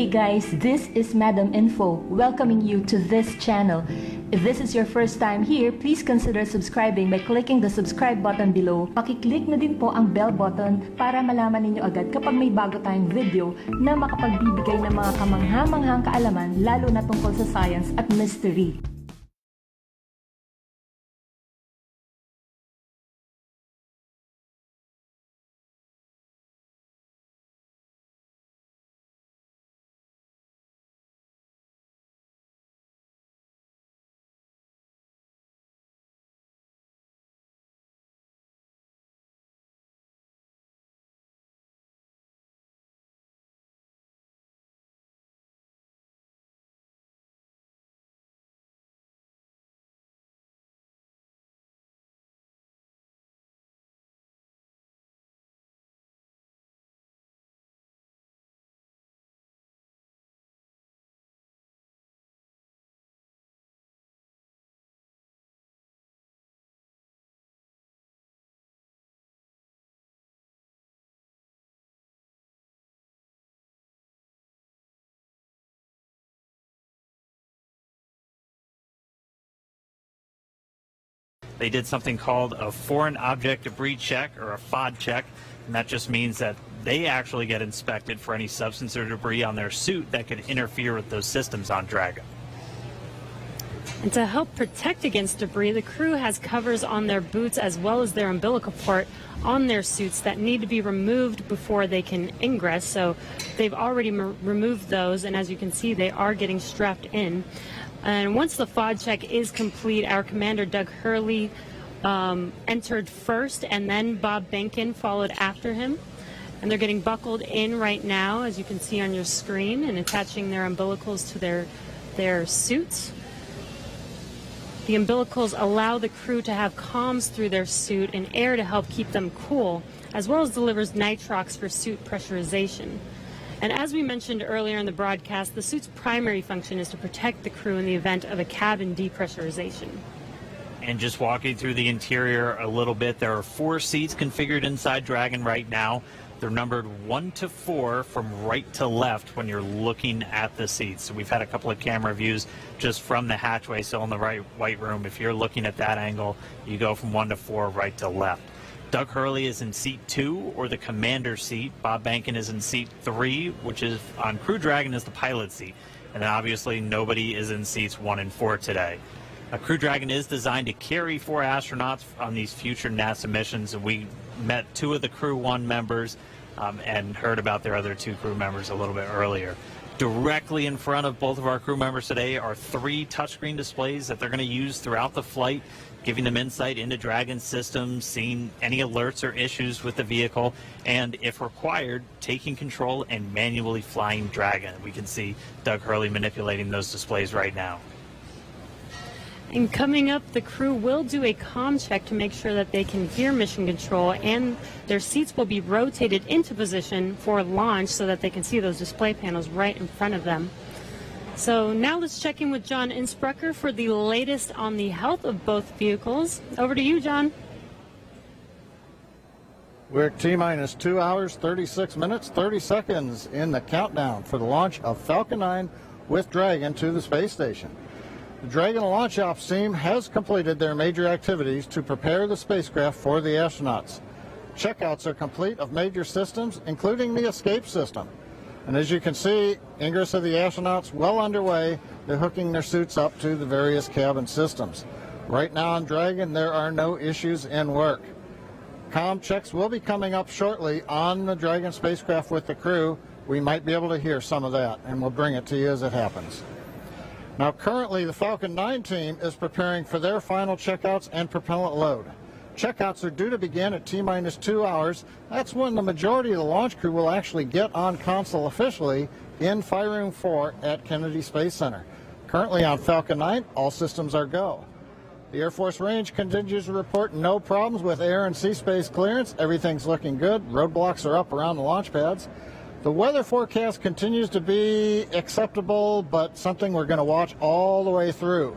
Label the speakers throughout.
Speaker 1: Hey guys, this is Madam Info, welcoming you to this channel. If this is your first time here, please consider subscribing by clicking the subscribe button below. Pakiclick na din po ang bell button para malaman ninyo agad kapag may bago tayong video na makapagbibigay ng mga kamangha-manghang kaalaman lalo na tungkol sa science at mystery.
Speaker 2: They did something called a foreign object debris check, or a FOD check, and that just means that they actually get inspected for any substance or debris on their suit that could interfere with those systems on Dragon.
Speaker 3: And to help protect against debris, the crew has covers on their boots as well as their umbilical port on their suits that need to be removed before they can ingress. So they've already removed those, and as you can see, they are getting strapped in. And once the FOD check is complete, our commander, Doug Hurley, entered first, and then Bob Behnken followed after him. And they're getting buckled in right now, as you can see on your screen, and attaching their umbilicals to their suits. The umbilicals allow the crew to have comms through their suit and air to help keep them cool, as well as delivers nitrox for suit pressurization. And as we mentioned earlier in the broadcast, the suit's primary function is to protect the crew in the event of a cabin depressurization.
Speaker 2: And just walking through the interior a little bit, there are 4 seats configured inside Dragon right now. They're numbered 1 to 4 from right to left when you're looking at the seats. So we've had a couple of camera views just from the hatchway, so in the white room. If you're looking at that angle, you go from 1 to 4 right to left. Doug Hurley is in seat 2, or the commander seat. Bob Behnken is in seat 3, which is on Crew Dragon is the pilot seat. And then obviously nobody is in seats 1 and 4 today. Crew Dragon is designed to carry 4 astronauts on these future NASA missions, and we met 2 of the Crew 1 members and heard about their other 2 crew members a little bit earlier. Directly in front of both of our crew members today are 3 touchscreen displays that they're going to use throughout the flight, giving them insight into Dragon systems, seeing any alerts or issues with the vehicle, and if required, taking control and manually flying Dragon. We can see Doug Hurley manipulating those displays right now.
Speaker 3: And coming up, the crew will do a comm check to make sure that they can hear mission control, and their seats will be rotated into position for launch so that they can see those display panels right in front of them. So now let's check in with John Innsbrucker for the latest on the health of both vehicles. Over to you, John.
Speaker 4: We're at T-minus 2 hours, 36 minutes, 30 seconds in the countdown for the launch of Falcon 9 with Dragon to the space station. The Dragon Launch Ops team has completed their major activities to prepare the spacecraft for the astronauts. Checkouts are complete of major systems, including the escape system. And as you can see, ingress of the astronauts well underway. They're hooking their suits up to the various cabin systems. Right now on Dragon, there are no issues in work. Comm checks will be coming up shortly on the Dragon spacecraft with the crew. We might be able to hear some of that, and we'll bring it to you as it happens. Now currently the Falcon 9 team is preparing for their final checkouts and propellant load. Checkouts are due to begin at T-minus 2 hours. That's when the majority of the launch crew will actually get on console officially in Fire Room 4 at Kennedy Space Center. Currently on Falcon 9, all systems are go. The Air Force Range continues to report no problems with air and sea space clearance. Everything's looking good. Roadblocks are up around the launch pads. The weather forecast continues to be acceptable, but something we're going to watch all the way through.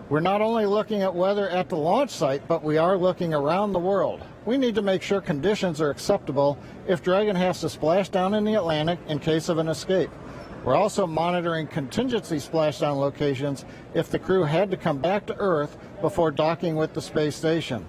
Speaker 4: We're not only looking at weather at the launch site, but we are looking around the world. We need to make sure conditions are acceptable if Dragon has to splash down in the Atlantic in case of an escape. We're also monitoring contingency splashdown locations if the crew had to come back to Earth before docking with the space station.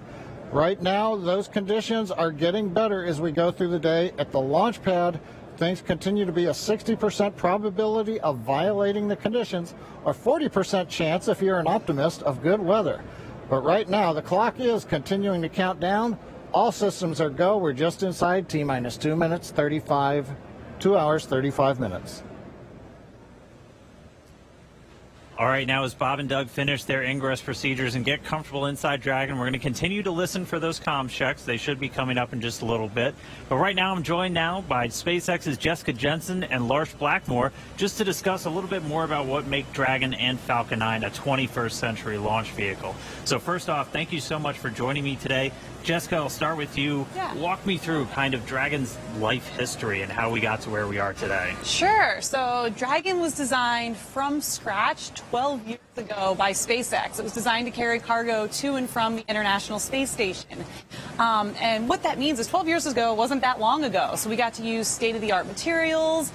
Speaker 4: Right now, those conditions are getting better as we go through the day. At the launch pad, things continue to be a 60% probability of violating the conditions, or 40% chance, if you're an optimist, of good weather. But right now, the clock is continuing to count down. All systems are go. We're just inside T-minus 2 hours, 35 minutes.
Speaker 2: All right, now as Bob and Doug finish their ingress procedures and get comfortable inside Dragon, we're going to continue to listen for those comm checks. They should be coming up in just a little bit. But right now, I'm joined now by SpaceX's Jessica Jensen and Lars Blackmore just to discuss a little bit more about what make Dragon and Falcon 9 a 21st century launch vehicle. So first off, thank you so much for joining me today. Jessica, I'll start with you.
Speaker 5: Yeah.
Speaker 2: Walk me through kind of Dragon's life history and how we got to where we are today.
Speaker 5: Sure. So Dragon was designed from scratch 12 years ago by SpaceX. It was designed to carry cargo to and from the International Space Station. And what that means is 12 years ago wasn't that long ago. So we got to use state-of-the-art materials,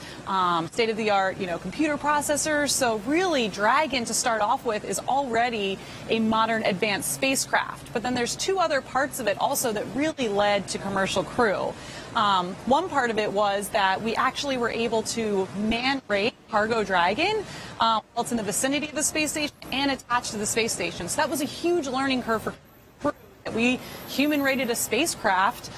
Speaker 5: state-of-the-art, computer processors. So really, Dragon, to start off with, is already a modern advanced spacecraft. But then there's two other parts of it also that really led to commercial crew. One part of it was that we actually were able to man-rate cargo Dragon while it's in the vicinity of the space station and attached to the space station. So that was a huge learning curve for crew. We human-rated a spacecraft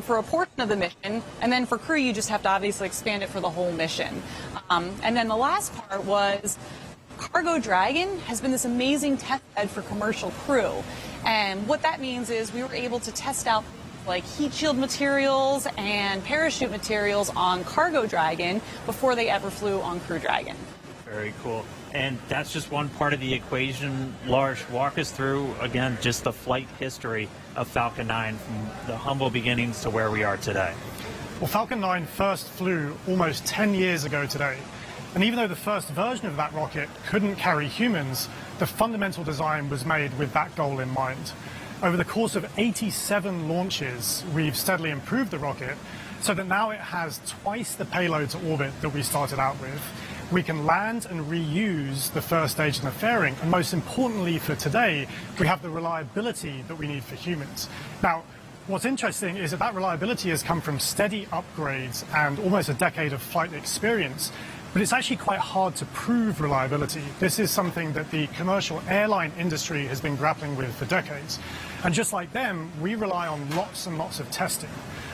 Speaker 5: for a portion of the mission, and then for crew you just have to obviously expand it for the whole mission. And then the last part was Cargo Dragon has been this amazing test bed for commercial crew. And what that means is we were able to test out like heat shield materials and parachute materials on Cargo Dragon before they ever flew on Crew Dragon.
Speaker 2: Very cool. And that's just one part of the equation. Lars, walk us through, again, just the flight history of Falcon 9 from the humble beginnings to where we are today.
Speaker 6: Well, Falcon 9 first flew almost 10 years ago today. And even though the first version of that rocket couldn't carry humans, the fundamental design was made with that goal in mind. Over the course of 87 launches, we've steadily improved the rocket so that now it has twice the payload to orbit that we started out with. We can land and reuse the first stage and the fairing, and most importantly for today, we have the reliability that we need for humans. Now, what's interesting is that reliability has come from steady upgrades and almost a decade of flight experience. But it's actually quite hard to prove reliability. This is something that the commercial airline industry has been grappling with for decades. And just like them, we rely on lots and lots of testing.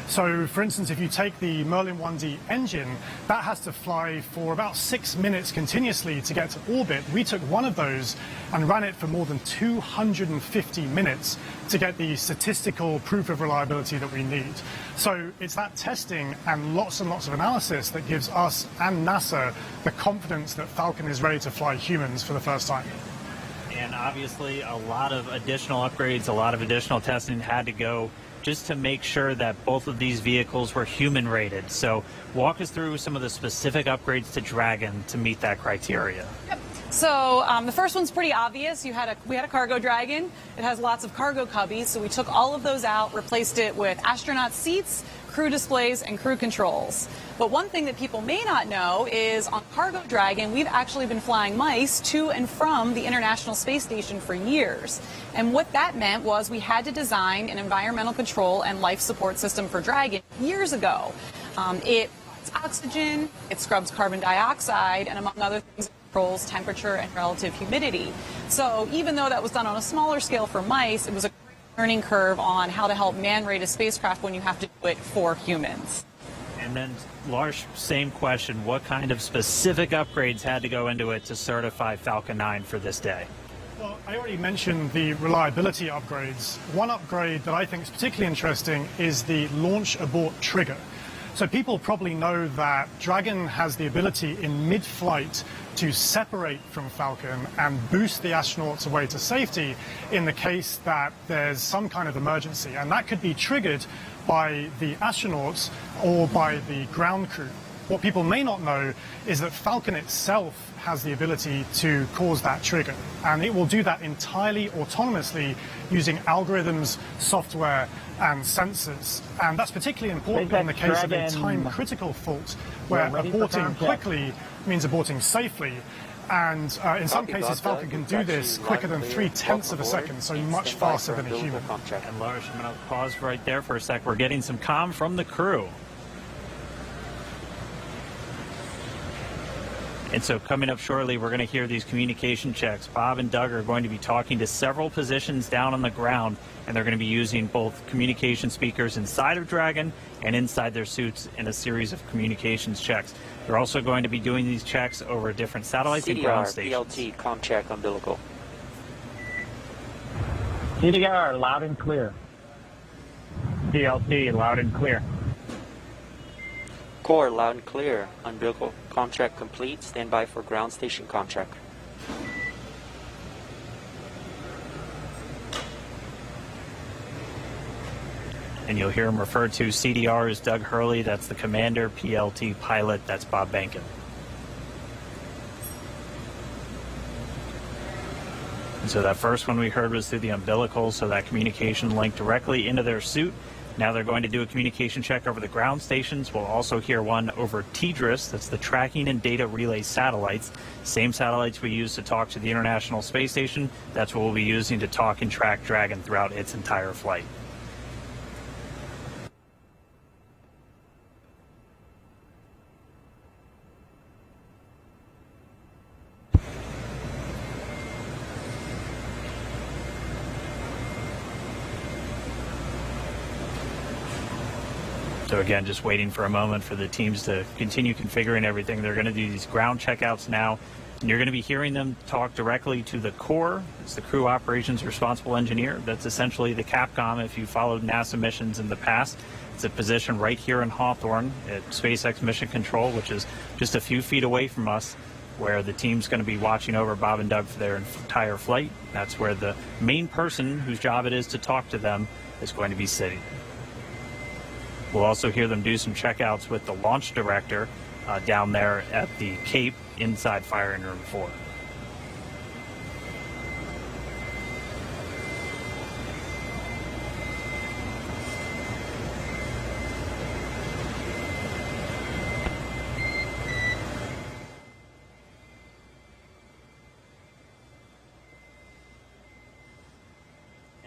Speaker 6: So, for instance, if you take the Merlin 1D engine, that has to fly for about 6 minutes continuously to get to orbit. We took one of those and ran it for more than 250 minutes to get the statistical proof of reliability that we need. So it's that testing and lots of analysis that gives us and NASA the confidence that Falcon is ready to fly humans for the first time.
Speaker 2: And obviously a lot of additional upgrades, a lot of additional testing had to go just to make sure that both of these vehicles were human rated. So walk us through some of the specific upgrades to Dragon to meet that criteria.
Speaker 5: Yep. So the first one's pretty obvious. We had a Cargo Dragon. It has lots of cargo cubbies, so we took all of those out, replaced it with astronaut seats, crew displays, and crew controls. But one thing that people may not know is on Cargo Dragon, we've actually been flying mice to and from the International Space Station for years. And what that meant was we had to design an environmental control and life support system for Dragon years ago. It provides oxygen, it scrubs carbon dioxide, and among other things, controls temperature and relative humidity. So even though that was done on a smaller scale for mice, it was a great learning curve on how to help man-rate a spacecraft when you have to do it for humans.
Speaker 2: And then, Lars, same question. What kind of specific upgrades had to go into it to certify Falcon 9 for this day?
Speaker 6: Well, I already mentioned the reliability upgrades. One upgrade that I think is particularly interesting is the launch abort trigger. So people probably know that Dragon has the ability in mid-flight to separate from Falcon and boost the astronauts away to safety in the case that there's some kind of emergency. And that could be triggered by the astronauts or by the ground crew. What people may not know is that Falcon itself has the ability to cause that trigger, and it will do that entirely autonomously using algorithms, software, and sensors. And that's particularly important in the case of a time-critical fault, where aborting quickly means aborting safely. And in some cases, Falcon can do this quicker than 0.3 of a second, so much faster than a human.
Speaker 2: And Lars, I'm going to pause right there for a sec. We're getting some comm from the crew. And so coming up shortly, we're going to hear these communication checks. Bob and Doug are going to be talking to several positions down on the ground, and they're going to be using both communication speakers inside of Dragon and inside their suits in a series of communications checks. They're also going to be doing these checks over different satellites and ground stations.
Speaker 7: PLT, com check, umbilical.
Speaker 8: CDR, loud and clear. PLT, loud and clear.
Speaker 7: Core, loud and clear. Umbilical, com check complete. Stand by for ground station com check.
Speaker 2: And you'll hear him referred to CDR as Doug Hurley, that's the commander, PLT pilot, that's Bob Behnken. And so that first one we heard was through the umbilical, so that communication linked directly into their suit. Now they're going to do a communication check over the ground stations. We'll also hear one over TDRS, that's the Tracking and Data Relay Satellites. Same satellites we use to talk to the International Space Station, that's what we'll be using to talk and track Dragon throughout its entire flight. So again, just waiting for a moment for the teams to continue configuring everything. They're going to do these ground checkouts now, and you're going to be hearing them talk directly to the core. It's the Crew Operations Responsible Engineer. That's essentially the Capcom if you followed NASA missions in the past. It's a position right here in Hawthorne at SpaceX Mission Control, which is just a few feet away from us, where the team's going to be watching over Bob and Doug for their entire flight. That's where the main person whose job it is to talk to them is going to be sitting. We'll also hear them do some checkouts with the launch director down there at the Cape inside firing room 4.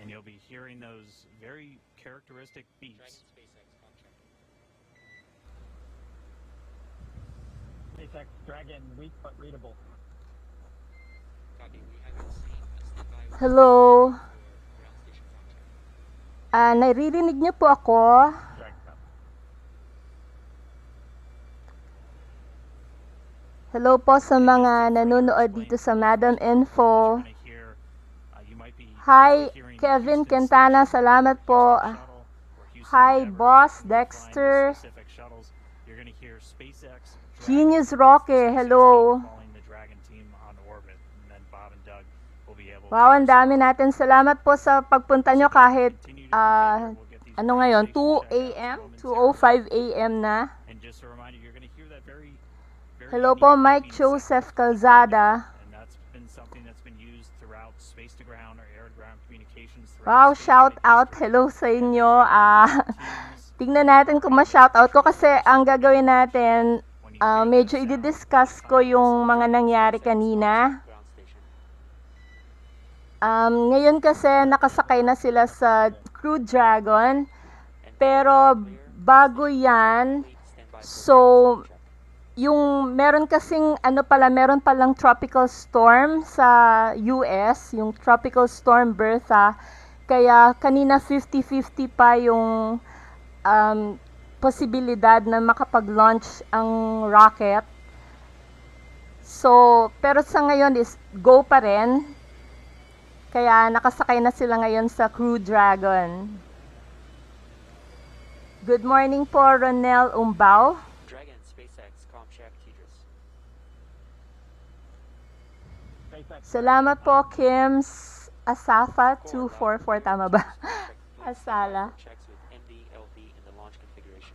Speaker 2: And you'll be hearing those very characteristic beeps.
Speaker 8: SpaceX Dragon, weak but readable.
Speaker 9: Hello. Naririnig niyo po ako? Hello po sa mga nanonood dito sa Madam Info. Hi, Kevin Quintana, salamat po. Hi, Boss Dexter. Genius Roque, hello. Wow, ang dami natin. Salamat po sa pagpunta nyo kahit ano ngayon, 2 a.m., 2:05 a.m. na. Hello po, Mike Joseph Calzada. Wow, shout out. Hello sa inyo. Tingnan natin kung ma-shout out ko kasi ang gagawin natin, medyo i-discuss ko yung mga nangyari kanina. Ngayon kasi nakasakay na sila sa Crew Dragon, pero bago yan, so yung meron kasing meron palang tropical storm sa US, yung tropical storm Bertha, kaya kanina 50-50 pa yung posibilidad na makapag-launch ang rocket. So, pero sa ngayon is go pa rin. Kaya nakasakay na sila ngayon sa Crew Dragon. Good morning po, Ronel Umbao.
Speaker 7: Dragon, SpaceX, com check, TDRS.
Speaker 9: Salamat po, Kim Asafa 244, tama ba? Asala.
Speaker 7: Checks with MD, LV in the launch configuration.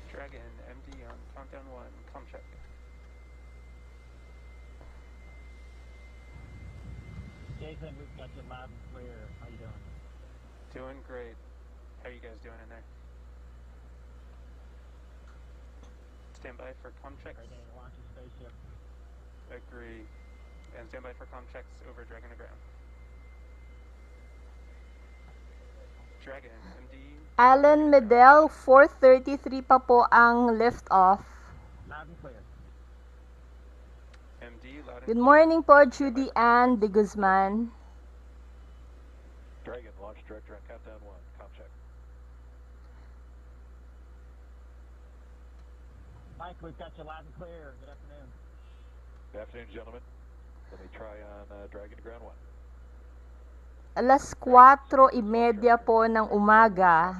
Speaker 10: Dragon, MD on countdown 1, com check.
Speaker 8: Jason, we've got you loud and clear. How you doing?
Speaker 10: Doing great. How are you guys doing in there? stand by for comm checks.
Speaker 8: Ready to launch a spaceship.
Speaker 10: Agree. And stand by for comm checks over Dragon to ground. Dragon, MD.
Speaker 9: Alan Medel, 4:33 pa po ang lift-off.
Speaker 8: Loud and clear.
Speaker 10: MD, loud and
Speaker 9: Good morning po, Judy Ann de Guzman.
Speaker 11: Dragon, launch director on countdown 1. Comm check.
Speaker 8: Mike, we've got you loud and clear. Good afternoon.
Speaker 11: Good afternoon, gentlemen. Let me try on Dragon to ground 1.
Speaker 9: Alas 4:30 po ng umaga.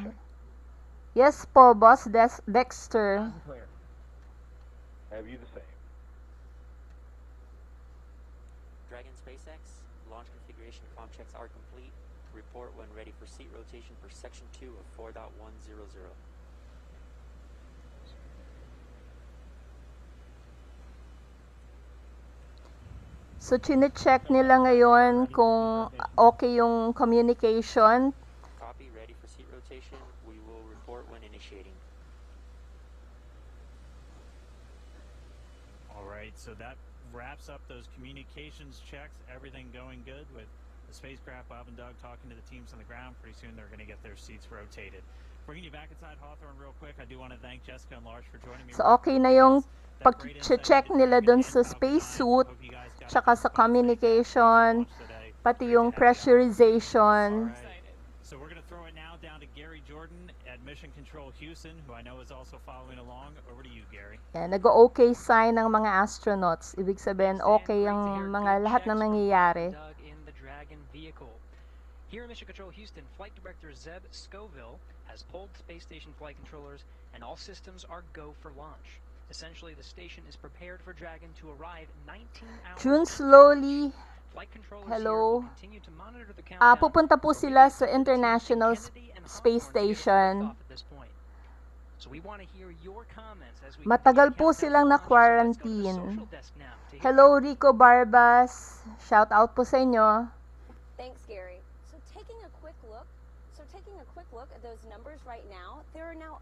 Speaker 9: Yes po, Boss Dexter.
Speaker 8: Loud and clear.
Speaker 11: Have you the same?
Speaker 7: Dragon SpaceX, launch configuration comm checks are complete. Report when ready for seat rotation for section 2 of 4.100.
Speaker 9: So, chine-check nila ngayon kung okay yung communication.
Speaker 7: Copy, ready for seat rotation. We will report when initiating.
Speaker 2: All right, so that wraps up those communications checks. Everything going good with the spacecraft. Bob and Doug talking to the teams on the ground. Pretty soon they're going to get their seats rotated. Bringing you back inside Hawthorne real quick, I do want to thank Jessica and Lars for joining me.
Speaker 9: So, okay na yung pag-check nila dun sa spacesuit, tsaka sa communication, pati yung pressurization.
Speaker 2: So we're going to throw it now down to Gary Jordan at Mission Control Houston, who I know is also following along. Over to you, Gary.
Speaker 9: Yan, nag-okay sign ng mga astronauts. Ibig sabihin, okay ang mga lahat ng nangyayari.
Speaker 12: Doug in the Dragon vehicle. Here in Mission Control Houston, Flight Director Zeb Scoville has pulled space station flight controllers and all systems are go for launch. Essentially, the station is prepared for Dragon to arrive 19 hours.
Speaker 9: June slowly.
Speaker 12: Flight controllers
Speaker 9: Hello.
Speaker 12: here will continue to monitor the countdown.
Speaker 9: Pupunta po sila sa International Space Station.
Speaker 12: So we want to hear your comments as we
Speaker 9: Matagal po silang na-quarantine. Hello, Rico Barbas. Shout out po sa inyo.
Speaker 13: Thanks, Gary. So taking a quick look at those numbers right now, there are now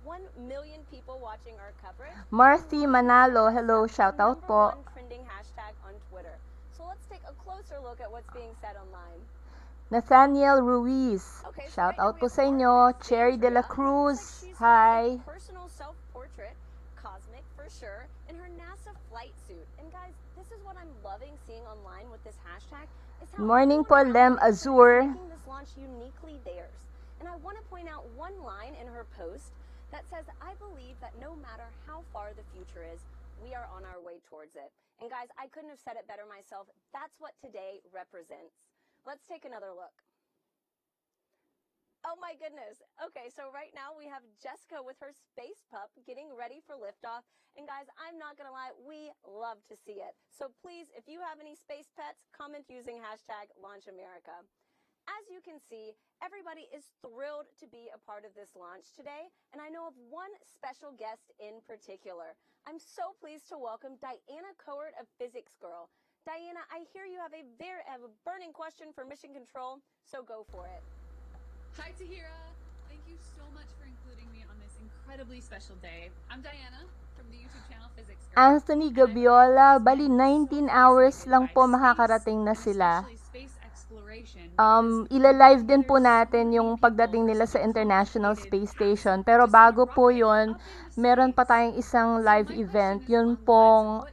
Speaker 13: 1 million people watching our coverage.
Speaker 9: Marthy Manalo, hello, shout out po.
Speaker 13: #1 trending hashtag on Twitter. So let's take a closer look at what's being said online.
Speaker 9: Nathaniel Ruiz, shout out po sa inyo. Cherry de la Cruz, hi.
Speaker 13: Personal self-portrait, cosmic for sure, in her NASA flight suit. And guys, this is what I'm loving seeing online with this hashtag.
Speaker 9: Good morning po, Lem Azur.
Speaker 13: Making this launch uniquely theirs. And I want to point out one line in her post that says, I believe that no matter how far the future is, we are on our way towards it. And guys, I couldn't have said it better myself. That's what today represents. Let's take another look. Oh my goodness. Okay, so right now we have Jessica with her space pup getting ready for liftoff. And guys, I'm not gonna lie, we love to see it. So please, if you have any space pets, comment using hashtag #LaunchAmerica. As you can see, everybody is thrilled to be a part of this launch today, and I know of one special guest in particular. I'm so pleased to welcome Diana Cohort of Physics Girl. Diana, I hear you have a burning question for Mission Control, so go for it.
Speaker 14: Hi, Tahira. Thank you so much for including me on this incredibly special day. I'm Diana from the YouTube channel Physics Girl.
Speaker 9: Anthony Gabiola, bali 19 hours lang po makakarating na sila. Ila-live din po natin yung pagdating nila sa International Space Station. Pero bago po yun, meron pa tayong isang live event. Yun pong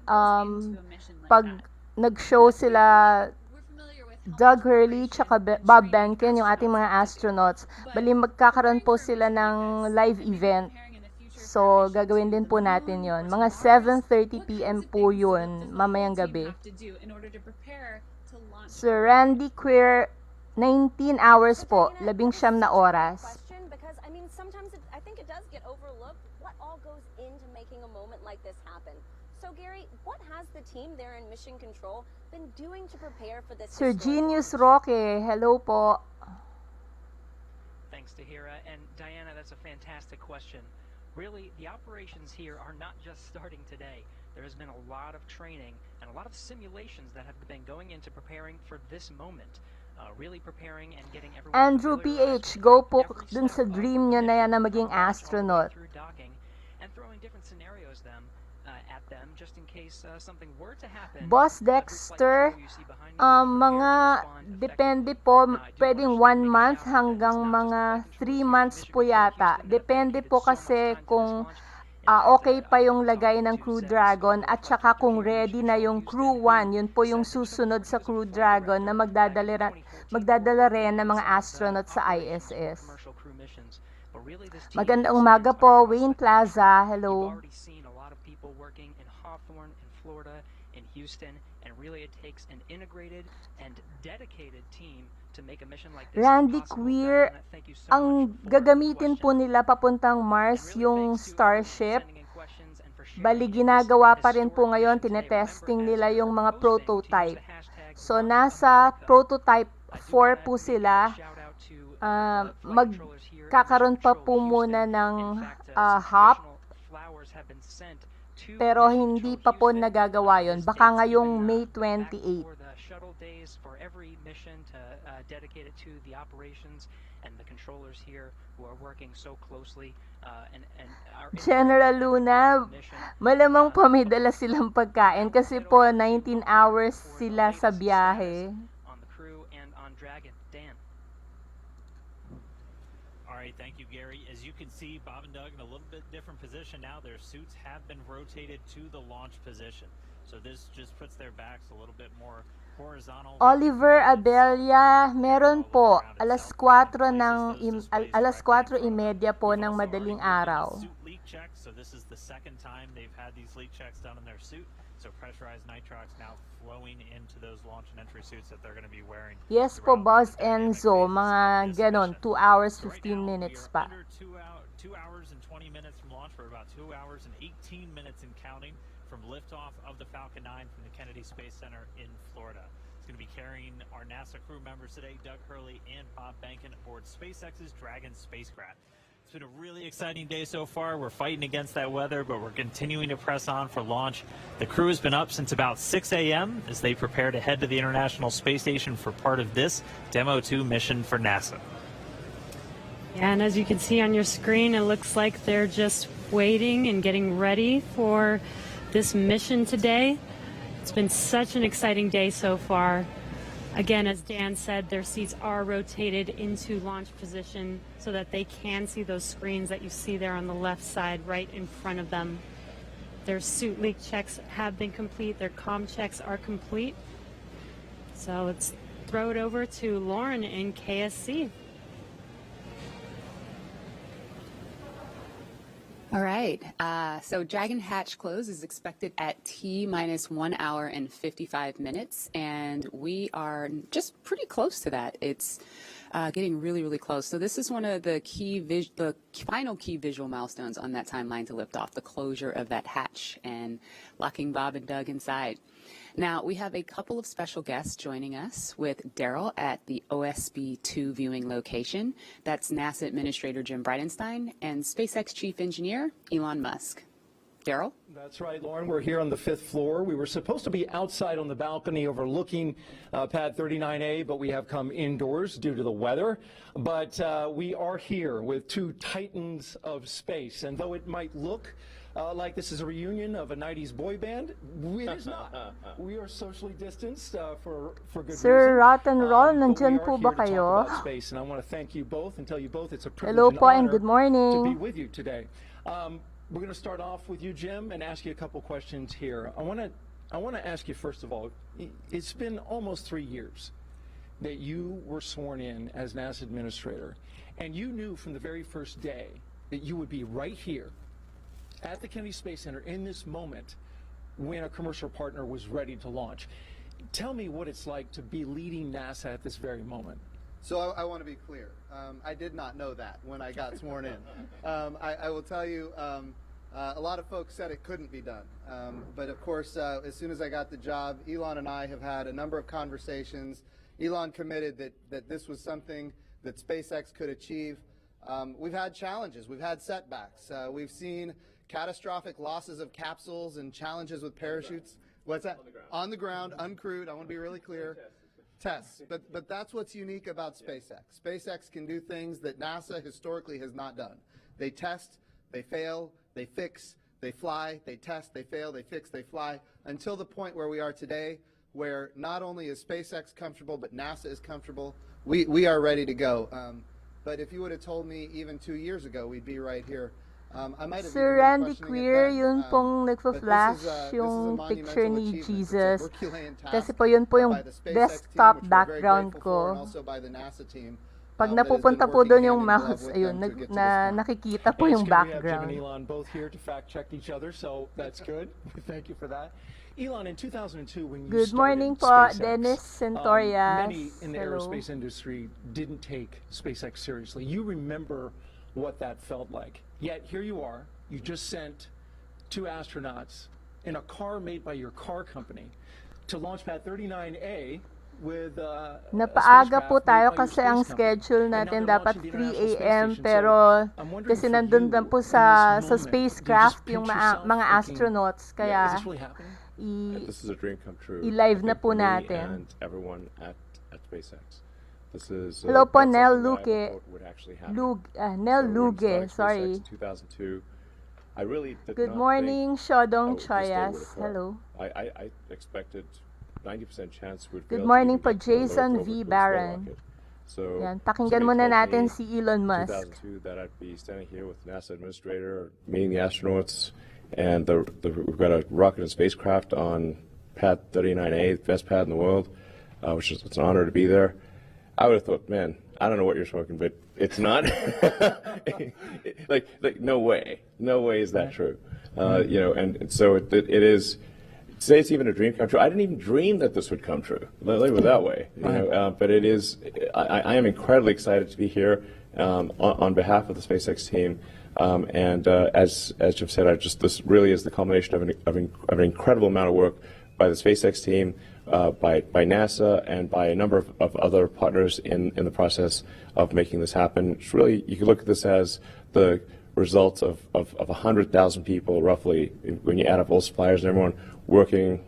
Speaker 9: pag nag-show sila Doug Hurley tsaka Bob Behnken, yung ating mga astronauts. Bali magkakaroon po sila ng live event. So, gagawin din po natin yon. Mga 7:30 p.m. po yun, mamayang gabi. So, Randy Queer, 19 hours po, 19 na oras.
Speaker 13: Because I mean, sometimes I think it does get overlooked what all goes into making a moment like this happen. So Gary, what has the team there in Mission Control been doing to prepare for this?
Speaker 9: Sir Genius Roque, hello po.
Speaker 12: Thanks, Tahira. And Diana, that's a fantastic question. Really, the operations here are not just starting today. There has been a lot of training and a lot of simulations that have been going into preparing for this moment. Really preparing and getting everyone
Speaker 9: Andrew PH, go po dun sa dream nyo na yan na maging astronaut.
Speaker 12: and throwing different scenarios at them just in case something were to happen.
Speaker 9: Boss Dexter, mga depende po, pwedeng 1 month hanggang mga 3 months po yata. Depende po kasi kung okay pa yung lagay ng Crew Dragon at saka kung ready na yung Crew 1, yun po yung susunod sa Crew Dragon na magdadala rin ng mga astronaut sa ISS. Magandang umaga po, Wayne Plaza. Hello.
Speaker 12: Working in Hawthorne, in Florida, in Houston, and really it takes an integrated and dedicated team to make a mission like this
Speaker 9: Randy
Speaker 12: possible.
Speaker 9: Queer, ang gagamitin po nila papuntang Mars yung Starship. Bali, ginagawa pa rin po ngayon, tinetesting nila yung mga prototype. So, nasa prototype 4 po sila. Magkakaroon pa po muna ng hop. Pero hindi pa po nagagawa yun. Baka ngayong May 28. General Luna, malamang po may dala silang pagkain kasi po 19 hours sila sa biyahe.
Speaker 2: All right, thank you, Gary. As you can see, Bob and Doug in a little bit different position now. Their suits have been rotated to the launch position. So this just puts their backs a little bit more horizontal.
Speaker 9: Oliver Abelia, meron po. Alas 4:30 po ng madaling araw.
Speaker 2: Suit leak checks. So this is the second time they've had these leak checks done in their suit. So pressurized nitrox now flowing into those launch and entry suits that they're going to be wearing.
Speaker 9: Yes po, Boss Enzo. Mga ganon, 2 hours, 15 minutes pa.
Speaker 2: Under 2 hours and 20 minutes from launch. We're about 2 hours and 18 minutes and counting from liftoff of the Falcon 9 from the Kennedy Space Center in Florida. It's going to be carrying our NASA crew members today, Doug Hurley and Bob Behnken, aboard SpaceX's Dragon spacecraft. It's been a really exciting day so far. We're fighting against that weather, but we're continuing to press on for launch. The crew has been up since about 6 a.m. as they prepare to head to the International Space Station for part of this Demo 2 mission for NASA.
Speaker 3: Yeah, and as you can see on your screen, it looks like they're just waiting and getting ready for this mission today. It's been such an exciting day so far. Again, as Dan said, their seats are rotated into launch position so that they can see those screens that you see there on the left side right in front of them. Their suit leak checks have been complete. Their comm checks are complete. So let's throw it over to Lauren in KSC.
Speaker 15: All right, so Dragon hatch close is expected at T-1 hour and 55 minutes, and we are just pretty close to that. It's getting really, really close. So this is one of the the final key visual milestones on that timeline to lift off, the closure of that hatch and locking Bob and Doug inside. Now, we have a couple of special guests joining us with Daryl at the OSB-2 viewing location. That's NASA Administrator Jim Bridenstine and SpaceX Chief Engineer Elon Musk. Daryl?
Speaker 16: That's right, Lauren. We're here on the 5th floor. We were supposed to be outside on the balcony overlooking pad 39A, but we have come indoors due to the weather. But we are here with two titans of space. And though it might look like this is a reunion of a 90s boy band, it is not. We are socially distanced for good
Speaker 9: Sir
Speaker 16: reason.
Speaker 9: Rotten Roll, nandyan po ba kayo?
Speaker 16: Space, and I want to thank you both and tell you both it's a privilege
Speaker 9: Hello
Speaker 16: and
Speaker 9: po and
Speaker 16: honor
Speaker 9: good morning.
Speaker 16: to be with you today. We're going to start off with you, Jim, and ask you a couple questions here. I want to ask you, first of all, it's been almost 3 years that you were sworn in as NASA Administrator, and you knew from the very first day that you would be right here at the Kennedy Space Center in this moment when a commercial partner was ready to launch. Tell me what it's like to be leading NASA at this very moment.
Speaker 17: So I want to be clear. I did not know that when I got sworn in. I will tell you, a lot of folks said it couldn't be done. But of course, as soon as I got the job, Elon and I have had a number of conversations. Elon committed that this was something that SpaceX could achieve. We've had challenges. We've had setbacks. We've seen catastrophic losses of capsules and challenges with parachutes. What's that? On the ground, uncrewed. I want to be really clear. Tests. But that's what's unique about SpaceX. SpaceX can do things that NASA historically has not done. They test, they fail, they fix, they fly, they test, they fail, they fix, they fly, until the point where we are today, where not only is SpaceX comfortable, but NASA is comfortable. We are ready to go. But if you would have told me even 2 years ago, we'd be right here. I might have
Speaker 9: Sir Randy Queer, yun pong nagpa-flash yung picture ni Jesus. Kasi po yun po yung desktop background ko. Pag napupunta po doon yung mouse, ayun, nakikita po yung background.
Speaker 16: Jim and Elon both here to fact check each other, so that's good. Thank you for that. Elon, in 2002, when you
Speaker 9: Good morning po,
Speaker 16: SpaceX,
Speaker 9: Dennis Centorias.
Speaker 16: many in the aerospace industry didn't take SpaceX seriously. You remember what that felt like. Yet here you are, you just sent 2 astronauts in a car made by your car company to launch pad 39A with
Speaker 9: Napaaga po tayo kasi ang schedule natin dapat 3 a.m. pero kasi nandun lang po sa spacecraft yung mga astronauts kaya
Speaker 18: this is a dream come true.
Speaker 9: I-live na po natin.
Speaker 18: And everyone at SpaceX. This is
Speaker 9: hello po, Nel
Speaker 18: Luge.
Speaker 9: Nel Luge, sorry.
Speaker 18: 2002. I really did
Speaker 9: Good
Speaker 18: not
Speaker 9: morning, Shodong
Speaker 18: think
Speaker 9: Choyas. Hello.
Speaker 18: I expected 90% chance would
Speaker 9: Good morning po, Jason V. Baron.
Speaker 18: So,
Speaker 9: yan, pakinggan muna natin si Elon Musk.
Speaker 18: 2002 that I'd be standing here with NASA administrator, meeting the astronauts, and we've got a rocket and spacecraft on pad 39A, the best pad in the world, which is it's an honor to be there. I would have thought, man, I don't know what you're smoking, but it's not. like no way is that true. You know, and so it is. Say it's even a dream come true. I didn't even dream that this would come true. Let me put it that way. You know, but it is. I am incredibly excited to be here on behalf of the SpaceX team. And as Jim said, this really is the culmination of an incredible amount of work by the SpaceX team, by NASA, and by a number of other partners in the process of making this happen. It's really, you can look at this as the results of 100,000 people, roughly, when you add up all suppliers and everyone working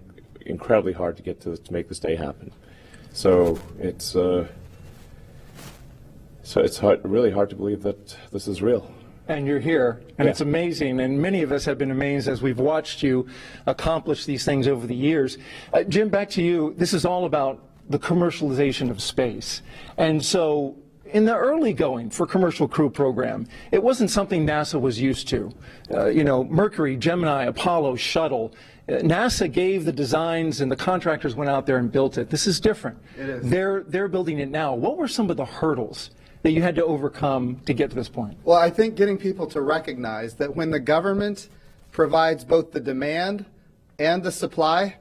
Speaker 18: incredibly hard to make this day happen. So it's really hard to believe that this is real.
Speaker 16: And you're here, and it's amazing, and many of us have been amazed as we've watched you accomplish these things over the years. Jim, back to you. This is all about the commercialization of space. And so in the early going for Commercial Crew program, it wasn't something NASA was used to. You know, Mercury, Gemini, Apollo, Shuttle, NASA gave the designs and the contractors went out there and built it. This is different.
Speaker 17: It is.
Speaker 16: They're building it now. What were some of the hurdles that you had to overcome to get to this point?
Speaker 17: Well, I think getting people to recognize that when the government provides both the demand and the supply,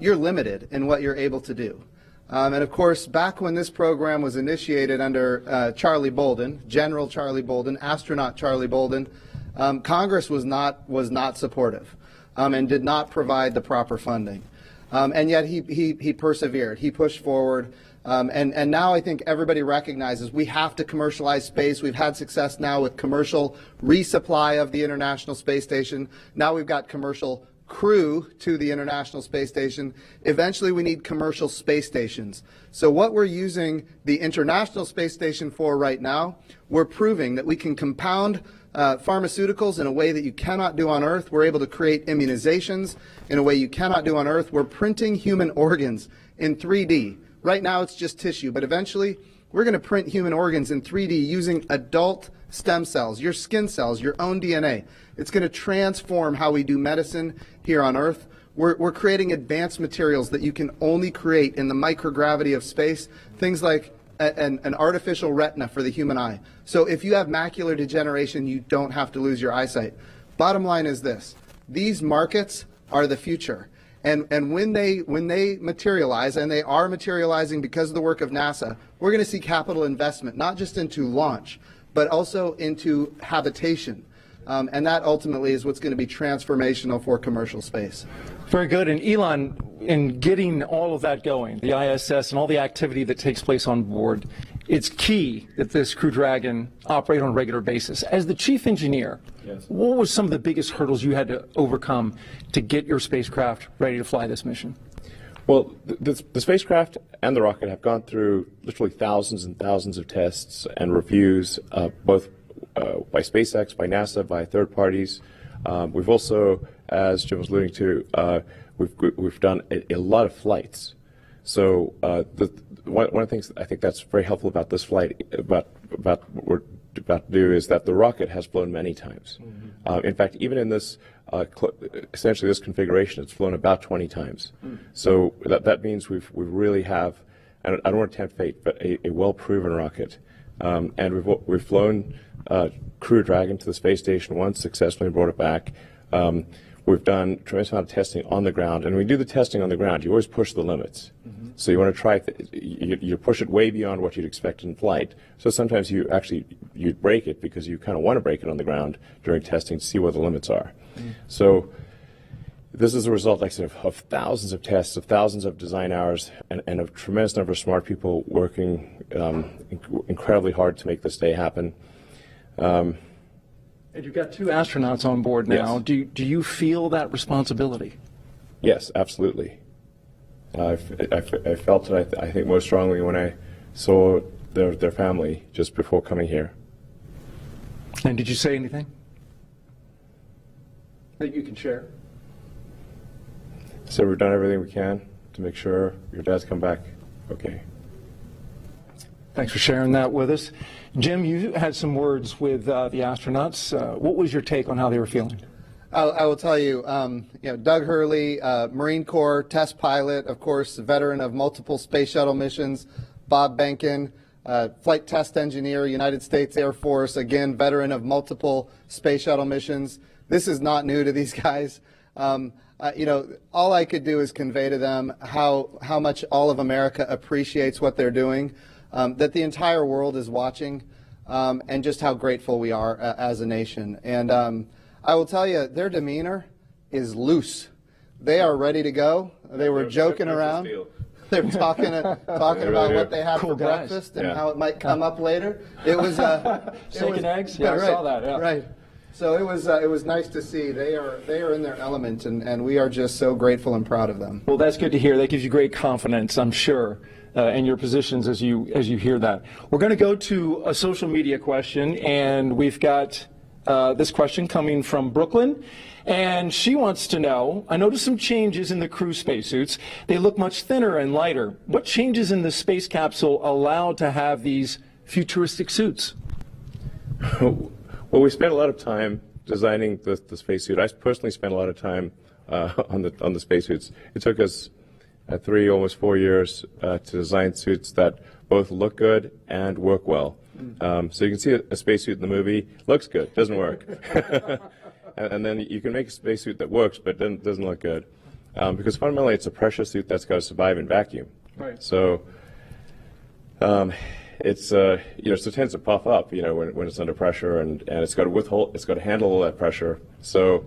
Speaker 17: you're limited in what you're able to do. And of course, back when this program was initiated under Charlie Bolden, General Charlie Bolden, astronaut Charlie Bolden, Congress was not supportive and did not provide the proper funding. And yet he persevered. He pushed forward. And now I think everybody recognizes we have to commercialize space. We've had success now with commercial resupply of the International Space Station. Now we've got commercial crew to the International Space Station. Eventually we need commercial space stations. So what we're using the International Space Station for right now, we're proving that we can compound pharmaceuticals in a way that you cannot do on Earth. We're able to create immunizations in a way you cannot do on Earth. We're printing human organs in 3D. Right now it's just tissue, but eventually we're going to print human organs in 3D using adult stem cells, your skin cells, your own DNA. It's going to transform how we do medicine here on Earth. We're creating advanced materials that you can only create in the microgravity of space, things like an artificial retina for the human eye. So if you have macular degeneration, you don't have to lose your eyesight. Bottom line is this: these markets are the future. And when they materialize, and they are materializing because of the work of NASA, we're going to see capital investment, not just into launch, but also into habitation. And that ultimately is what's going to be transformational for commercial space.
Speaker 16: Very good. And Elon, in getting all of that going, the ISS and all the activity that takes place on board, it's key that this Crew Dragon operate on a regular basis. As the chief engineer, what were some of the biggest hurdles you had to overcome to get your spacecraft ready to fly this mission?
Speaker 18: Well, the spacecraft and the rocket have gone through literally thousands and thousands of tests and reviews, both by SpaceX, by NASA, by third parties. We've also, as Jim was alluding to, we've done a lot of flights. So one of the things I think that's very helpful about this flight, about what we're about to do, is that the rocket has flown many times. In fact, even in this, essentially this configuration, it's flown about 20 times. So that means we really have, I don't want to tempt fate, but a well-proven rocket. And we've flown Crew Dragon to the space station once, successfully brought it back. We've done a tremendous amount of testing on the ground, and when we do the testing on the ground, you always push the limits. So you want to try, you push it way beyond what you'd expect in flight. So sometimes you break it because you kind of want to break it on the ground during testing to see what the limits are. So this is a result, like I said, of thousands of tests, of thousands of design hours, and a tremendous number of smart people working incredibly hard to make this day happen.
Speaker 16: And you've got 2 astronauts on board now. Yes. Do you feel that responsibility?
Speaker 18: Yes, absolutely. I felt it, I think, most strongly when I saw their family just before coming here.
Speaker 16: And did you say anything that you can share?
Speaker 18: So we've done everything we can to make sure your dad's come back okay.
Speaker 16: Thanks for sharing that with us. Jim, you had some words with the astronauts. What was your take on how they were feeling?
Speaker 17: I will tell you, Doug Hurley, Marine Corps test pilot, of course, veteran of multiple space shuttle missions. Bob Behnken, flight test engineer, United States Air Force, again, veteran of multiple space shuttle missions. This is not new to these guys. All I could do is convey to them how much all of America appreciates what they're doing, that the entire world is watching, and just how grateful we are as a nation. And I will tell you, their demeanor is loose. They are ready to go. They were joking around. They were talking about what they had for breakfast and how it might come up later. It was
Speaker 16: steak and eggs. Yeah, I saw that. Yeah.
Speaker 17: Right. So it was nice to see. They are in their element, and we are just so grateful and proud of them.
Speaker 16: Well, that's good to hear. That gives you great confidence, I'm sure, in your positions as you hear that. We're going to go to a social media question, and we've got this question coming from Brooklyn, and she wants to know, I noticed some changes in the crew spacesuits. They look much thinner and lighter. What changes in the space capsule allowed to have these futuristic suits?
Speaker 18: Well, we spent a lot of time designing the spacesuit. I personally spent a lot of time on the spacesuits. It took us 3, almost 4 years to design suits that both look good and work well. So you can see a spacesuit in the movie, looks good, doesn't work. and then you can make a spacesuit that works but doesn't look good. Because fundamentally it's a pressure suit that's got to survive in vacuum.
Speaker 16: Right.
Speaker 18: So so it tends to puff up, when it's under pressure, and it's got to handle all that pressure. So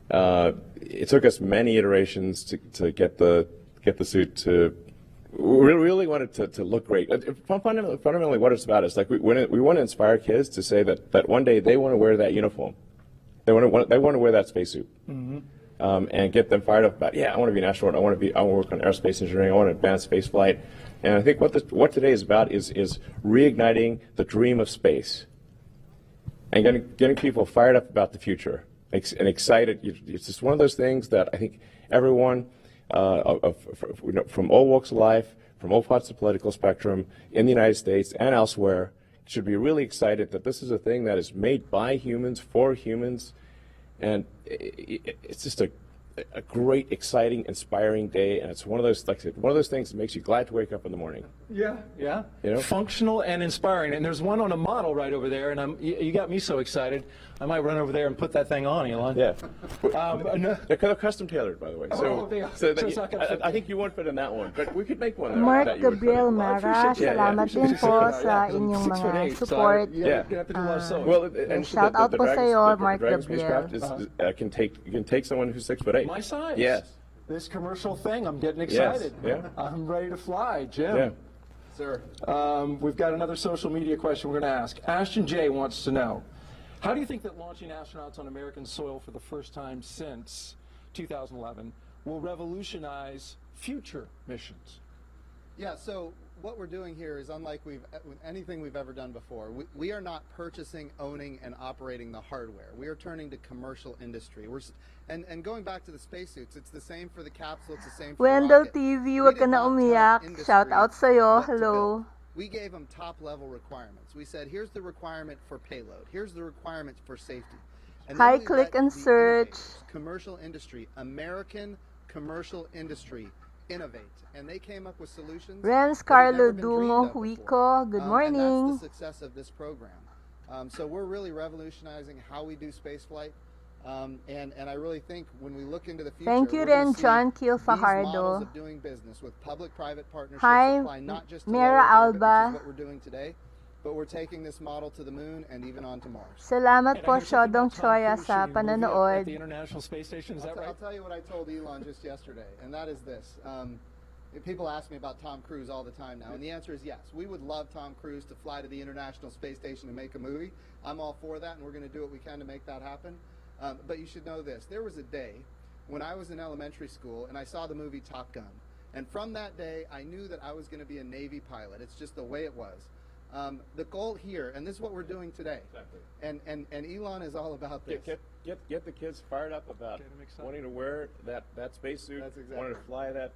Speaker 18: it took us many iterations to get the suit to. We really wanted to look great. Fundamentally, what it's about is like we want to inspire kids to say that one day they want to wear that uniform. They want to wear that spacesuit, and get them fired up about, I want to be an astronaut. I want to work on aerospace engineering. I want to advance space flight. And I think what today is about is reigniting the dream of space, and getting people fired up about the future and excited. It's just one of those things that I think everyone. From all walks of life, from all parts of the political spectrum, in the United States and elsewhere, should be really excited that this is a thing that is made by humans, for humans, and it's just a great, exciting, inspiring day, and it's one of those things that makes you glad to wake up in the morning.
Speaker 16: Yeah. Functional and inspiring. And there's one on a model right over there, and you got me so excited. I might run over there and put that thing on, Elon.
Speaker 18: Yeah. They're custom tailored, by the way. I think you won't fit in that one, but we could make one.
Speaker 9: Mark Gabriel Mara, salamat din po sa inyong mga support. Shout out po sa iyo, Mark Gabriel.
Speaker 18: You can take someone who's 6'8".
Speaker 16: My size.
Speaker 18: Yes.
Speaker 16: This commercial thing, I'm getting excited.
Speaker 18: Yes. Yeah.
Speaker 16: I'm ready to fly, Jim.
Speaker 18: Yeah.
Speaker 17: Sir.
Speaker 16: We've got another social media question we're going to ask. Ashton J wants to know, how do you think that launching astronauts on American soil for the first time since 2011 will revolutionize future missions?
Speaker 17: Yeah, so what we're doing here is unlike anything we've ever done before. We are not purchasing, owning, and operating the hardware. We are turning to commercial industry. And going back to the spacesuits, it's the same for the capsule, it's the same for the
Speaker 9: Wendell
Speaker 17: rocket.
Speaker 9: TV, wag ka na umiyak. Shout out sa'yo. Hello.
Speaker 17: We gave them top-level requirements. We said, here's the requirement for payload. Here's the requirement for safety. And
Speaker 9: Hi,
Speaker 17: then we
Speaker 9: click
Speaker 17: let
Speaker 9: and
Speaker 17: the
Speaker 9: search.
Speaker 17: innovators, commercial industry, American commercial industry, innovate. And they came up with solutions
Speaker 9: Renz
Speaker 17: that had
Speaker 9: Carlo
Speaker 17: never been
Speaker 9: Dungo
Speaker 17: dreamed of before.
Speaker 9: Huico, good
Speaker 17: And
Speaker 9: morning.
Speaker 17: that's the success of this program. So we're really revolutionizing how we do space flight. And I really think when we look into the future,
Speaker 9: Thank you,
Speaker 17: we're gonna
Speaker 9: Ren
Speaker 17: see
Speaker 9: John
Speaker 17: these models
Speaker 9: Kilfajardo.
Speaker 17: of doing business with public-private partnerships
Speaker 9: Hi,
Speaker 17: apply not just to
Speaker 9: Mira
Speaker 17: low Earth orbit, which
Speaker 9: Alba.
Speaker 17: is what we're doing today, but we're taking this model to the moon and even onto Mars.
Speaker 9: Salamat po,
Speaker 16: And I hear something
Speaker 9: Shodong
Speaker 16: about Tom
Speaker 9: Choya,
Speaker 16: Cruise
Speaker 9: sa
Speaker 16: shooting a movie at
Speaker 9: panonood.
Speaker 16: the International Space Station. Is that right?
Speaker 17: I'll tell you what I told Elon just yesterday, and that is this. People ask me about Tom Cruise all the time now, and the answer is yes. We would love Tom Cruise to fly to the International Space Station and make a movie. I'm all for that, and we're going to do what we can to make that happen. But you should know this. There was a day when I was in elementary school, and I saw the movie Top Gun. And from that day, I knew that I was going to be a Navy pilot. It's just the way it was. The goal here, and this is what we're doing today, and Elon is all about this.
Speaker 18: Get the kids fired up about wanting to wear that spacesuit,
Speaker 17: That's
Speaker 18: wanting to fly that,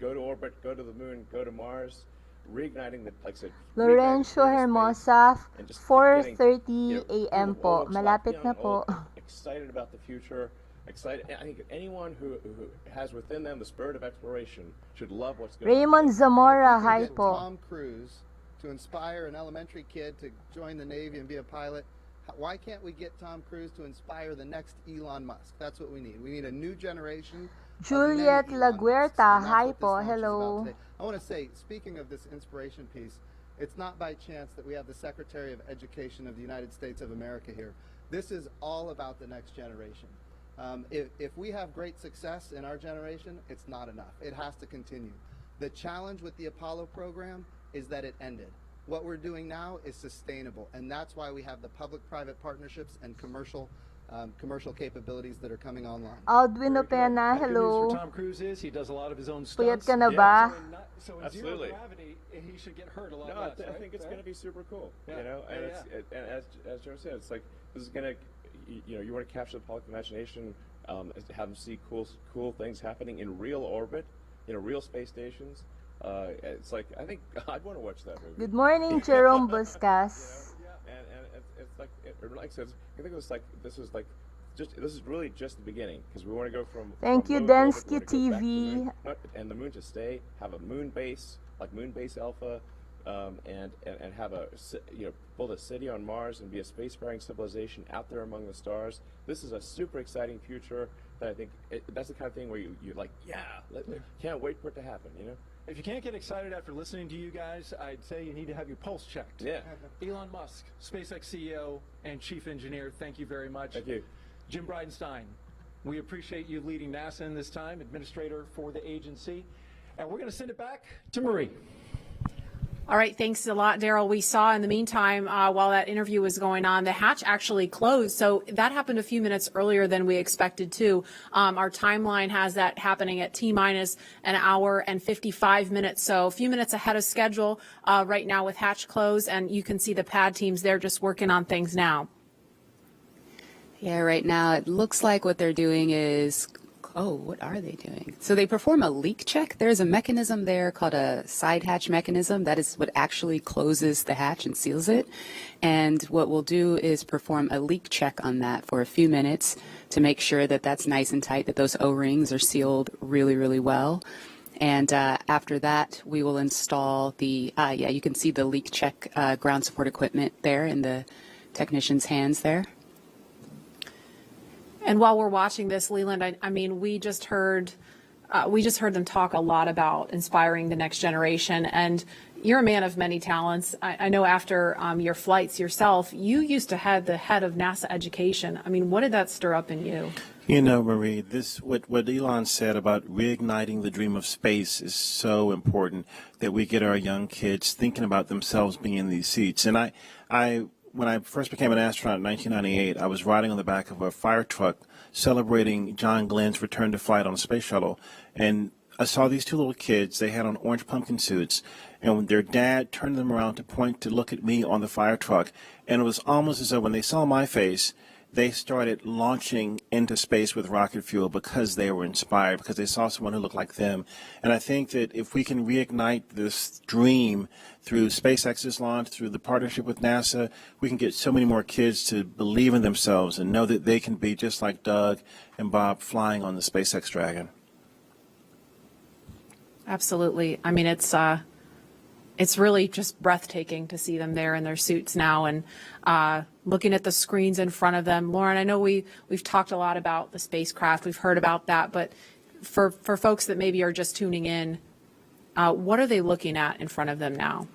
Speaker 18: go to orbit, go to the moon, go to Mars, reigniting the, like I said,
Speaker 9: Lorenzo Hermosa,
Speaker 18: and just
Speaker 9: 4:30 a.m. po. Malapit na po.
Speaker 18: Excited about the future. Excited. I think anyone who has within them the spirit of exploration should love what's going on.
Speaker 9: Raymond Zamora, hi
Speaker 17: Get
Speaker 9: po.
Speaker 17: Tom Cruise to inspire an elementary kid to join the Navy and be a pilot. Why can't we get Tom Cruise to inspire the next Elon Musk? That's what we need. We need a new generation.
Speaker 9: Juliet Laguerta, hi po. Hello.
Speaker 17: I want to say, speaking of this inspiration piece, it's not by chance that we have the Secretary of Education of the United States of America here. This is all about the next generation. If we have great success in our generation, it's not enough. It has to continue. The challenge with the Apollo program is that it ended. What we're doing now is sustainable, and that's why we have the public-private partnerships and commercial capabilities that are coming online.
Speaker 9: Aldwin Opena,
Speaker 16: The good news
Speaker 9: hello.
Speaker 16: for Tom Cruise is he does a lot of his own
Speaker 9: Puyat
Speaker 16: stunts.
Speaker 9: ka na ba?
Speaker 16: So in
Speaker 18: Absolutely.
Speaker 16: zero gravity, he should get hurt a lot
Speaker 18: No,
Speaker 16: less,
Speaker 18: I
Speaker 16: right?
Speaker 18: think it's going to be super cool.
Speaker 16: Yeah.
Speaker 18: You know, and,
Speaker 16: Yeah,
Speaker 18: and as Joe said, it's like this is going to, you want to capture the public imagination, have them see cool things happening in real orbit, real space stations. It's like I think I'd want to watch that movie.
Speaker 9: Good morning, Jerome Buscas.
Speaker 18: And it's like I said, I think it was like this is really just the beginning because we want to go from.
Speaker 9: Thank
Speaker 18: from
Speaker 9: you,
Speaker 18: low to orbit, we
Speaker 9: Densky
Speaker 18: wanna go back to the
Speaker 9: TV.
Speaker 18: moon, and the moon to stay, have a moon base like Moon Base Alpha, and have build a city on Mars and be a spacefaring civilization out there among the stars. This is a super exciting future that I think that's the kind of thing where you're like, can't wait for it to happen.
Speaker 16: If you can't get excited after listening to you guys, I'd say you need to have your pulse checked.
Speaker 18: Yeah.
Speaker 16: Elon Musk, SpaceX CEO and Chief Engineer, thank you very much.
Speaker 18: Thank you.
Speaker 16: Jim Bridenstine, we appreciate you leading NASA in this time, Administrator for the agency. And we're going to send it back to Marie.
Speaker 19: All right, thanks a lot, Daryl. We saw in the meantime, while that interview was going on, the hatch actually closed. So that happened a few minutes earlier than we expected to. Our timeline has that happening at T-minus an hour and 55 minutes. So a few minutes ahead of schedule right now with hatch closed. And you can see the pad teams there just working on things now.
Speaker 15: Yeah, right now it looks like what they're doing is, what are they doing? So they perform a leak check. There's a mechanism there called a side hatch mechanism. That is what actually closes the hatch and seals it. And what we'll do is perform a leak check on that for a few minutes to make sure that that's nice and tight, that those O-rings are sealed really, really well. And after that, we will install the, you can see the leak check ground support equipment there in the technician's hands there.
Speaker 19: And while we're watching this, Leland, I mean, we just heard them talk a lot about inspiring the next generation. And you're a man of many talents. I know after your flights yourself, you used to have the head of NASA education. I mean, what did that stir up in you?
Speaker 20: You know, Marie, what Elon said about reigniting the dream of space is so important that we get our young kids thinking about themselves being in these seats. And when I first became an astronaut in 1998, I was riding on the back of a fire truck celebrating John Glenn's return to flight on a space shuttle. And I saw these two little kids. They had on orange pumpkin suits, and when their dad turned them around to point to look at me on the fire truck, and it was almost as though when they saw my face, they started launching into space with rocket fuel because they were inspired, because they saw someone who looked like them. And I think that if we can reignite this dream through SpaceX's launch, through the partnership with NASA, we can get so many more kids to believe in themselves and know that they can be just like Doug and Bob flying on the SpaceX Dragon.
Speaker 19: Absolutely. I mean, it's really just breathtaking to see them there in their suits now and looking at the screens in front of them. Lauren, I know we've talked a lot about the spacecraft. We've heard about that. But for folks that maybe are just tuning in, what are they looking at in front of them now?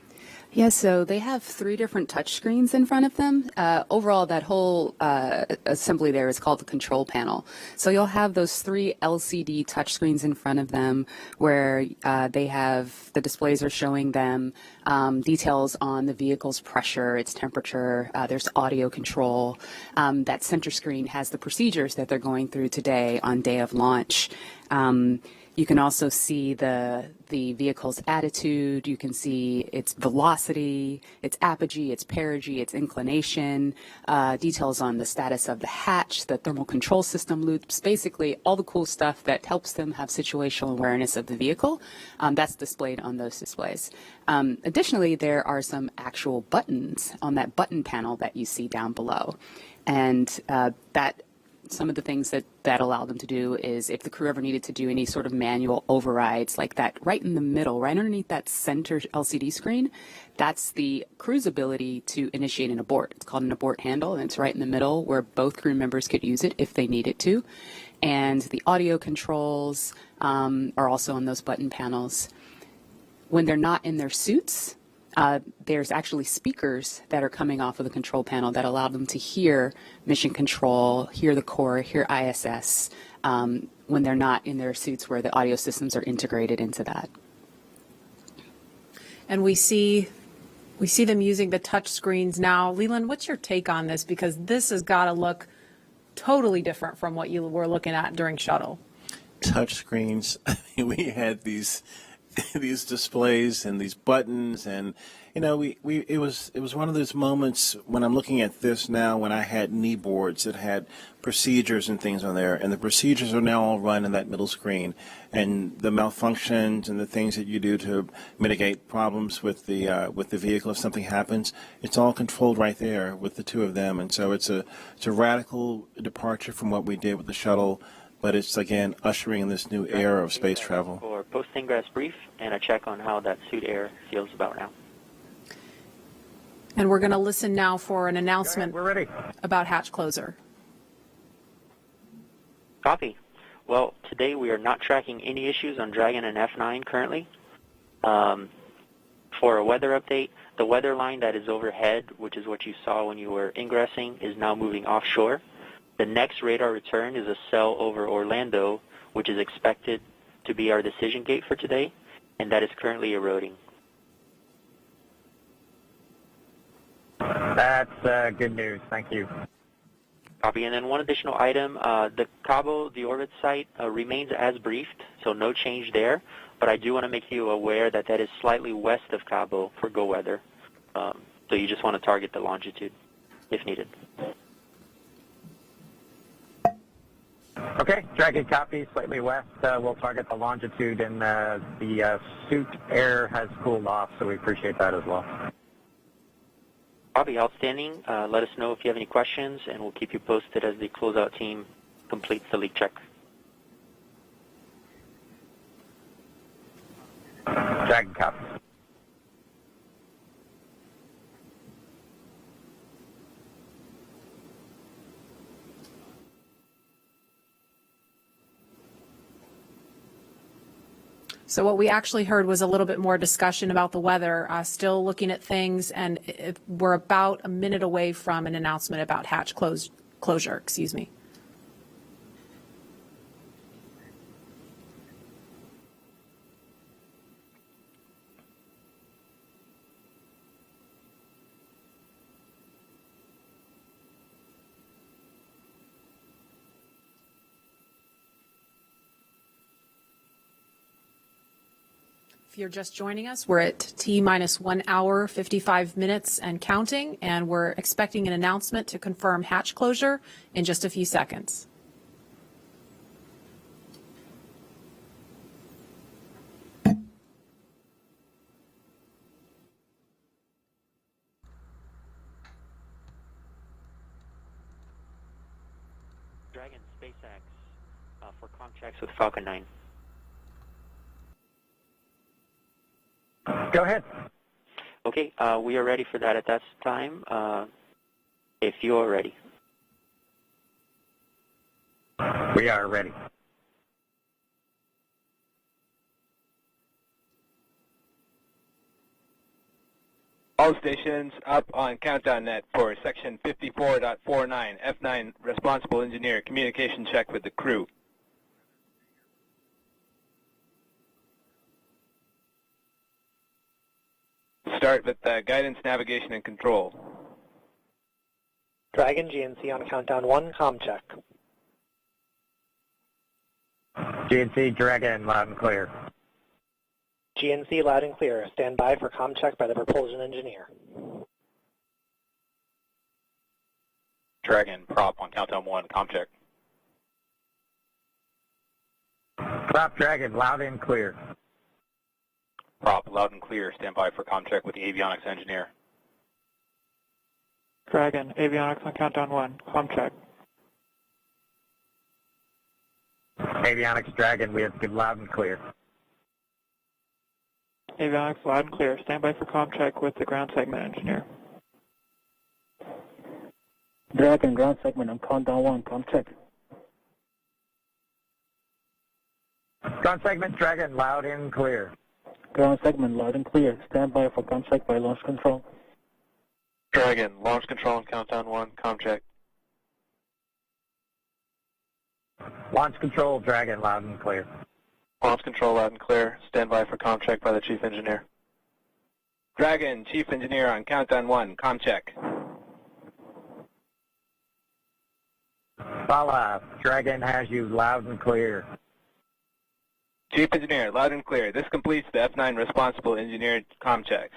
Speaker 15: Yeah, so they have 3 different touch screens in front of them. Overall, that whole assembly there is called the control panel. So you'll have those 3 LCD touch screens in front of them where they have, the displays are showing them details on the vehicle's pressure, its temperature, there's audio control. That center screen has the procedures that they're going through today on day of launch. You can also see the vehicle's attitude. You can see its velocity, its apogee, its perigee, its inclination, details on the status of the hatch, the thermal control system loops, basically all the cool stuff that helps them have situational awareness of the vehicle. That's displayed on those displays. Additionally, there are some actual buttons on that button panel that you see down below. And some of the things that allow them to do is if the crew ever needed to do any sort of manual overrides like that, right in the middle, right underneath that center LCD screen, that's the crew's ability to initiate an abort. It's called an abort handle, and it's right in the middle where both crew members could use it if they needed to. And the audio controls are also on those button panels. When they're not in their suits, there's actually speakers that are coming off of the control panel that allow them to hear mission control, hear the core, hear ISS when they're not in their suits where the audio systems are integrated into that.
Speaker 19: And we see them using the touch screens now. Leland, what's your take on this? Because this has got to look totally different from what you were looking at during shuttle.
Speaker 20: Touch screens. We had these displays and these buttons, and it was one of those moments when I'm looking at this now when I had knee boards that had procedures and things on there, and the procedures are now all run in that middle screen, and the malfunctions and the things that you do to mitigate problems with the vehicle if something happens, it's all controlled right there with the two of them. And so it's a radical departure from what we did with the shuttle, but it's again ushering in this new era of space travel.
Speaker 7: For post-ingress brief and a check on how that suit air feels about now.
Speaker 19: And we're going to listen now for an announcement about hatch closer.
Speaker 7: Copy. Well, today we are not tracking any issues on Dragon and F9 currently. For a weather update, the weather line that is overhead, which is what you saw when you were ingressing, is now moving offshore. The next radar return is a cell over Orlando, which is expected to be our decision gate for today, and that is currently eroding.
Speaker 8: That's good news. Thank you.
Speaker 7: Copy. And then one additional item, the Cabo de Orbit site remains as briefed, so no change there, but I do want to make you aware that that is slightly west of Cabo for go weather, so you just want to target the longitude if needed.
Speaker 8: Okay, Dragon copy, slightly west. We'll target the longitude, and the suit air has cooled off, so we appreciate that as well.
Speaker 7: Copy, outstanding. Let us know if you have any questions, and we'll keep you posted as the closeout team completes the leak check.
Speaker 8: Dragon copy.
Speaker 19: So what we actually heard was a little bit more discussion about the weather, still looking at things, and we're about a minute away from an announcement about hatch closure. Excuse me. If you're just joining us, we're at T minus 1 hour, 55 minutes and counting, and we're expecting an announcement to confirm hatch closure in just a few seconds.
Speaker 7: Dragon SpaceX for contracts with Falcon 9.
Speaker 8: Go ahead.
Speaker 7: Okay, we are ready for that at that time. If you are ready.
Speaker 8: We are ready.
Speaker 21: All stations up on countdown net for section 54.49. F9 responsible engineer communication check with the crew. Start with guidance, navigation, and control.
Speaker 22: Dragon GNC on countdown 1, comm check.
Speaker 8: GNC Dragon, loud and clear.
Speaker 22: GNC loud and clear. Stand by for comm check by the propulsion engineer.
Speaker 21: Dragon prop on countdown 1, comm check.
Speaker 8: Prop Dragon, loud and clear.
Speaker 21: Prop loud and clear. Stand by for comm check with the avionics engineer.
Speaker 10: Dragon, avionics on countdown 1, comm check.
Speaker 8: Avionics Dragon, we have good loud and clear.
Speaker 10: Avionics loud and clear. Stand by for comm check with the ground segment engineer.
Speaker 22: Dragon ground segment on countdown 1, comm check.
Speaker 8: Ground segment Dragon, loud and clear.
Speaker 22: Ground segment loud and clear. Stand by for comm check by launch control.
Speaker 21: Dragon, launch control on countdown 1, comm check.
Speaker 8: Launch control Dragon, loud and clear.
Speaker 21: Launch control loud and clear. Stand by for comm check by the chief engineer. Dragon, chief engineer on countdown 1, comm check.
Speaker 8: Bala, Dragon has you loud and clear.
Speaker 21: Chief engineer, loud and clear. This completes the F9 responsible engineer comm checks.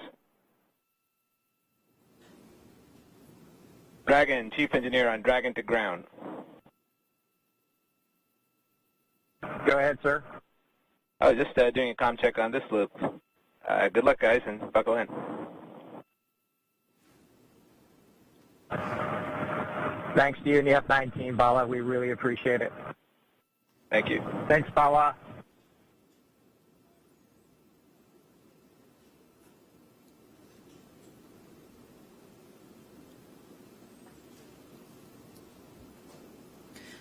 Speaker 21: Dragon, chief engineer on Dragon to ground.
Speaker 8: Go ahead, sir.
Speaker 21: I was just doing a comm check on this loop. Good luck, guys, and buckle in.
Speaker 8: Thanks to you and the F9 team, Bala. We really appreciate it.
Speaker 21: Thank you.
Speaker 8: Thanks, Bala.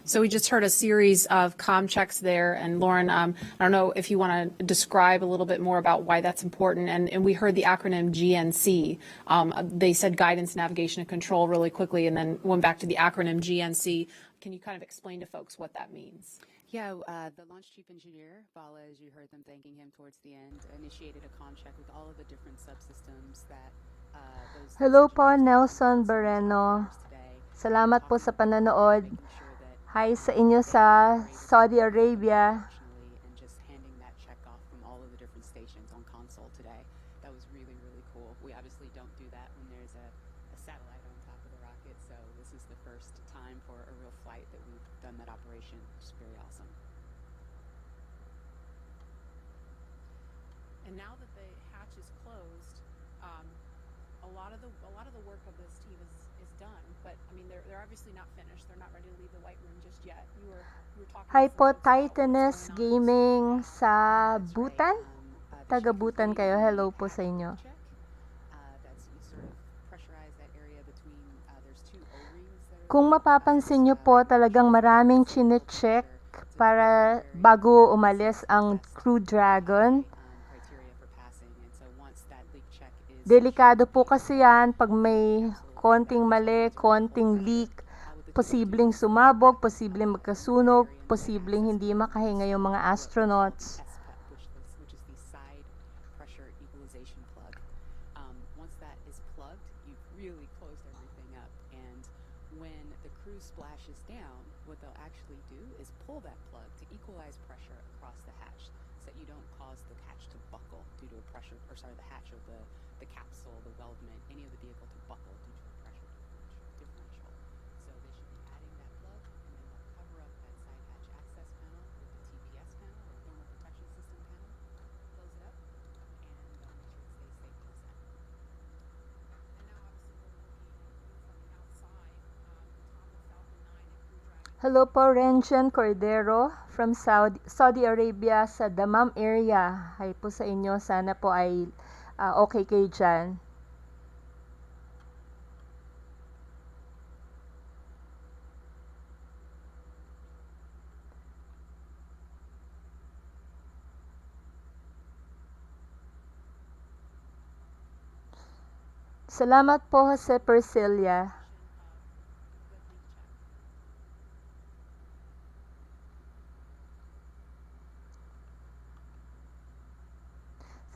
Speaker 19: So we just heard a series of comm checks there, and Lauren, I don't know if you want to describe a little bit more about why that's important, and we heard the acronym GNC. They said guidance, navigation, and control really quickly, and then went back to the acronym GNC. Can you kind of explain to folks what that means?
Speaker 15: Yeah, the launch chief engineer, Bala, as you heard them thanking him towards the end, initiated a comm check with all of the different subsystems that those...
Speaker 9: Hello po, Nelson Barreno. Salamat po sa pananood. Hi sa inyo sa Saudi Arabia.
Speaker 15: And just handing that check off from all of the different stations on console today. That was really, really cool. We obviously don't do that when there's a satellite on top of the rocket, so this is the first time for a real flight that we've done that operation, which is very awesome. And now that the hatch is closed, a lot of the work of this team is done. But I mean, they're obviously not finished. They're not ready to leave the white room just yet. You were talking.
Speaker 9: Hi po, Titaness Gaming sa Bhutan. Taga Bhutan kayo. Hello po sa inyo. Kung mapapansin nyo po, talagang maraming chine-check para bago umalis ang Crew Dragon. Delikado po kasi yan pag may konting mali, konting leak, posibleng sumabog, posibleng magkasunog, posibleng hindi makahinga yung mga astronauts.
Speaker 15: Which is the side pressure equalization plug. Once that is plugged, you've really closed everything up. And when the crew splashes down, what they'll actually do is pull that plug to equalize pressure across the hatch so that you don't cause the hatch to buckle due to pressure, or sorry, the hatch of the capsule, the weldment, any of the vehicle to buckle due to a pressure differential. So they should be adding that plug, and then they'll cover up that side hatch access panel with the TPS panel, or thermal protection system panel, close it up, and make sure it stays safe to descend. And now obviously we're looking at a view from the outside, the top of Falcon 9 and Crew Dragon.
Speaker 9: Hello po, Renjen Cordero from Saudi Arabia sa Dammam area. Hi po sa inyo. Sana po ay okay kayo dyan. Salamat po, Jose Persilia.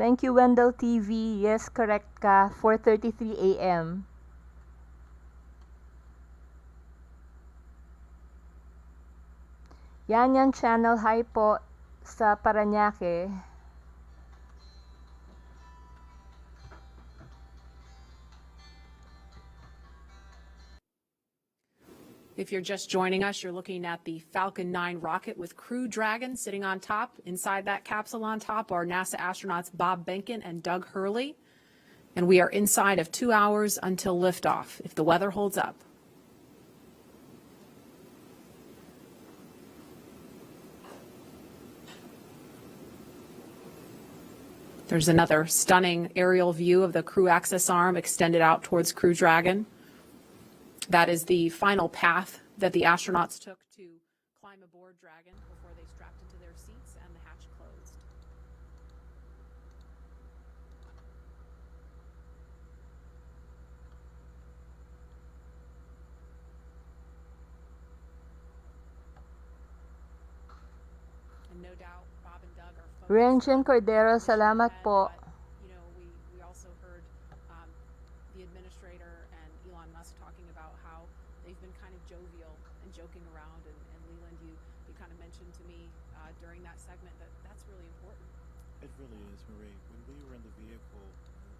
Speaker 9: Thank you, Wendell TV. Yes, correct ka. 4:33 a.m. Yan channel. Hi po sa Parañaque.
Speaker 19: If you're just joining us, you're looking at the Falcon 9 rocket with Crew Dragon sitting on top. Inside that capsule on top are NASA astronauts Bob Behnken and Doug Hurley. And we are inside of 2 hours until liftoff, if the weather holds up. There's another stunning aerial view of the crew access arm extended out towards Crew Dragon. That is the final path that the astronauts took to climb aboard Dragon before they strapped into their seats and the hatch closed. And no doubt, Bob and Doug are focused.
Speaker 9: Renjen Cordero, salamat po.
Speaker 19: You know, we also heard the administrator and Elon Musk talking about how they've been kind of jovial and joking around. And Leland, you kind of mentioned to me during that segment that that's really important.
Speaker 20: It really is, Marie. When we were in the vehicle,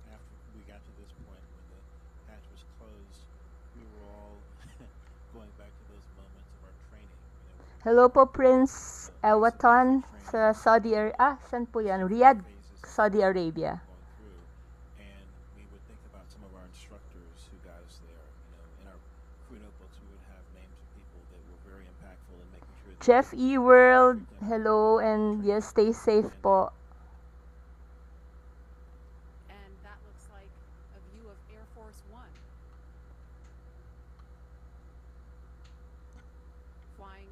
Speaker 20: after we got to this point, when the hatch was closed, we were all going back to those moments of our training.
Speaker 9: Hello po, Prince Ewaton sa Saudi Arabia. Saan po yan? Riyadh, Saudi Arabia.
Speaker 20: And we would think about some of our instructors who got us there. In our crew notebooks, we would have names of people that were very impactful in making sure that
Speaker 9: Jeff E. World, hello, and yes, stay safe po.
Speaker 19: And that looks like a view of Air Force One. Flying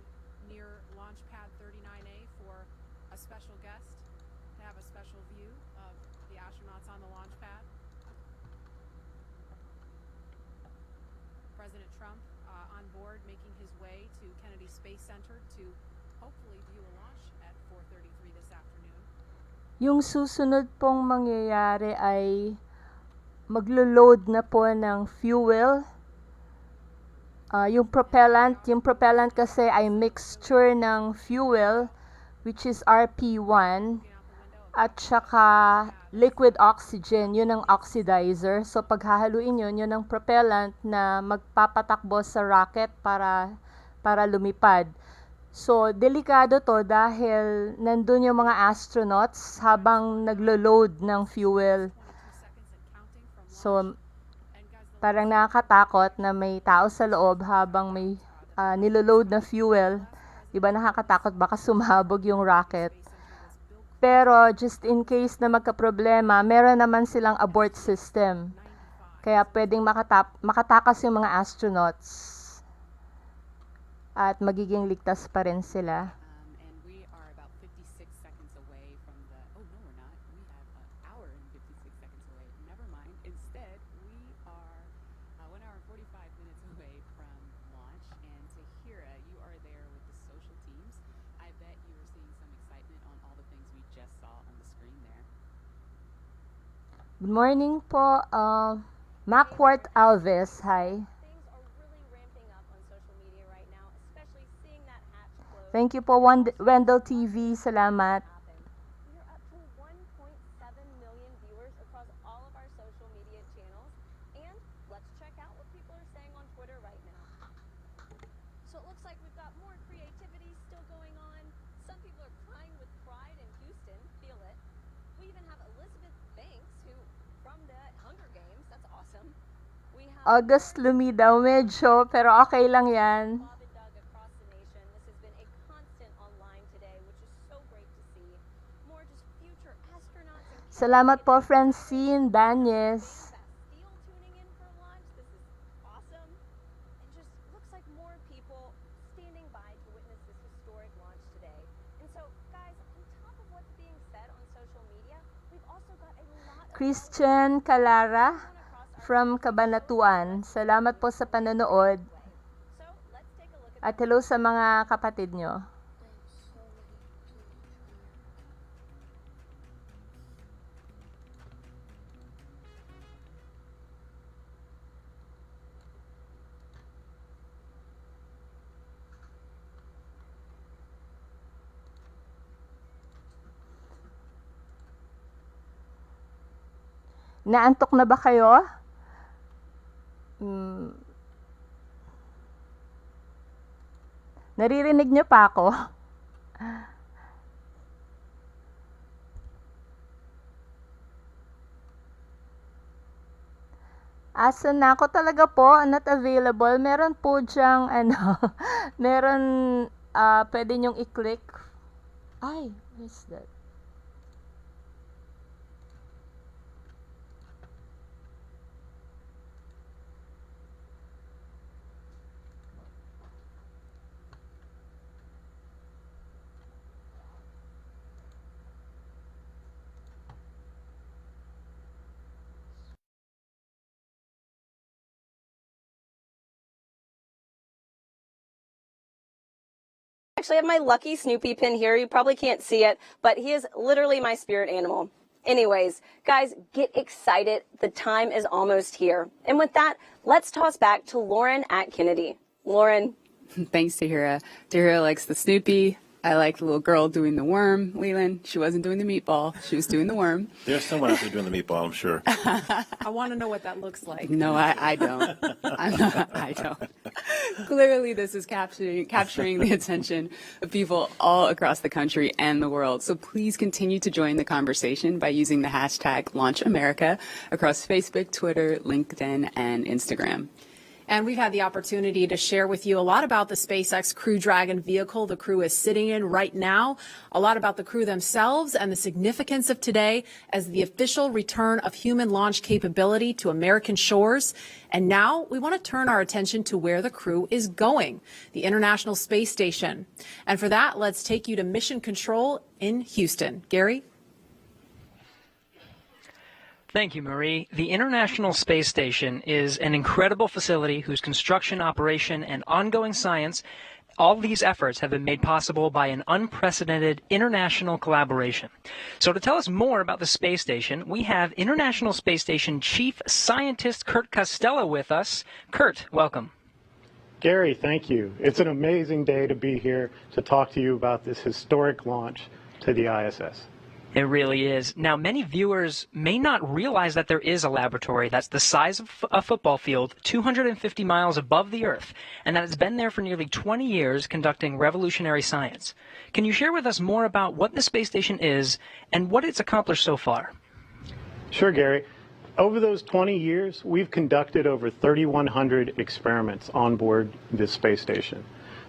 Speaker 19: near Launch Pad 39A for a special guest to have a special view of the astronauts on the launch pad. President Trump on board making his way to Kennedy Space Center to hopefully view a launch at 4:33 this afternoon.
Speaker 9: Yung susunod pong mangyayari ay maglo-load na po ng fuel. Yung propellant kasi ay mixture ng fuel, which is RP1, at saka liquid oxygen, yun ang oxidizer. So paghahaluin yun ang propellant na magpapatakbo sa rocket para lumipad. So delikado to dahil nandun yung mga astronauts habang naglo-load ng fuel. So parang nakakatakot na may tao sa loob habang may niloload na fuel. Diba nakakatakot, baka sumabog yung rocket. Pero just in case na magka-problema, meron naman silang abort system. Kaya pwedeng makatakas yung mga astronauts. At magiging ligtas pa rin sila.
Speaker 15: And we are about 56 seconds away from the, oh no we're not, we have an hour and 56 seconds away, never mind. Instead, we are 1 hour and 45 minutes away from launch, and Tahira, you are there with the social teams. I bet you were seeing some excitement on all the things we just saw on the screen there.
Speaker 9: Good morning po, Macwart Alves, hi. Thank you po, Wendell TV. Salamat.
Speaker 13: We're up to 1.7 million across all of our social media channels. And let's check out what people are saying on Twitter right now. So it looks like we've got more creativity still going on. Some people are crying with pride in Houston. Feel it. We even have Elizabeth Banks, who from the Hunger Games. That's awesome. We have
Speaker 9: August lumidaw medyo, pero okay lang yan.
Speaker 13: Bob and Doug across the nation. This has been a constant online today, which is so great to see. More just future astronauts and
Speaker 9: Salamat po, Francine Danyes.
Speaker 13: Steel tuning in for launch. This is awesome. It just looks like more people standing by to witness this historic launch today. And so, guys, on top of what's being said on social media, we've also got a lot of
Speaker 9: Christian Calara from Cabanatuan. Salamat po sa panonood. At hello sa mga kapatid nyo. Naantok na ba kayo? Naririnig niyo pa ako? Asa na ako talaga po, not available. Meron po diyang, meron, pwede niyong i-click. Ay, what's that?
Speaker 13: Actually, I have my lucky Snoopy pin here. You probably can't see it, but he is literally my spirit animal. Anyways, guys, get excited. The time is almost here. And with that, let's toss back to Lauren at Kennedy. Lauren.
Speaker 15: Thanks, Dahil. Dahil likes the Snoopy. I like the little girl doing the worm. Leland, she wasn't doing the meatball. She was doing the worm.
Speaker 20: There's someone out there doing the meatball, I'm sure.
Speaker 19: I want to know what that looks like.
Speaker 15: No, I don't. I don't. Clearly, this is capturing the attention of people all across the country and the world. So please continue to join the conversation by using the hashtag LaunchAmerica across Facebook, Twitter, LinkedIn, and Instagram.
Speaker 19: And we've had the opportunity to share with you a lot about the SpaceX Crew Dragon vehicle the crew is sitting in right now, a lot about the crew themselves and the significance of today as the official return of human launch capability to American shores. And now we want to turn our attention to where the crew is going, the International Space Station. And for that, let's take you to Mission Control in Houston. Gary?
Speaker 12: Thank you, Marie. The International Space Station is an incredible facility whose construction, operation, and ongoing science, all these efforts have been made possible by an unprecedented international collaboration. So to tell us more about the space station, we have International Space Station Chief Scientist Kurt Costello with us. Kurt, welcome.
Speaker 1: Gary, thank you. It's an amazing day to be here to talk to you about this historic launch to the ISS.
Speaker 12: It really is. Now, many viewers may not realize that there is a laboratory that's the size of a football field, 250 miles above the Earth, and that it's been there for nearly 20 years conducting revolutionary science. Can you share with us more about what the space station is and what it's accomplished so far?
Speaker 1: Sure, Gary. Over those 20 years, we've conducted over 3,100 experiments on board this space station.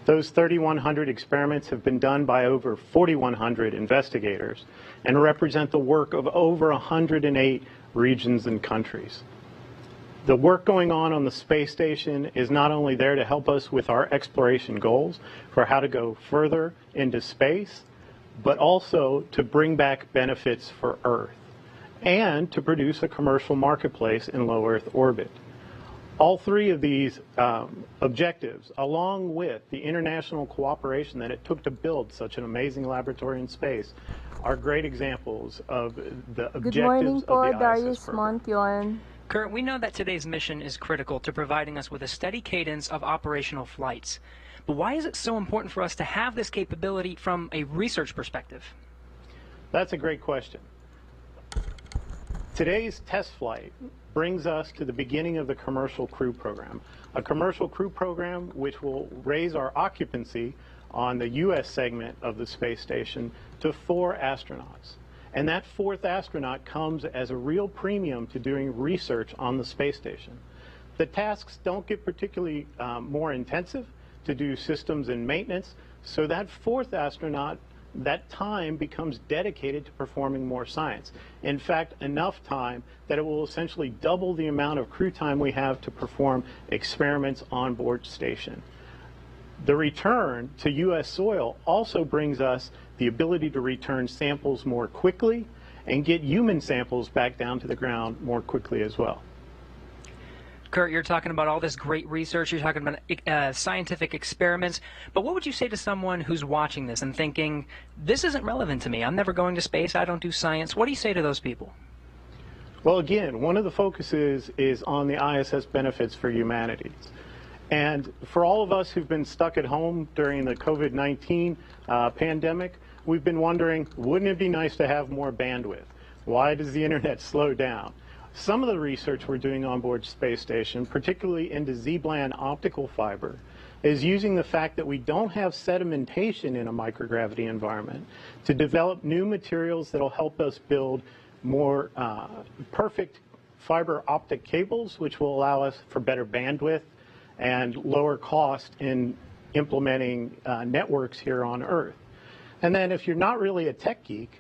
Speaker 1: Those 3,100 experiments have been done by over 4,100 investigators and represent the work of over 108 regions and countries. The work going on the space station is not only there to help us with our exploration goals for how to go further into space, but also to bring back benefits for Earth and to produce a commercial marketplace in low Earth orbit. All three of these objectives, along with the international cooperation that it took to build such an amazing laboratory in space, are great examples of the objectives
Speaker 9: Good morning po,
Speaker 1: of the
Speaker 9: Darius
Speaker 1: ISS program.
Speaker 9: Montion.
Speaker 12: Kurt, we know that today's mission is critical to providing us with a steady cadence of operational flights. But why is it so important for us to have this capability from a research perspective?
Speaker 1: That's a great question. Today's test flight brings us to the beginning of the commercial crew program, a commercial crew program which will raise our occupancy on the U.S. segment of the space station to 4 astronauts. And that 4th astronaut comes as a real premium to doing research on the space station. The tasks don't get particularly more intensive to do systems and maintenance, so that 4th astronaut, that time becomes dedicated to performing more science. In fact, enough time that it will essentially double the amount of crew time we have to perform experiments on board station. The return to U.S. soil also brings us the ability to return samples more quickly and get human samples back down to the ground more quickly as well.
Speaker 12: Kurt, you're talking about all this great research, you're talking about scientific experiments, but what would you say to someone who's watching this and thinking, this isn't relevant to me, I'm never going to space, I don't do science? What do you say to those people?
Speaker 1: Well, again, one of the focuses is on the ISS benefits for humanity. And for all of us who've been stuck at home during the COVID-19 pandemic, we've been wondering, wouldn't it be nice to have more bandwidth? Why does the internet slow down? Some of the research we're doing on board space station, particularly into Z-band optical fiber, is using the fact that we don't have sedimentation in a microgravity environment to develop new materials that will help us build more perfect fiber optic cables, which will allow us for better bandwidth and lower cost in implementing networks here on Earth. And then if you're not really a tech geek,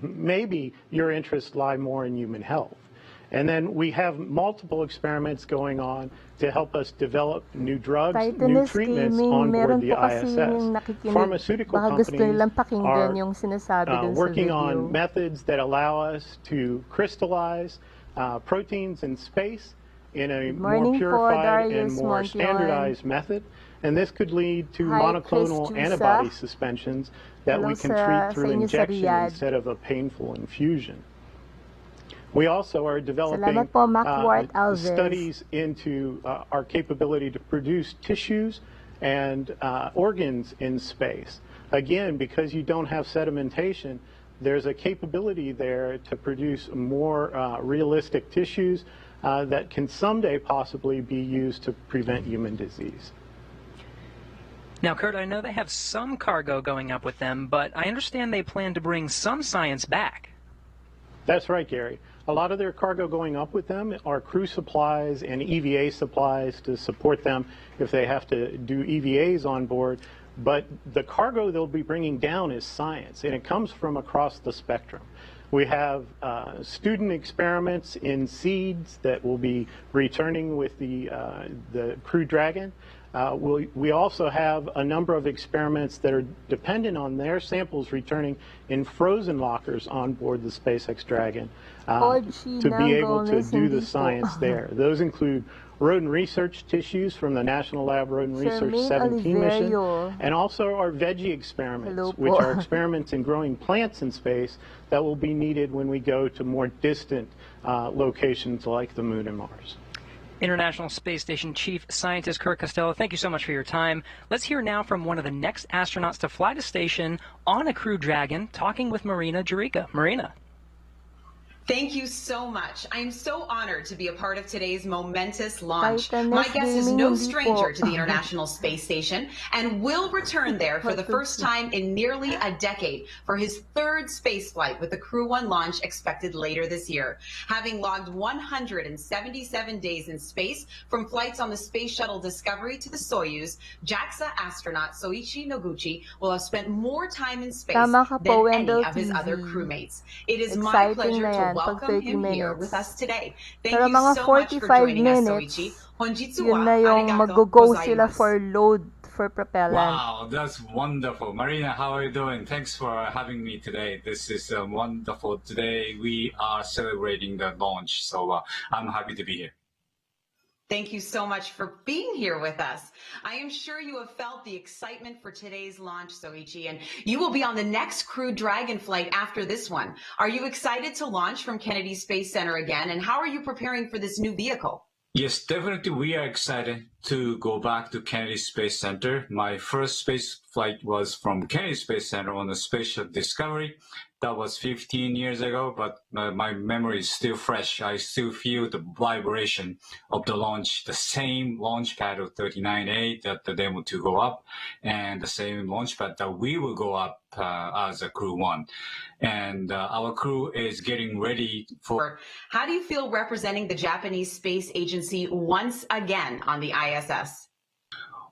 Speaker 1: maybe your interests lie more in human health. And then we have multiple experiments going on to help us develop new drugs, new treatments on board the ISS. Pharmaceutical companies are working on methods that allow us to crystallize proteins in space in a more purified and more standardized method. And this could lead to monoclonal antibody suspensions that we can treat through injection instead of a painful infusion. We also are developing studies into our capability to produce tissues and organs in space. Again, because you don't have sedimentation, there's a capability there to produce more realistic tissues that can someday possibly be used to prevent human disease.
Speaker 12: Now, Kurt, I know they have some cargo going up with them, but I understand they plan to bring some science back.
Speaker 1: That's right, Gary. A lot of their cargo going up with them are crew supplies and EVA supplies to support them if they have to do EVAs on board. But the cargo they'll be bringing down is science, and it comes from across the spectrum. We have student experiments in seeds that will be returning with the Crew Dragon. We also have a number of experiments that are dependent on their samples returning in frozen lockers on board the SpaceX Dragon to be able to do the science there. Those include rodent research tissues from the National Lab Rodent Research 17 mission, and also our veggie experiments, which are experiments in growing plants in space that will be needed when we go to more distant locations like the Moon and Mars.
Speaker 12: International Space Station Chief Scientist Kurt Costello, thank you so much for your time. Let's hear now from one of the next astronauts to fly to station on a Crew Dragon, talking with Marina Jurica. Marina.
Speaker 4: Thank you so much. I am so honored to be a part of today's momentous launch. My guest is no stranger to the International Space Station and will return there for the first time in nearly a decade for his 3rd space flight with the Crew 1 launch expected later this year. Having logged 177 days in space from flights on the Space Shuttle Discovery to the Soyuz, JAXA astronaut Soichi Noguchi will have spent more time in space than any of his other crewmates. It is my pleasure to welcome him here with us today. Thank you so much for joining us, Soichi.
Speaker 9: Yun na yung mag-go sila for load for propellant.
Speaker 5: Wow, that's wonderful. Marina, how are you doing? Thanks for having me today. This is wonderful. Today we are celebrating the launch, so I'm happy to be here.
Speaker 4: Thank you so much for being here with us. I am sure you have felt the excitement for today's launch, Soichi, and you will be on the next Crew Dragon flight after this one. Are you excited to launch from Kennedy Space Center again, and how are you preparing for this new vehicle?
Speaker 5: Yes, definitely we are excited to go back to Kennedy Space Center. My first space flight was from Kennedy Space Center on the Space Shuttle Discovery. That was 15 years ago, but my memory is still fresh. I still feel the vibration of the launch, the same launch pad of 39A that the demo to go up, and the same launch pad that we will go up as a Crew 1. And our crew is getting ready for...
Speaker 4: How do you feel representing the Japanese Space Agency once again on the ISS?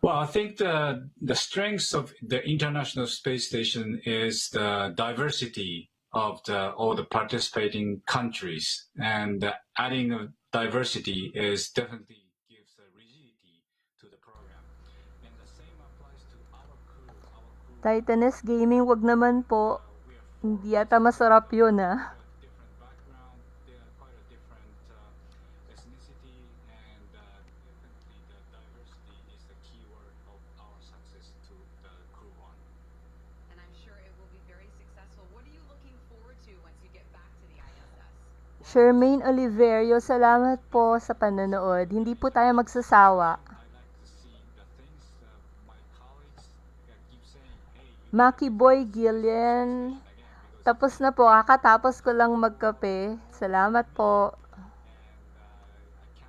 Speaker 5: Well, I think the strength of the International Space Station is the diversity of all the participating countries, and adding a diversity is definitely gives a rigidity to the program. And the same applies to our crew.
Speaker 9: Titaness Gaming, wag naman po. Hindi yata masarap yun, ah. Shermaine Oliverio, salamat po sa panonood. Hindi po tayo magsasawa. Maki Boy Gillian, tapos na po. Kakatapos ko lang magkape. Salamat po.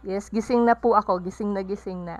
Speaker 9: Yes, gising na po ako. Gising na gising na.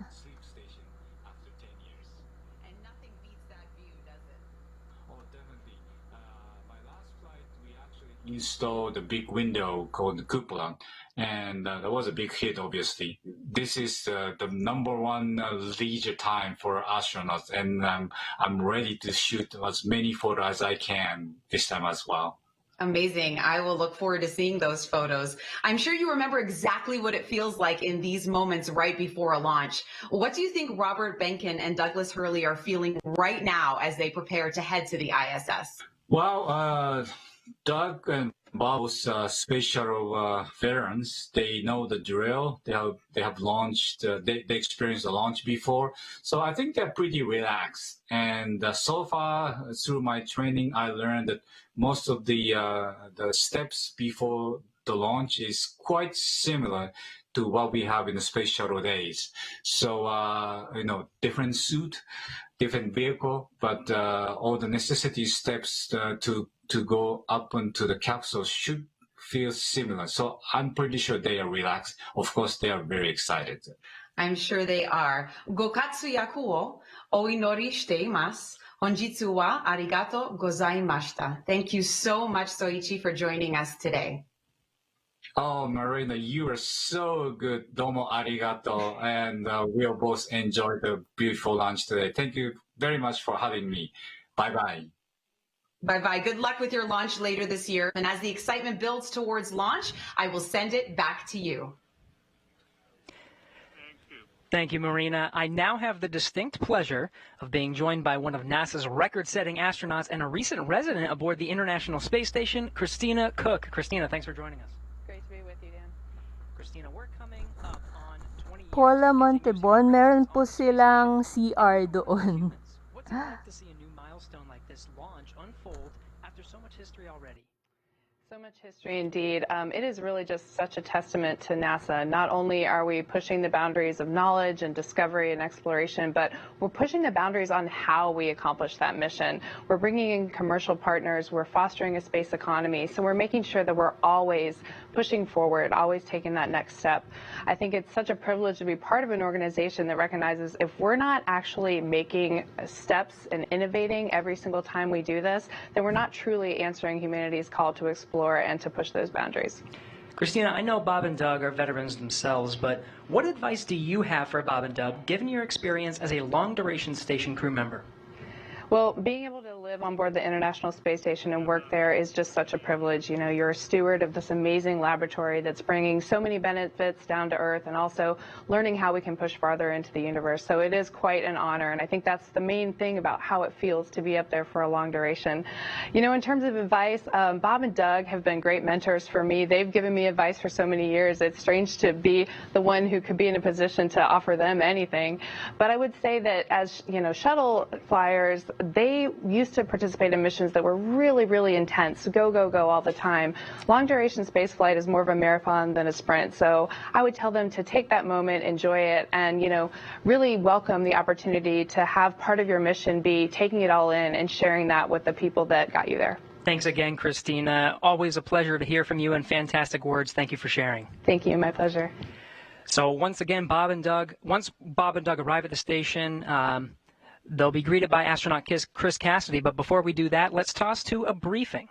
Speaker 5: Installed a big window called the cupola, and that was a big hit, obviously. This is the #1 leisure time for astronauts, and I'm ready to shoot as many photos as I can this time as well.
Speaker 4: Amazing. I will look forward to seeing those photos. I'm sure you remember exactly what it feels like in these moments right before a launch. What do you think Robert Behnken and Douglas Hurley are feeling right now as they prepare to head to the ISS?
Speaker 5: Well, Doug and Bob's space shuttle veterans, they know the drill. They have launched. They experienced a launch before, so I think they're pretty relaxed. And so far through my training, I learned that most of the steps before the launch is quite similar to what we have in the space shuttle days. So different suit, different vehicle, but all the necessity steps to go up into the capsule should feel similar. So I'm pretty sure they are relaxed. Of course, they are very excited.
Speaker 4: I'm sure they are. Gokatsu yaku wo oinori shite imasu. Honjitsu wa arigato gozaimashita. Thank you so much, Soichi, for joining us today.
Speaker 5: Oh, Marina, you are so good. Domo arigato. And we'll both enjoy the beautiful lunch today. Thank you very much for having me. Bye-bye.
Speaker 4: Bye-bye. Good luck with your launch later this year. And as the excitement builds towards launch, I will send it back to you.
Speaker 12: Thank you, Marina. I now have the distinct pleasure of being joined by one of NASA's record-setting astronauts and a recent resident aboard the International Space Station, Christina Cook. Christina, thanks for joining us.
Speaker 6: Great to be with you, Dan.
Speaker 12: Christina, we're coming up on 20 years.
Speaker 9: Paula Montebon, meron po silang CR doon.
Speaker 12: What's it like to see a new milestone like this launch unfold after so much history already?
Speaker 6: So much history indeed. It is really just such a testament to NASA. Not only are we pushing the boundaries of knowledge and discovery and exploration, but we're pushing the boundaries on how we accomplish that mission. We're bringing in commercial partners. We're fostering a space economy. So we're making sure that we're always pushing forward, always taking that next step. I think it's such a privilege to be part of an organization that recognizes if we're not actually making steps and innovating every single time we do this, then we're not truly answering humanity's call to explore and to push those boundaries.
Speaker 12: Christina, I know Bob and Doug are veterans themselves, but what advice do you have for Bob and Doug, given your experience as a long-duration station crew member?
Speaker 6: Well, being able to live on board the International Space Station and work there is just such a privilege. You know, you're a steward of this amazing laboratory that's bringing so many benefits down to Earth and also learning how we can push farther into the universe. So it is quite an honor, and I think that's the main thing about how it feels to be up there for a long duration. You know, in terms of advice, Bob and Doug have been great mentors for me. They've given me advice for so many years. It's strange to be the one who could be in a position to offer them anything. But I would say that as, you know, shuttle flyers, they used to participate in missions that were really, really intense, go, go, go all the time. Long-duration space flight is more of a marathon than a sprint, so I would tell them to take that moment, enjoy it, and, you know, really welcome the opportunity to have part of your mission be taking it all in and sharing that with the people that got you there.
Speaker 12: Thanks again, Christina. Always a pleasure to hear from you and fantastic words. Thank you for sharing.
Speaker 6: Thank you. My pleasure.
Speaker 12: So once again, once Bob and Doug arrive at the station, they'll be greeted by astronaut Chris Cassidy. But before we do that, let's toss to a briefing.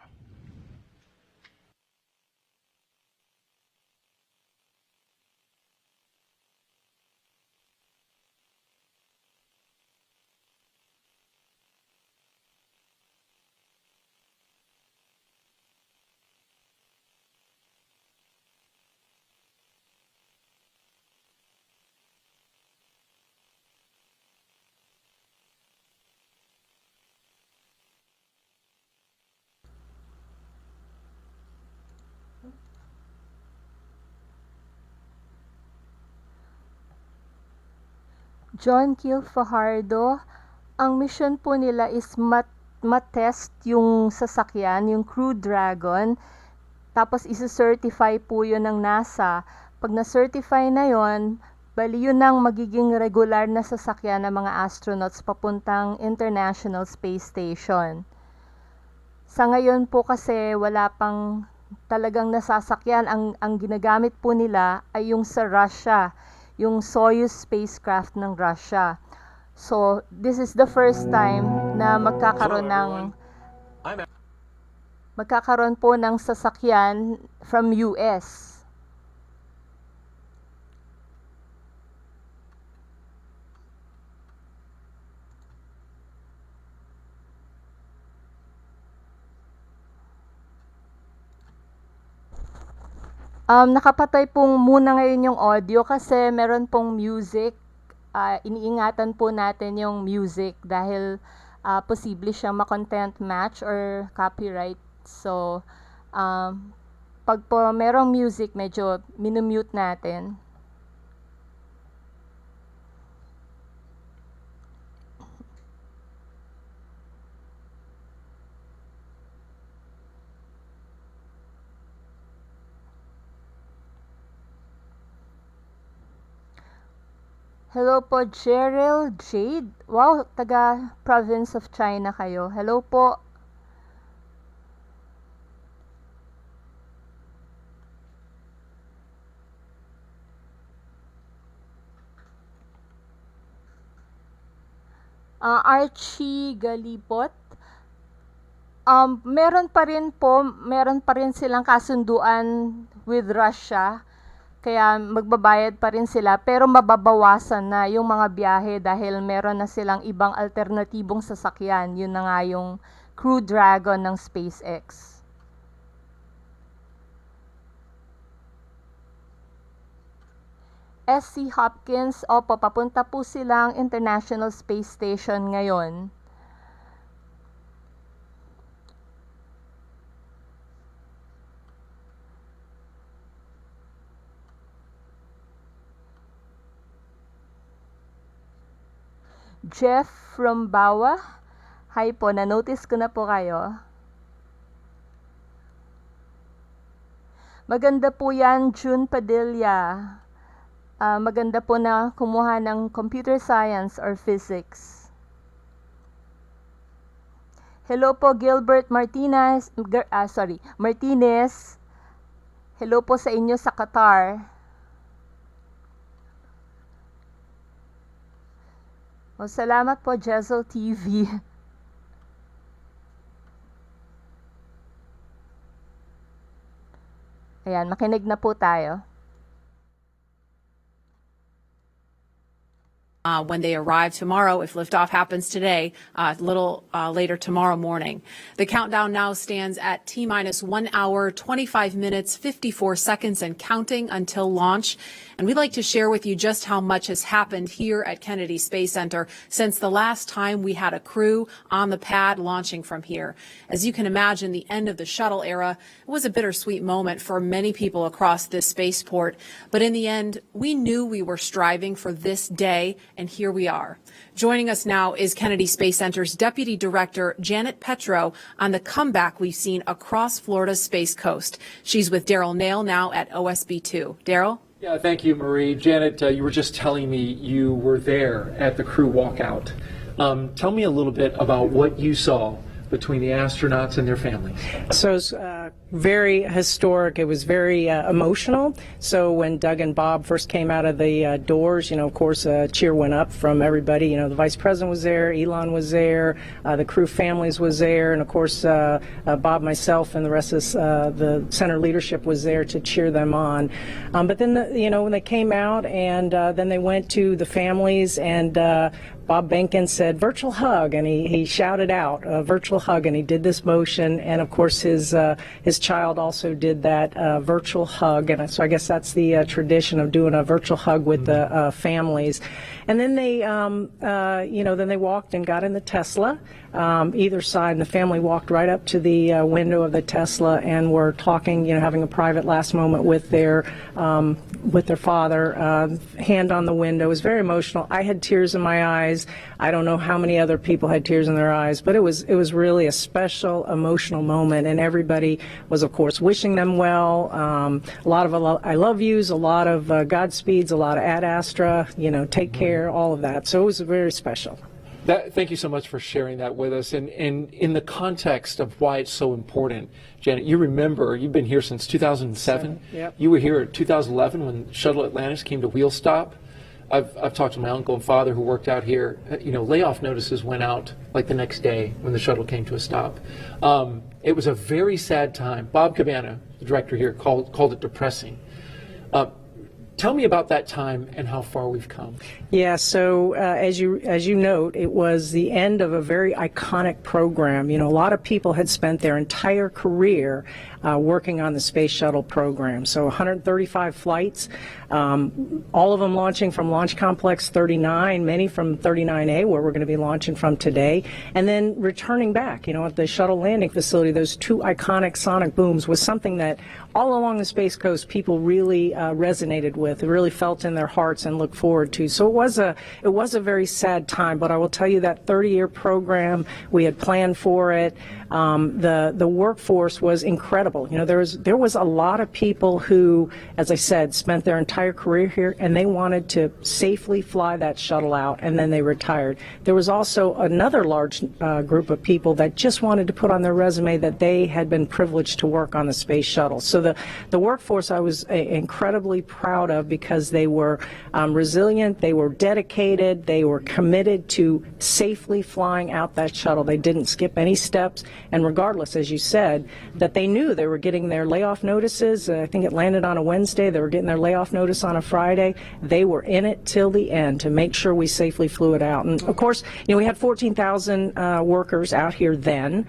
Speaker 9: John Kiel Fajardo, ang mission po nila is matest yung sasakyan, yung Crew Dragon, tapos isa-certify po yun ng NASA. Pag na-certify na yun, bali yun ang magiging regular na sasakyan ng mga astronauts papuntang International Space Station. Sa ngayon po kasi wala pang talagang nasasakyan. Ang ginagamit po nila ay yung sa Russia, yung Soyuz spacecraft ng Russia. So, this is the first time na magkakaroon po ng sasakyan from US. Nakapatay pong muna ngayon yung audio kasi meron pong music. Iniingatan po natin yung music dahil posible siyang ma-content match or copyright. So, pag po merong music, medyo minumute natin. Hello po, Cheryl Jade. Wow, taga province of China kayo. Hello po. Archie Galipot. Meron pa rin silang kasunduan with Russia. Kaya magbabayad pa rin sila pero mababawasan na yung mga biyahe dahil meron na silang ibang alternatibong sasakyan. Yun na nga yung Crew Dragon ng SpaceX. SC Hopkins, opo, papunta po silang International Space Station ngayon. Jeff from Bawa. Hi po, na-notice ko na po kayo. Maganda po yan, June Padilla. Maganda po na kumuha ng computer science or physics. Hello po, Gilbert Martinez. Martinez. Hello po sa inyo sa Qatar. Salamat po, Jezel TV. Ayan, makinig na po tayo.
Speaker 19: When they arrive tomorrow, if liftoff happens today, a little later tomorrow morning. The countdown now stands at T-minus 1 hour, 25 minutes, 54 seconds and counting until launch. And we'd like to share with you just how much has happened here at Kennedy Space Center since the last time we had a crew on the pad launching from here. As you can imagine, the end of the shuttle era was a bittersweet moment for many people across this spaceport. But in the end, we knew we were striving for this day, and here we are. Joining us now is Kennedy Space Center's Deputy Director, Janet Petro, on the comeback we've seen across Florida's Space Coast. She's with Daryl Nail now at OSB2. Daryl?
Speaker 16: Yeah, thank you, Marie. Janet, you were just telling me you were there at the crew walkout. Tell me a little bit about what you saw between the astronauts and their families?
Speaker 11: So it's very historic. It was very emotional. So when Doug and Bob first came out of the doors, of course, a cheer went up from everybody. The Vice President was there, Elon was there, the crew families was there, and of course, Bob, myself, and the rest of the center leadership was there to cheer them on. But then, when they came out, and then they went to the families, and Bob Behnken said, "Virtual hug," and he shouted out, "Virtual hug," and he did this motion, and of course his child also did that virtual hug, and so I guess that's the tradition of doing a virtual hug with the families. And then they, then they walked and got in the Tesla, either side, and the family walked right up to the window of the Tesla and were talking, having a private last moment with their father, hand on the window. It was very emotional. I had tears in my eyes. I don't know how many other people had tears in their eyes, but it was really a special, emotional moment, and everybody was, of course, wishing them well. A lot of I love yous, a lot of Godspeeds, a lot of Ad Astra, take care, all of that. So it was very special.
Speaker 16: Thank you so much for sharing that with us. And in the context of why it's so important, Janet, you remember, you've been here since 2007.
Speaker 11: Yep.
Speaker 16: You were here in 2011 when Shuttle Atlantis came to wheel stop. I've talked to my uncle and father who worked out here. Layoff notices went out like the next day when the shuttle came to a stop. It was a very sad time. Bob Cabana, the director here, called it depressing. Tell me about that time and how far we've come.
Speaker 11: Yeah, so as you note, it was the end of a very iconic program. A lot of people had spent their entire career working on the Space Shuttle program. So 135 flights, all of them launching from Launch Complex 39, many from 39A, where we're going to be launching from today, and then returning back. At the shuttle landing facility, those two iconic sonic booms was something that all along the Space Coast people really resonated with, really felt in their hearts and looked forward to. So it was a very sad time, but I will tell you that 30-year program, we had planned for it. The workforce was incredible. There was a lot of people who, as I said, spent their entire career here, and they wanted to safely fly that shuttle out, and then they retired. There was also another large group of people that just wanted to put on their resume that they had been privileged to work on the space shuttle. So the workforce I was incredibly proud of, because they were resilient, they were dedicated, they were committed to safely flying out that shuttle. They didn't skip any steps, and regardless, as you said, that they knew they were getting their layoff notices. I think it landed on a Wednesday. They were getting their layoff notice on a Friday. They were in it till the end to make sure we safely flew it out. And of course, we had 14,000 workers out here then,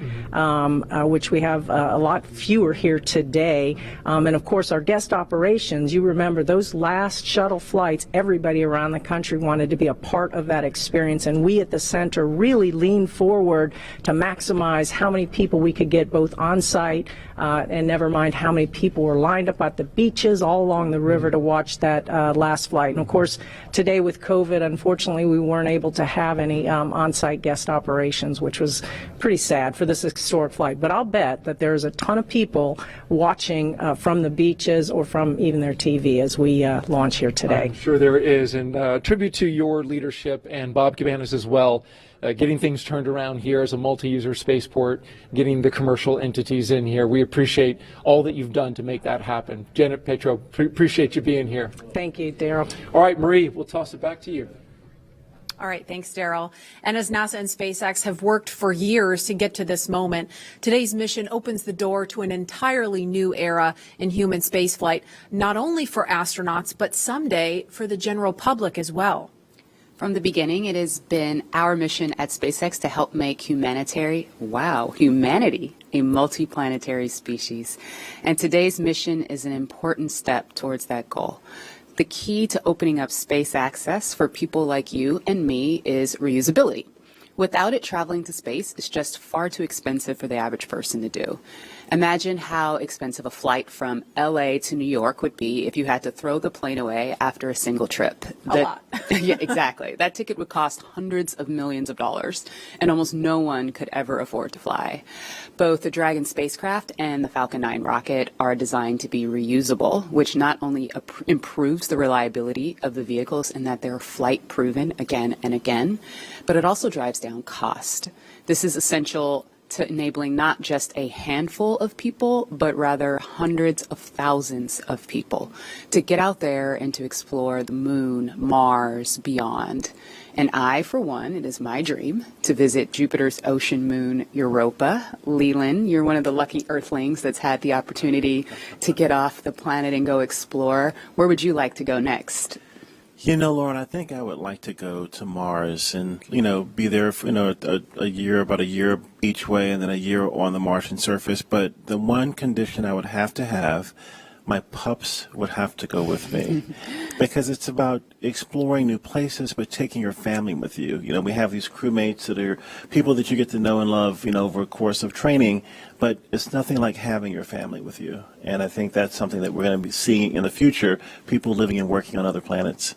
Speaker 11: which we have a lot fewer here today. And of course, our guest operations, you remember those last shuttle flights, everybody around the country wanted to be a part of that experience, and we at the center really leaned forward to maximize how many people we could get both on site, and never mind how many people were lined up at the beaches all along the river to watch that last flight. And of course, today with COVID, unfortunately, we weren't able to have any on-site guest operations, which was pretty sad for this historic flight. But I'll bet that there's a ton of people watching from the beaches or from even their TV as we launch here today.
Speaker 16: I'm sure there is, and tribute to your leadership and Bob Cabana's as well. Getting things turned around here as a multi-user spaceport, getting the commercial entities in here. We appreciate all that you've done to make that happen. Janet Petro, appreciate you being here.
Speaker 11: Thank you, Daryl.
Speaker 16: All right, Marie, we'll toss it back to you.
Speaker 19: All right, thanks, Daryl. And as NASA and SpaceX have worked for years to get to this moment, today's mission opens the door to an entirely new era in human spaceflight, not only for astronauts, but someday for the general public as well.
Speaker 15: From the beginning, it has been our mission at SpaceX to help make humanity a multiplanetary species. And today's mission is an important step towards that goal. The key to opening up space access for people like you and me is reusability. Without it, traveling to space is just far too expensive for the average person to do. Imagine how expensive a flight from LA to New York would be if you had to throw the plane away after a single trip.
Speaker 19: A lot.
Speaker 15: Yeah, exactly. That ticket would cost hundreds of millions of dollars, and almost no one could ever afford to fly. Both the Dragon spacecraft and the Falcon 9 rocket are designed to be reusable, which not only improves the reliability of the vehicles in that they're flight proven again and again, but it also drives down cost. This is essential to enabling not just a handful of people, but rather hundreds of thousands of people to get out there and to explore the moon, Mars, beyond. And I, for one, it is my dream to visit Jupiter's ocean moon, Europa. Leland, you're one of the lucky Earthlings that's had the opportunity to get off the planet and go explore. Where would you like to go next?
Speaker 20: You know, Lauren, I think I would like to go to Mars and, be there for, about a year each way and then a year on the Martian surface. But the one condition I would have, my pups would have to go with me because it's about exploring new places, but taking your family with you. We have these crewmates that are people that you get to know and love, over a course of training, but it's nothing like having your family with you. And I think that's something that we're going to be seeing in the future, people living and working on other planets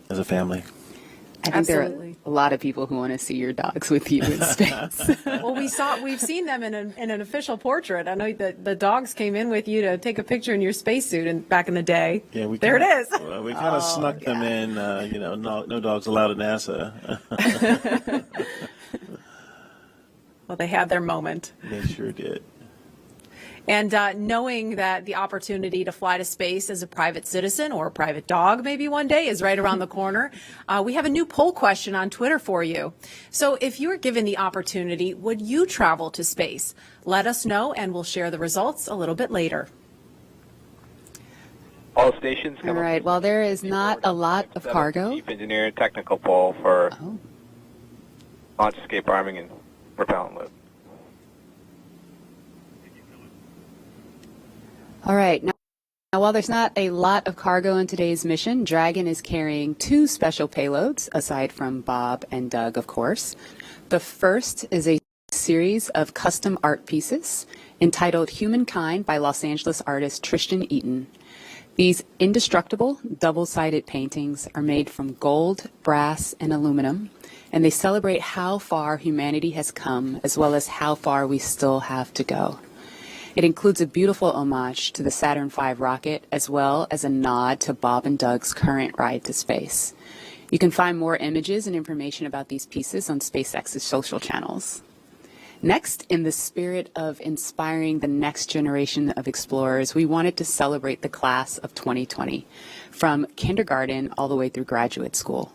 Speaker 20: as a family.
Speaker 15: I think there are a lot of people who want to see your dogs with you in space.
Speaker 19: Well, we've seen them in an official portrait. I know that the dogs came in with you to take a picture in your spacesuit back in the day.
Speaker 20: Yeah,
Speaker 19: it is.
Speaker 20: We kind of snuck them in. No dogs allowed at NASA.
Speaker 19: Well, they had their moment.
Speaker 20: They sure did.
Speaker 19: And knowing that the opportunity to fly to space as a private citizen or a private dog maybe one day is right around the corner, we have a new poll question on Twitter for you. So if you were given the opportunity, would you travel to space? Let us know, and we'll share the results a little bit later.
Speaker 21: All stations come
Speaker 15: All right. Well, there is not a lot of cargo.
Speaker 21: Chief Engineer Technical Poll for launch escape arming and propellant load.
Speaker 15: All right. Now, while there's not a lot of cargo in today's mission, Dragon is carrying 2 special payloads, aside from Bob and Doug, of course. The first is a series of custom art pieces entitled Humankind by Los Angeles artist Tristan Eaton. These indestructible, double-sided paintings are made from gold, brass, and aluminum, and they celebrate how far humanity has come, as well as how far we still have to go. It includes a beautiful homage to the Saturn V rocket, as well as a nod to Bob and Doug's current ride to space. You can find more images and information about these pieces on SpaceX's social channels. Next, in the spirit of inspiring the next generation of explorers, we wanted to celebrate the class of 2020, from kindergarten all the way through graduate school.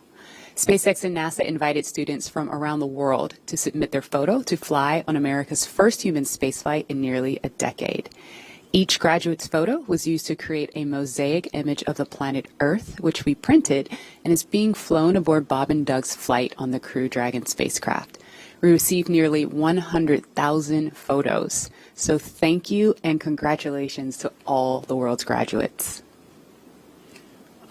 Speaker 15: SpaceX and NASA invited students from around the world to submit their photo to fly on America's first human spaceflight in nearly a decade. Each graduate's photo was used to create a mosaic image of the planet Earth, which we printed and is being flown aboard Bob and Doug's flight on the Crew Dragon spacecraft. We received nearly 100,000 photos. So thank you and congratulations to all the world's graduates.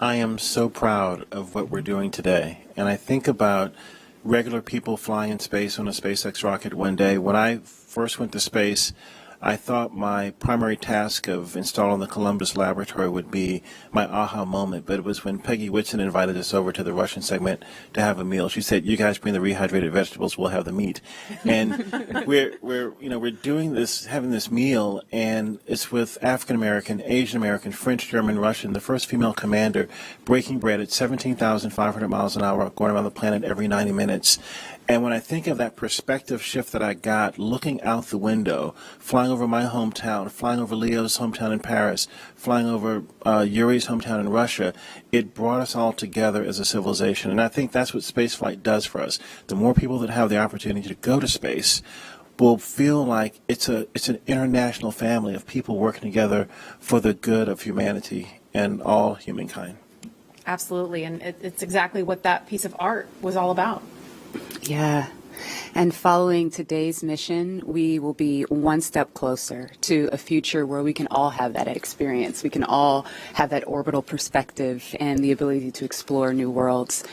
Speaker 20: I am so proud of what we're doing today. And I think about regular people flying in space on a SpaceX rocket one day. When I first went to space, I thought my primary task of installing the Columbus laboratory would be my aha moment, but it was when Peggy Whitson invited us over to the Russian segment to have a meal. She said, "You guys bring the rehydrated vegetables, we'll have the meat." And we're doing this, having this meal, and it's with African American, Asian American, French, German, Russian, the first female commander breaking bread at 17,500 miles an hour, going around the planet every 90 minutes. And when I think of that perspective shift that I got looking out the window, flying over my hometown, flying over Leo's hometown in Paris, flying over Yuri's hometown in Russia, it brought us all together as a civilization. And I think that's what spaceflight does for us. The more people that have the opportunity to go to space will feel like it's an international family of people working together for the good of humanity and all humankind.
Speaker 19: Absolutely. And it's exactly what that piece of art was all about.
Speaker 15: Yeah. And following today's mission, we will be one step closer to a future where we can all have that experience. We can all have that orbital perspective and the ability to explore new worlds.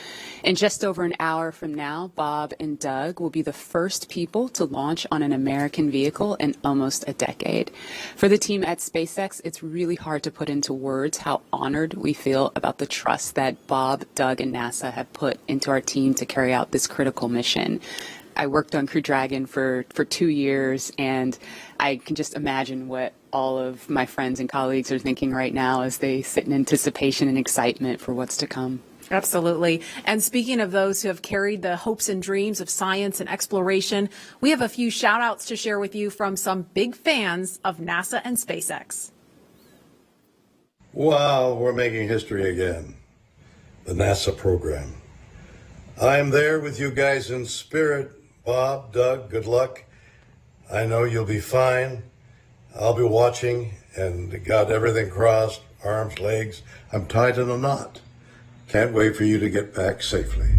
Speaker 15: In just over an hour from now, Bob and Doug will be the first people to launch on an American vehicle in almost a decade. For the team at SpaceX, it's really hard to put into words how honored we feel about the trust that Bob, Doug, and NASA have put into our team to carry out this critical mission. I worked on Crew Dragon for 2 years, and I can just imagine what all of my friends and colleagues are thinking right now as they sit in anticipation and excitement for what's to come.
Speaker 19: Absolutely. And speaking of those who have carried the hopes and dreams of science and exploration, we have a few shout outs to share with you from some big fans of NASA and SpaceX.
Speaker 2: Wow, we're making history again. The NASA program. I'm there with you guys in spirit. Bob, Doug, good luck. I know you'll be fine. I'll be watching and got everything crossed, arms, legs. I'm tied in a knot. Can't wait for you to get back safely.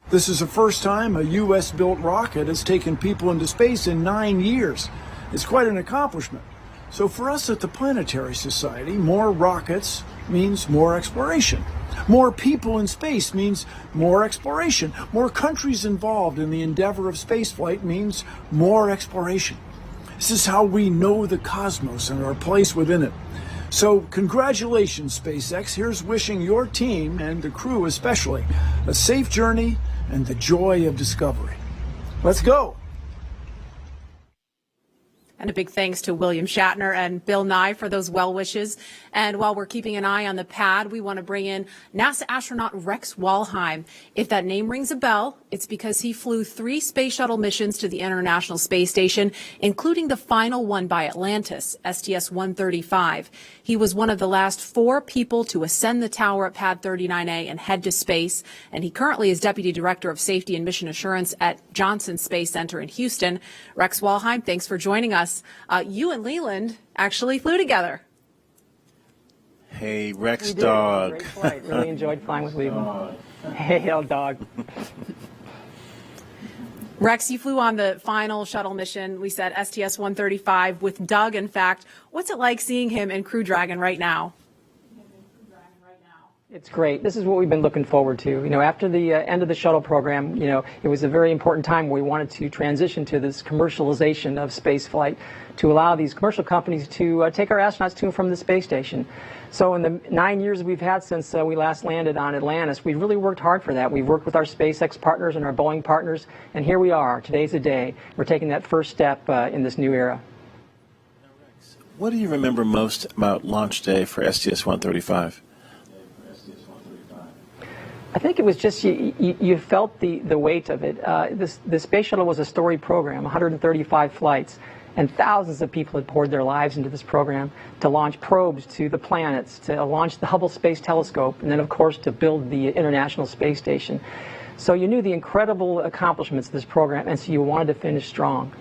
Speaker 14: This is the first time a U.S.-built rocket has taken people into space in 9 years. It's quite an accomplishment. So for us at the Planetary Society, more rockets means more exploration. More people in space means more exploration. More countries involved in the endeavor of spaceflight means more exploration. This is how we know the cosmos and our place within it. So congratulations, SpaceX. Here's wishing your team, and the crew especially, a safe journey and the joy of discovery. Let's go.
Speaker 19: And a big thanks to William Shatner and Bill Nye for those well wishes. And while we're keeping an eye on the pad, we want to bring in NASA astronaut Rex Walheim. If that name rings a bell, it's because he flew 3 space shuttle missions to the International Space Station, including the final one by Atlantis, STS-135. He was one of the last 4 people to ascend the tower at Pad 39A and head to space. And he currently is Deputy Director of Safety and Mission Assurance at Johnson Space Center in Houston. Rex Walheim, thanks for joining us. You and Leland actually flew together.
Speaker 20: Hey, Rex Dog.
Speaker 23: Great flight. Really enjoyed flying with Leland. Hey, old dog.
Speaker 19: Rex, you flew on the final shuttle mission, we said STS-135 with Doug, in fact. What's it like seeing him in Crew Dragon right now?
Speaker 23: It's great. This is what we've been looking forward to. You know, after the end of the shuttle program, you know, it was a very important time where we wanted to transition to this commercialization of space flight to allow these commercial companies to take our astronauts to and from the space station. So in the 9 years we've had since we last landed on Atlantis, we've really worked hard for that. We've worked with our SpaceX partners and our Boeing partners, and here we are. Today's the day. We're taking that first step in this new era.
Speaker 20: What do you remember most about launch day for STS-135?
Speaker 23: I think it was just you felt the weight of it. The space shuttle was a storied program, 135 flights, and thousands of people had poured their lives into this program to launch probes to the planets, to launch the Hubble Space Telescope, and then, of course, to build the International Space Station. So you knew the incredible accomplishments of this program, and so you wanted to finish strong.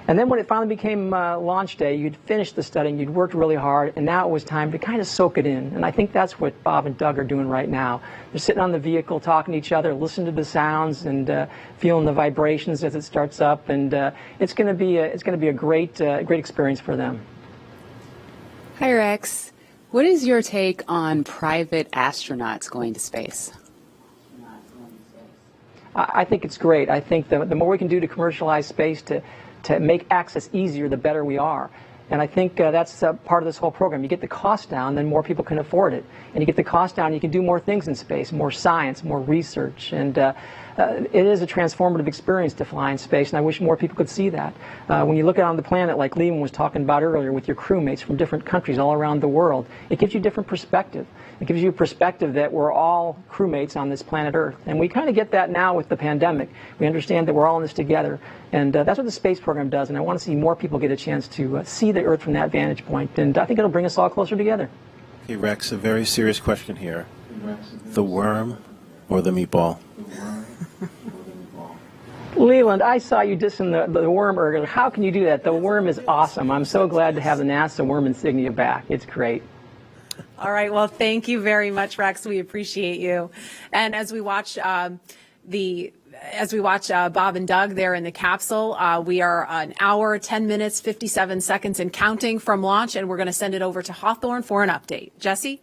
Speaker 23: And then when it finally became launch day, you'd finished the studying, you'd worked really hard, and now it was time to kind of soak it in. And I think that's what Bob and Doug are doing right now. They're sitting on the vehicle, talking to each other, listening to the sounds, and feeling the vibrations as it starts up. And it's going to be a great experience for them.
Speaker 15: Hi, Rex. What is your take on private astronauts going to space?
Speaker 23: I think it's great. I think the more we can do to commercialize space, to make access easier, the better we are. And I think that's part of this whole program. You get the cost down, then more people can afford it. And you get the cost down, you can do more things in space, more science, more research. And it is a transformative experience to fly in space, and I wish more people could see that. When you look out on the planet, like Leland was talking about earlier, with your crewmates from different countries all around the world, it gives you a different perspective. It gives you a perspective that we're all crewmates on this planet Earth. And we kind of get that now with the pandemic. We understand that we're all in this together. And that's what the space program does. And I want to see more people get a chance to see the Earth from that vantage point. And I think it'll bring us all closer together.
Speaker 20: Hey, Rex, a very serious question here. The worm or the meatball?
Speaker 23: Leland, I saw you dissing the worm earlier. How can you do that? The worm is awesome. I'm so glad to have the NASA worm insignia back. It's great.
Speaker 19: All right. Well, thank you very much, Rex. We appreciate you. And as we watch Bob and Doug there in the capsule, we are an hour, 10 minutes, 57 seconds and counting from launch, and we're going to send it over to Hawthorne for an update. Jesse?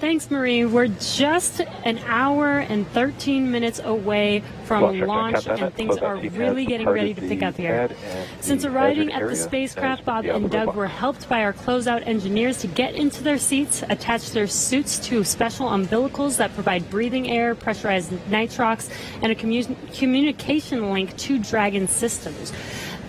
Speaker 3: Thanks, Marie. We're just an hour and 13 minutes away from launch, and things are really getting ready to pick up here. Since arriving at the spacecraft, Bob and Doug were helped by our closeout engineers to get into their seats, attach their suits to special umbilicals that provide breathing air, pressurized nitrox, and a communication link to Dragon systems.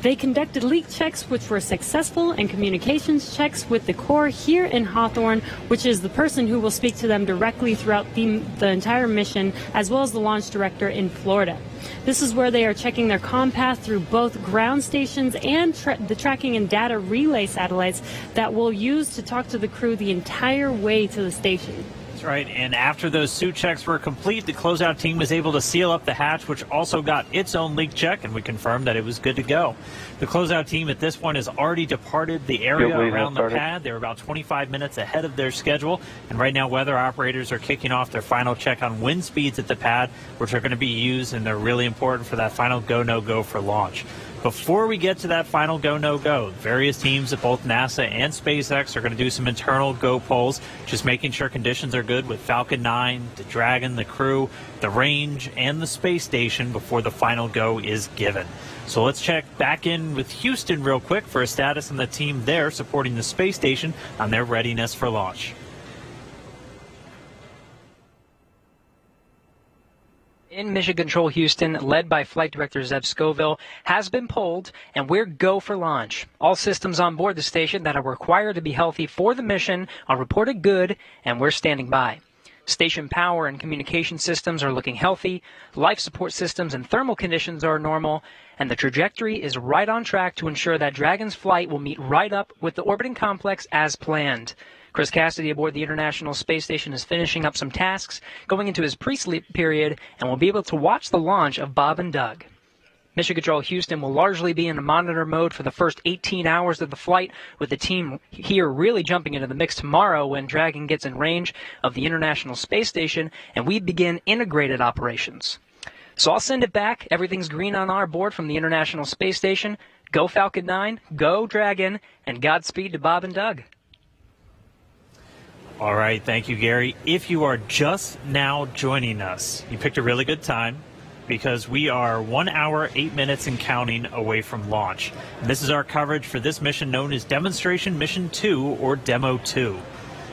Speaker 3: They conducted leak checks, which were successful, and communications checks with the Corps here in Hawthorne, which is the person who will speak to them directly throughout the entire mission, as well as the launch director in Florida. This is where they are checking their comm path through both ground stations and the tracking and data relay satellites that we'll use to talk to the crew the entire way to the station.
Speaker 7: That's right, and after those suit checks were complete, the closeout team was able to seal up the hatch, which also got its own leak check, and we confirmed that it was good to go. The closeout team at this point has already departed the area around the pad. They're about 25 minutes ahead of their schedule, and right now weather operators are kicking off their final check on wind speeds at the pad, which are going to be used, and they're really important for that final go, no-go for launch. Before we get to that final go, no-go, various teams at both NASA and SpaceX are going to do some internal go polls, just making sure conditions are good with Falcon 9, the Dragon, the crew, the range, and the space station before the final go is given. So let's check back in with Houston real quick for a status on the team there supporting the space station on their readiness for launch.
Speaker 12: In Mission Control Houston, led by Flight Director Zeb Scoville, has been polled, and we're go for launch. All systems on board the station that are required to be healthy for the mission are reported good, and we're standing by. Station power and communication systems are looking healthy, life support systems and thermal conditions are normal, and the trajectory is right on track to ensure that Dragon's flight will meet right up with the orbiting complex as planned. Chris Cassidy aboard the International Space Station is finishing up some tasks, going into his pre-sleep period, and will be able to watch the launch of Bob and Doug. Mission Control Houston will largely be in monitor mode for the first 18 hours of the flight, with the team here really jumping into the mix tomorrow when Dragon gets in range of the International Space Station and we begin integrated operations. So I'll send it back. Everything's green on our board from the International Space Station. Go Falcon 9, go Dragon, and Godspeed to Bob and Doug.
Speaker 7: All right, thank you, Gary. If you are just now joining us, you picked a really good time because we are 1 hour, 8 minutes and counting away from launch. And this is our coverage for this mission known as Demonstration Mission 2 or Demo 2.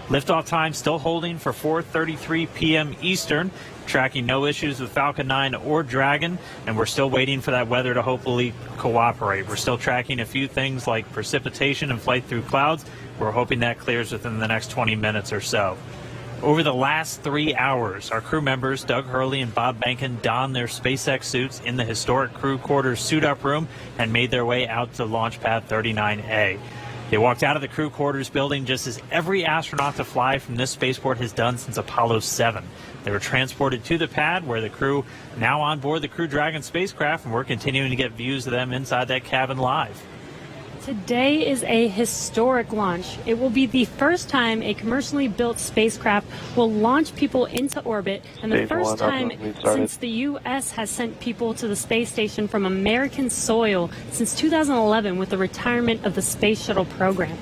Speaker 7: Liftoff time still holding for 4:33 p.m. Eastern, tracking no issues with Falcon 9 or Dragon, and we're still waiting for that weather to hopefully cooperate. We're still tracking a few things like precipitation and flight through clouds. We're hoping that clears within the next 20 minutes or so. Over the last 3 hours, our crew members, Doug Hurley and Bob Behnken, donned their SpaceX suits in the historic crew quarters suit-up room and made their way out to Launch Pad 39A. They walked out of the crew quarters building just as every astronaut to fly from this spaceport has done since Apollo 7. They were transported to the pad where the crew now on board the Crew Dragon spacecraft, and we're continuing to get views of them inside that cabin live.
Speaker 3: Today is a historic launch. It will be the first time a commercially built spacecraft will launch people into orbit, and the first time since the U.S. has sent people to the space station from American soil since 2011 with the retirement of the Space Shuttle program.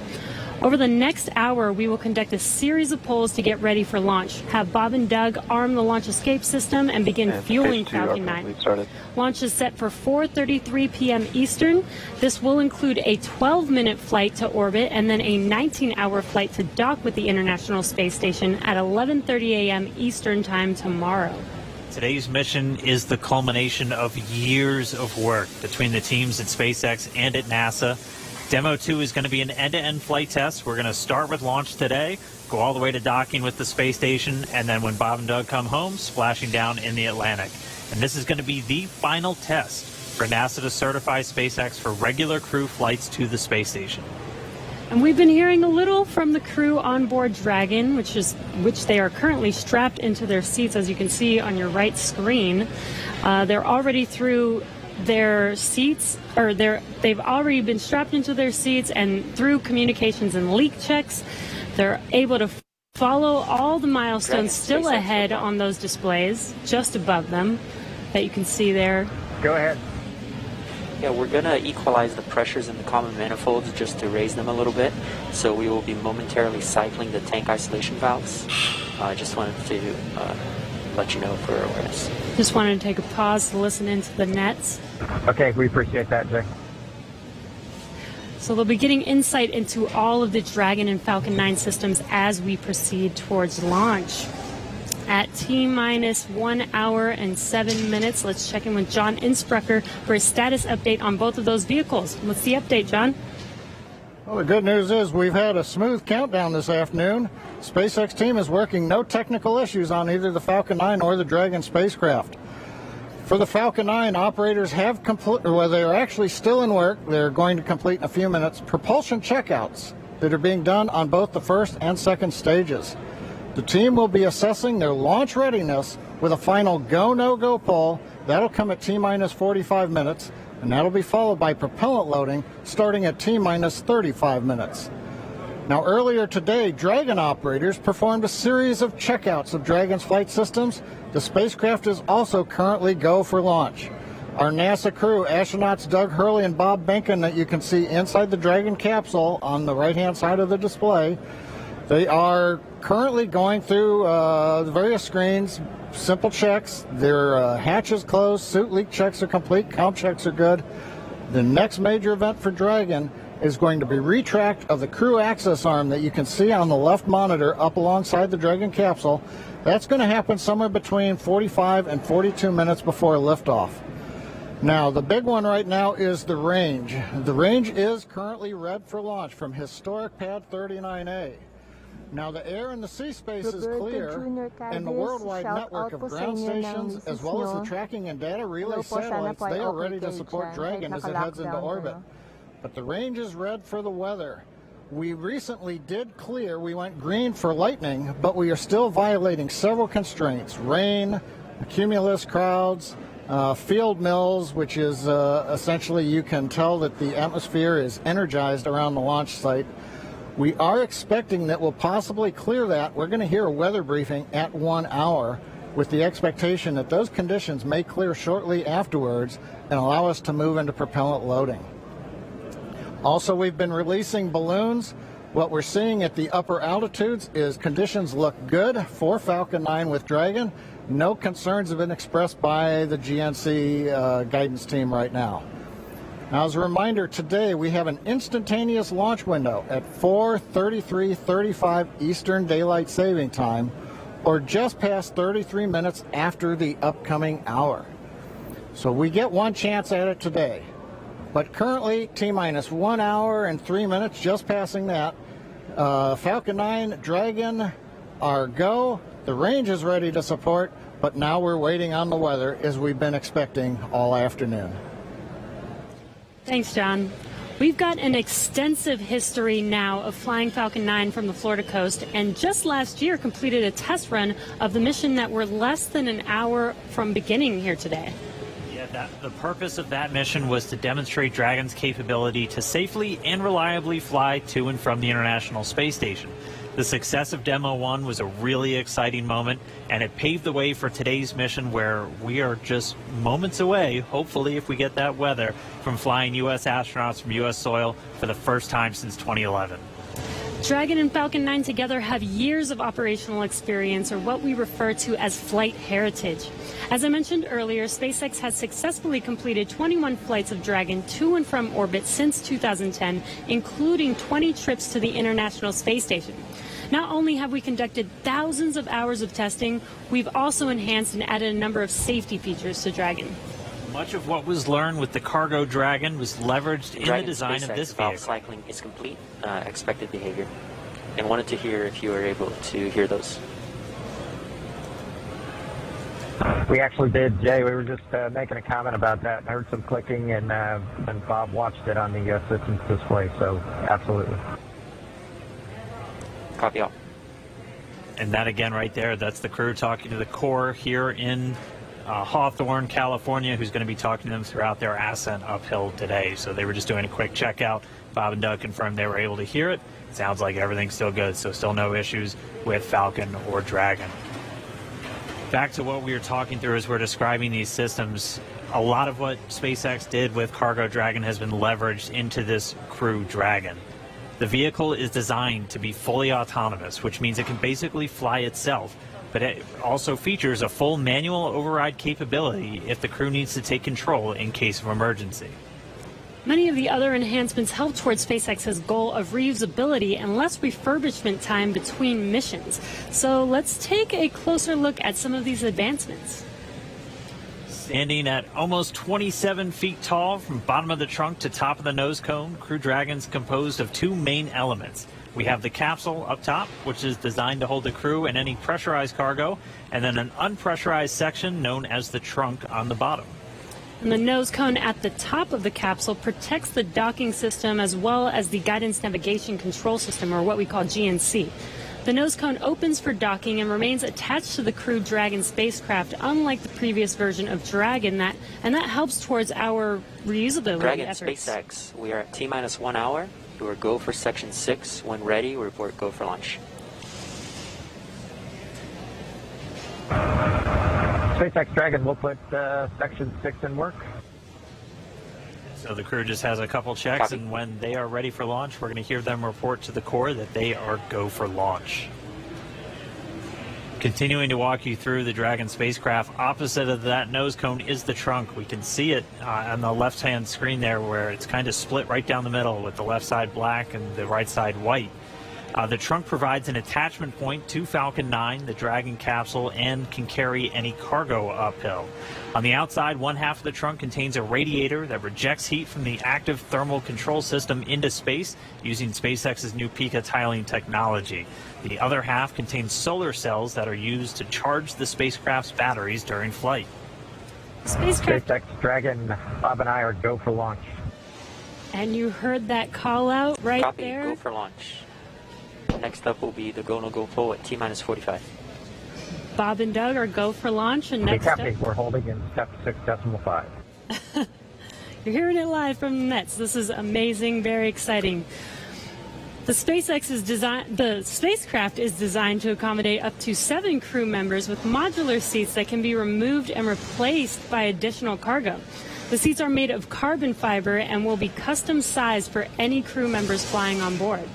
Speaker 3: Over the next hour, we will conduct a series of polls to get ready for launch, have Bob and Doug arm the launch escape system, and begin fueling Falcon 9. Launch is set for 4:33 p.m. Eastern. This will include a 12-minute flight to orbit and then a 19-hour flight to dock with the International Space Station at 11:30 a.m. Eastern Time tomorrow.
Speaker 7: Today's mission is the culmination of years of work between the teams at SpaceX and at NASA. Demo 2 is going to be an end-to-end flight test. We're going to start with launch today, go all the way to docking with the space station, and then when Bob and Doug come home, splashing down in the Atlantic. And this is going to be the final test for NASA to certify SpaceX for regular crew flights to the space station.
Speaker 3: And we've been hearing a little from the crew on board Dragon, which they are currently strapped into their seats, as you can see on your right screen. They're already through their seats, or they've already been strapped into their seats, and through communications and leak checks, they're able to follow all the milestones still ahead on those displays just above them that you can see there.
Speaker 17: Go ahead.
Speaker 18: Yeah, we're going to equalize the pressures in the common manifolds just to raise them a little bit. So we will be momentarily cycling the tank isolation valves. I just wanted to let you know for awareness.
Speaker 3: Just wanted to take a pause to listen into the nets.
Speaker 17: Okay, we appreciate that, Jay.
Speaker 3: So they'll be getting insight into all of the Dragon and Falcon 9 systems as we proceed towards launch. at T-minus 1 hour and 7 minutes. Let's check in with John Innsbrucker for a status update on both of those vehicles. What's the update, John?
Speaker 8: Well, the good news is we've had a smooth countdown this afternoon. SpaceX team is working no technical issues on either the Falcon 9 or the Dragon spacecraft. For the Falcon 9, operators have they're actually still in work. They're going to complete in a few minutes propulsion checkouts that are being done on both the first and second stages. The team will be assessing their launch readiness with a final go, no-go poll. That'll come at T-minus 45 minutes, and that'll be followed by propellant loading starting at T-minus 35 minutes. Now, earlier today, Dragon operators performed a series of checkouts of Dragon's flight systems. The spacecraft is also currently go for launch. Our NASA crew, astronauts Doug Hurley and Bob Behnken, that you can see inside the Dragon capsule on the right-hand side of the display, they are currently going through the various screens, simple checks. Their hatch is closed, suit leak checks are complete, comp checks are good. The next major event for Dragon is going to be retract of the crew access arm that you can see on the left monitor up alongside the Dragon capsule. That's going to happen somewhere between 45 and 42 minutes before liftoff. Now, the big one right now is the range. The range is currently red for launch from historic pad 39A. Now, the air and the sea space is clear, and the worldwide network of ground stations, as well as the tracking and data relay satellites, they are ready to support Dragon as it heads into orbit. But the range is red for the weather. We recently did clear, we went green for lightning, but we are still violating several constraints. Rain, cumulus crowds, field mills, which is essentially you can tell that the atmosphere is energized around the launch site. We are expecting that we'll possibly clear that. We're going to hear a weather briefing at 1 hour with the expectation that those conditions may clear shortly afterwards and allow us to move into propellant loading. Also, we've been releasing balloons. What we're seeing at the upper altitudes is conditions look good for Falcon 9 with Dragon. No concerns have been expressed by the GNC guidance team right now. Now, as a reminder, today we have an instantaneous launch window at 4:33:35 Eastern Daylight Saving Time, or just past 33 minutes after the upcoming hour. So we get one chance at it today. But currently, T-minus 1 hour and 3 minutes, just passing that. Falcon 9, Dragon are go. The range is ready to support, but now we're waiting on the weather as we've been expecting all afternoon.
Speaker 3: Thanks, John. We've got an extensive history now of flying Falcon 9 from the Florida coast, and just last year completed a test run of the mission that we're less than an hour from beginning here today.
Speaker 7: Yeah, the purpose of that mission was to demonstrate Dragon's capability to safely and reliably fly to and from the International Space Station. The success of Demo 1 was a really exciting moment, and it paved the way for today's mission, where we are just moments away, hopefully if we get that weather, from flying U.S. astronauts from U.S. soil for the first time since 2011.
Speaker 3: Dragon and Falcon 9 together have years of operational experience, or what we refer to as flight heritage. As I mentioned earlier, SpaceX has successfully completed 21 flights of Dragon to and from orbit since 2010, including 20 trips to the International Space Station. Not only have we conducted thousands of hours of testing, we've also enhanced and added a number of safety features to Dragon.
Speaker 7: Much of what was learned with the cargo Dragon was leveraged in the design of this vehicle.
Speaker 18: Valve cycling is complete, expected behavior, and wanted to hear if you were able to hear those.
Speaker 17: We actually did, Jay. We were just making a comment about that. I heard some clicking, and Bob watched it on the systems display, so absolutely.
Speaker 18: Copy all.
Speaker 7: And that again right there, that's the crew talking to the Corps here in Hawthorne, California, who's going to be talking to them throughout their ascent uphill today. So they were just doing a quick checkout. Bob and Doug confirmed they were able to hear it. Sounds like everything's still good, so still no issues with Falcon or Dragon. Back to what we were talking through as we're describing these systems, a lot of what SpaceX did with Cargo Dragon has been leveraged into this Crew Dragon. The vehicle is designed to be fully autonomous, which means it can basically fly itself, but it also features a full manual override capability if the crew needs to take control in case of emergency.
Speaker 3: Many of the other enhancements help towards SpaceX's goal of reusability and less refurbishment time between missions. So let's take a closer look at some of these advancements.
Speaker 7: Standing at almost 27 feet tall from bottom of the trunk to top of the nose cone, Crew Dragon's composed of two main elements. We have the capsule up top, which is designed to hold the crew and any pressurized cargo, and then an unpressurized section known as the trunk on the bottom.
Speaker 3: And the nose cone at the top of the capsule protects the docking system as well as the guidance navigation control system, or what we call GNC. The nose cone opens for docking and remains attached to the Crew Dragon spacecraft, unlike the previous version of Dragon, and that helps towards our reusability
Speaker 18: Dragon
Speaker 3: efforts.
Speaker 18: SpaceX, we are at T-minus 1 hour. We are go for section 6. When ready, we report go for launch.
Speaker 17: SpaceX Dragon will put section 6 in work.
Speaker 7: So the crew just has a couple checks, and when they are ready for launch, we're going to hear them report to the core that they are go for launch. Continuing to walk you through the Dragon spacecraft, opposite of that nose cone is the trunk. We can see it on the left-hand screen there, where it's kind of split right down the middle with the left side black and the right side white. The trunk provides an attachment point to Falcon 9, the Dragon capsule, and can carry any cargo uphill. On the outside, one half of the trunk contains a radiator that rejects heat from the active thermal control system into space using SpaceX's new Pagka-liftoff technology. The other half contains solar cells that are used to charge the spacecraft's batteries during flight.
Speaker 17: SpaceX Dragon, Bob and I are go for launch.
Speaker 3: And you heard that call out right
Speaker 18: Copy,
Speaker 3: there.
Speaker 18: go for launch. Next up will be the go, no go flow at T-minus 45.
Speaker 3: Bob and Doug are go for launch, and next
Speaker 17: Copy.
Speaker 3: up,
Speaker 17: We're holding in step 6.5.
Speaker 3: you're hearing it live from the nets. This is amazing, very exciting. The spacecraft is designed to accommodate up to 7 crew members with modular seats that can be removed and replaced by additional cargo. The seats are made of carbon fiber and will be custom sized for any crew members flying on board.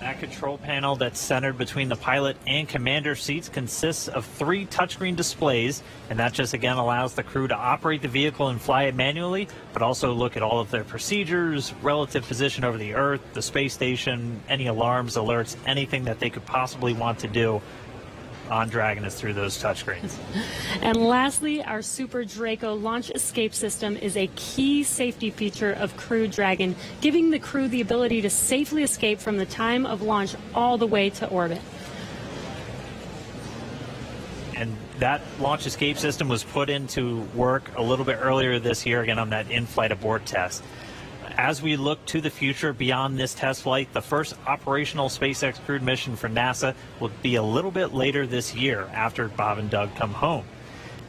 Speaker 7: That control panel that's centered between the pilot and commander seats consists of 3 touchscreen displays, and that just again allows the crew to operate the vehicle and fly it manually, but also look at all of their procedures, relative position over the Earth, the space station, any alarms, alerts, anything that they could possibly want to do on Dragon is through those touchscreens.
Speaker 3: And lastly, our Super Draco launch escape system is a key safety feature of Crew Dragon, giving the crew the ability to safely escape from the time of launch all the way to orbit.
Speaker 7: And that launch escape system was put into work a little bit earlier this year, again on that in-flight abort test. As we look to the future beyond this test flight, the first operational SpaceX crewed mission for NASA will be a little bit later this year after Bob and Doug come home.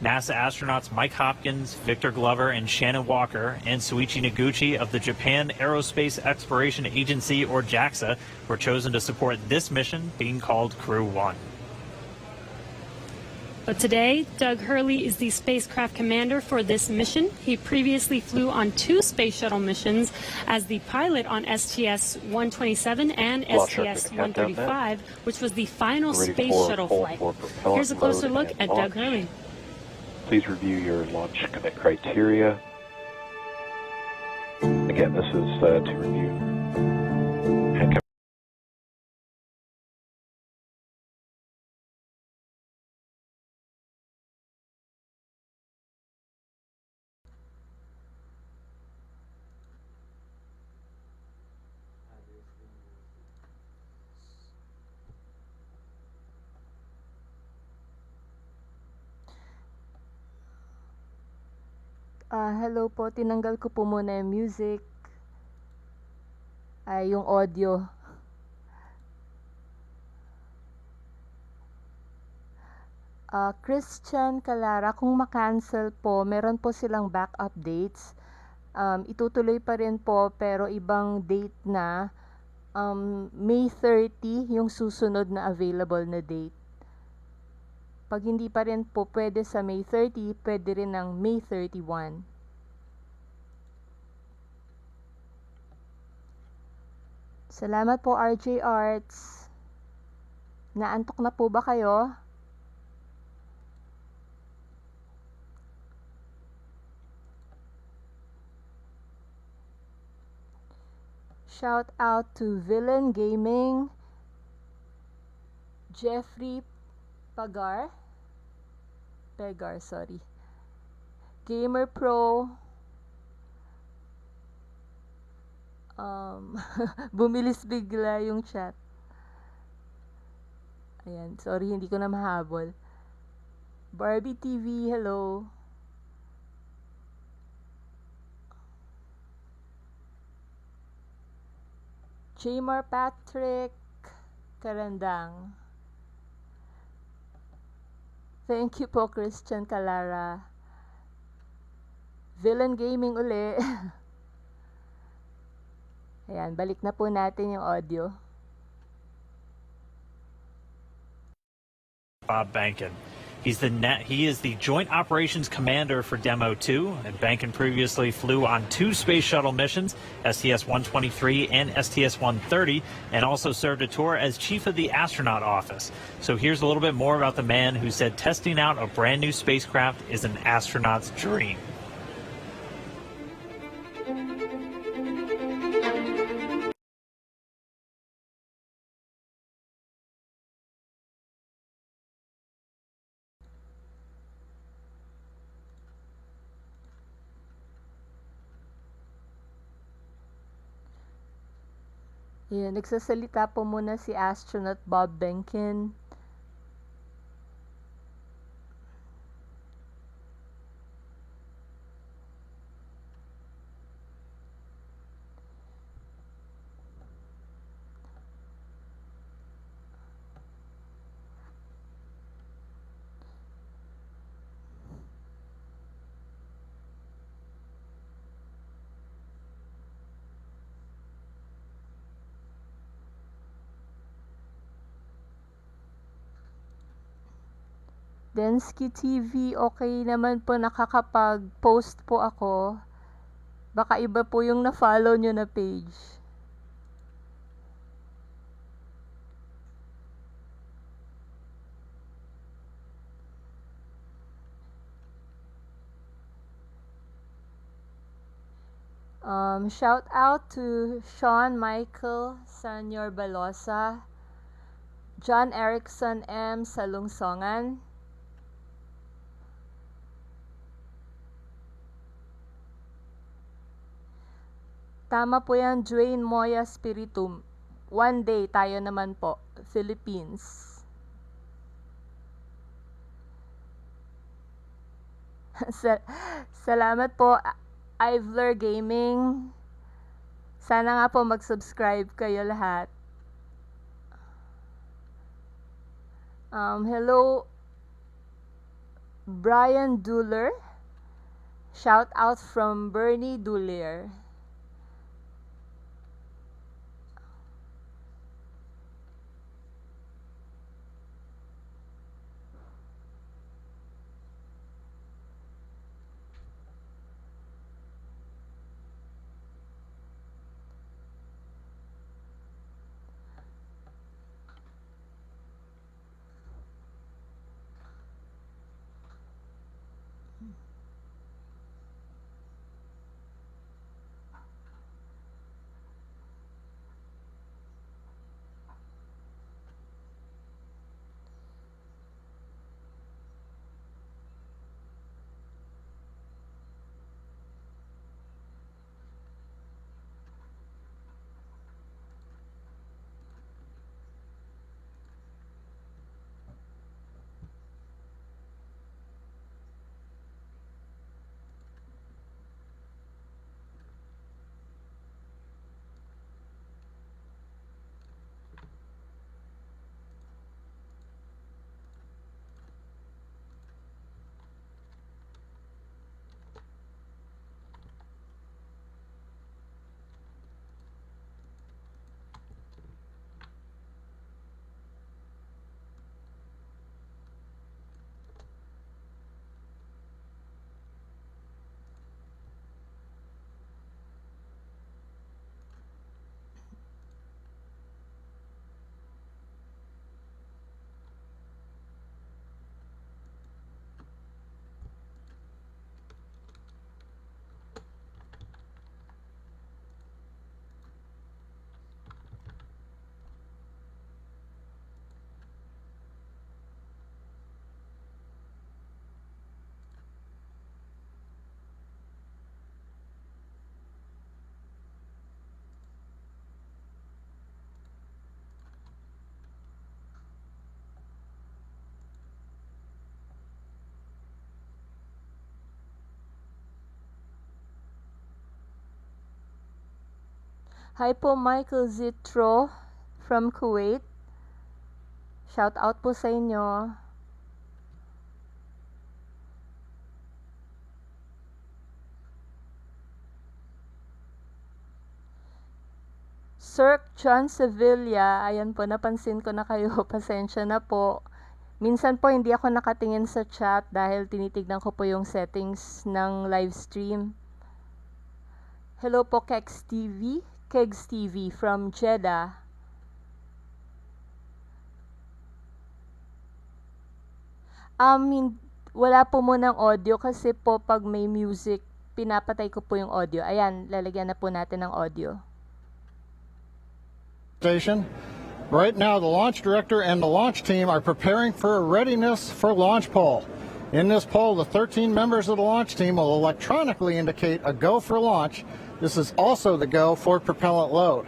Speaker 7: NASA astronauts Mike Hopkins, Victor Glover, and Shannon Walker, and Soichi Noguchi of the Japan Aerospace Exploration Agency, or JAXA, were chosen to support this mission, being called Crew 1.
Speaker 3: But today, Doug Hurley is the spacecraft commander for this mission. He previously flew on 2 space shuttle missions as the pilot on STS-127 and STS-135, which was the final space shuttle flight. Here's a closer look at Doug Hurley.
Speaker 10: Please review your launch commit criteria. Again, this is to review and
Speaker 9: Hello po, tinanggal ko po muna yung music, yung audio. Christian Calara, kung makancel po, meron po silang backup dates. Itutuloy pa rin po, pero ibang date na. May 30 yung susunod na available na date. Pag hindi pa rin po pwede sa May 30, pwede rin ng May 31. Salamat po, RJ Arts. Naantok na po ba kayo? Shout out to Villain Gaming, Jeffrey Pegar, sorry. Gamer Pro, bumilis bigla yung chat. Ayan, sorry, hindi ko na mahabol. Barbie TV, hello. Jamar Patrick Karandang. Thank you po, Christian Calara. Villain Gaming uli. Ayan, balik na po natin yung audio.
Speaker 7: Bob Behnken. He is the Joint Operations Commander for Demo 2, and Behnken previously flew on 2 space shuttle missions, STS-123 and STS-130, and also served a tour as Chief of the Astronaut Office. So here's a little bit more about the man who said testing out a brand new spacecraft is an astronaut's dream.
Speaker 9: Ayan, nagsasalita po muna si Astronaut Bob Behnken. Densky TV, okay naman po, nakakapag-post po ako. Baka iba po yung na-follow nyo na page. Shout out to Sean Michael Senior Balosa, John Erickson M. Salungsongan, tama po yan, Dwayne Moya Spiritum. One day, tayo naman po. Philippines. Salamat po, Ivler Gaming. Sana nga po mag-subscribe kayo lahat. Hello, Brian Duller. Shout out from Bernie Duller. Hi po Michael Zitro from Kuwait. Shout out po sa inyo. Sir John Sevilla, ayan po, napansin ko na kayo, pasensya na po. Minsan po hindi ako nakatingin sa chat dahil tinitignan ko po yung settings ng live stream. Hello po Kegs TV from Jeddah. Wala po munang audio kasi po pag may music, pinapatay ko po yung audio. Ayan, lalagyan na po natin ng audio.
Speaker 8: Station. Right now, the launch director and the launch team are preparing for a readiness for launch poll. In this poll, the 13 members of the launch team will electronically indicate a go for launch. This is also the go for propellant load.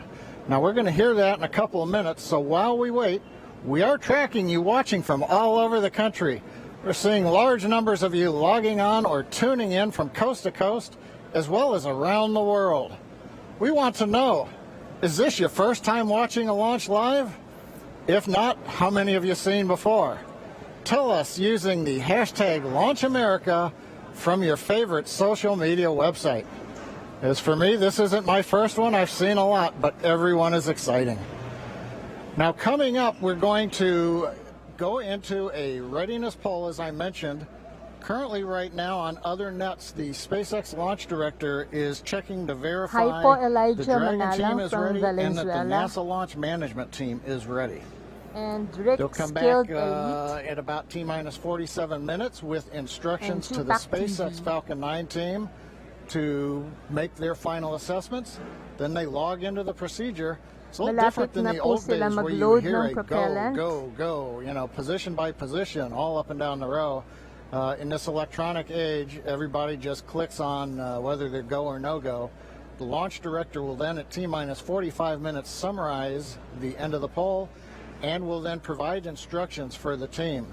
Speaker 8: Now, we're going to hear that in a couple of minutes, so while we wait, we are tracking you watching from all over the country. We're seeing large numbers of you logging on or tuning in from coast to coast, as well as around the world. We want to know, is this your first time watching a launch live? If not, how many have you seen before? Tell us using the hashtag LaunchAmerica from your favorite social media website. As for me, this isn't my first one. I've seen a lot, but everyone is exciting. Now coming up, we're going to go into a readiness poll, as I mentioned. Currently, right now, on other nets, the SpaceX launch director is checking to verify
Speaker 9: Hi po,
Speaker 8: the
Speaker 9: Elijah
Speaker 8: Dragon
Speaker 9: Manalang
Speaker 8: team is
Speaker 9: from
Speaker 8: ready and that the
Speaker 9: Valenzuela.
Speaker 8: NASA launch management team is ready.
Speaker 9: And Rick
Speaker 8: They'll come
Speaker 9: Skilled
Speaker 8: back
Speaker 9: Elite.
Speaker 8: at about T-minus 47 minutes with instructions
Speaker 9: And
Speaker 8: to the
Speaker 9: Tupac
Speaker 8: SpaceX
Speaker 9: TV.
Speaker 8: Falcon 9 team to make their final assessments. Then they log into the procedure. It's a little different
Speaker 9: Malapit
Speaker 8: than
Speaker 9: na
Speaker 8: the
Speaker 9: po
Speaker 8: old
Speaker 9: sila
Speaker 8: days where you
Speaker 9: mag-load
Speaker 8: hear
Speaker 9: ng
Speaker 8: a
Speaker 9: propellant.
Speaker 8: go, you know, position by position, all up and down the row. In this electronic age, everybody just clicks on whether they're go or no go. The launch director will then, at T-minus 45 minutes, summarize the end of the poll and will then provide instructions for the team.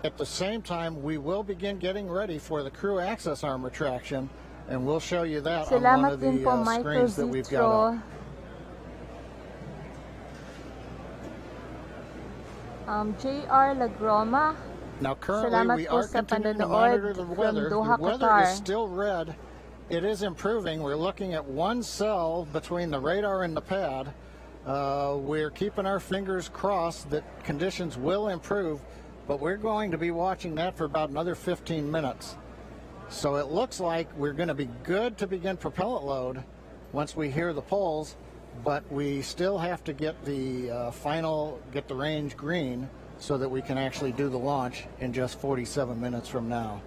Speaker 8: At the same time, we will begin getting ready for the crew access arm retraction, and we'll show you that on one
Speaker 9: Salamat
Speaker 8: of
Speaker 9: din
Speaker 8: the
Speaker 9: po Michael
Speaker 8: screens that we've got up.
Speaker 9: Zitro. JR Lagroma.
Speaker 8: Now currently
Speaker 9: Salamat
Speaker 8: we
Speaker 9: po
Speaker 8: are
Speaker 9: sa
Speaker 8: continuing to
Speaker 9: panonood
Speaker 8: monitor the
Speaker 9: from
Speaker 8: weather.
Speaker 9: Doha,
Speaker 8: The weather
Speaker 9: Qatar.
Speaker 8: is still red. It is improving. We're looking at one cell between the radar and the pad. We're keeping our fingers crossed that conditions will improve, but we're going to be watching that for about another 15 minutes. So it looks like we're going to be good to begin propellant load once we hear the polls, but we still have to get the get the range green so that we can actually do the launch in just 47 minutes from now.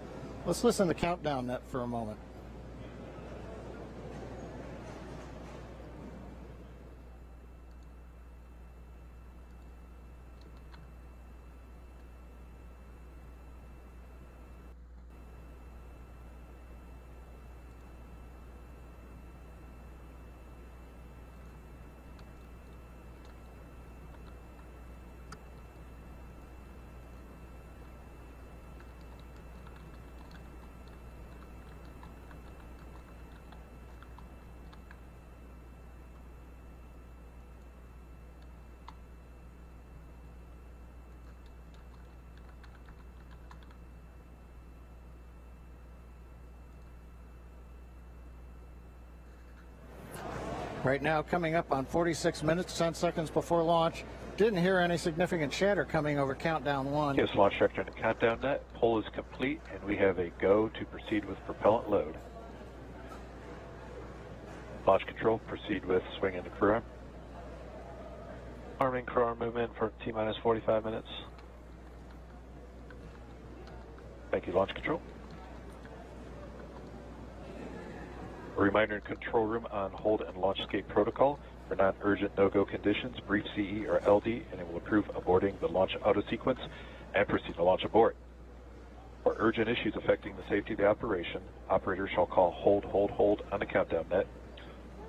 Speaker 8: Let's listen to the countdown net for a moment. Right now, coming up on 46 minutes, 10 seconds before launch. Didn't hear any significant chatter coming over countdown one.
Speaker 10: Yes, launch director in the countdown net. Poll is complete, and we have a go to proceed with propellant load. Launch control, proceed with swing into crew arm. Arming crew arm movement for T-minus 45 minutes. Thank you, launch control. A reminder in control room on hold and launch escape protocol. For non-urgent no-go conditions, brief CE or LD, and it will approve aborting the launch auto sequence and proceed to launch abort. For urgent issues affecting the safety of the operation, operators shall call hold on the countdown net.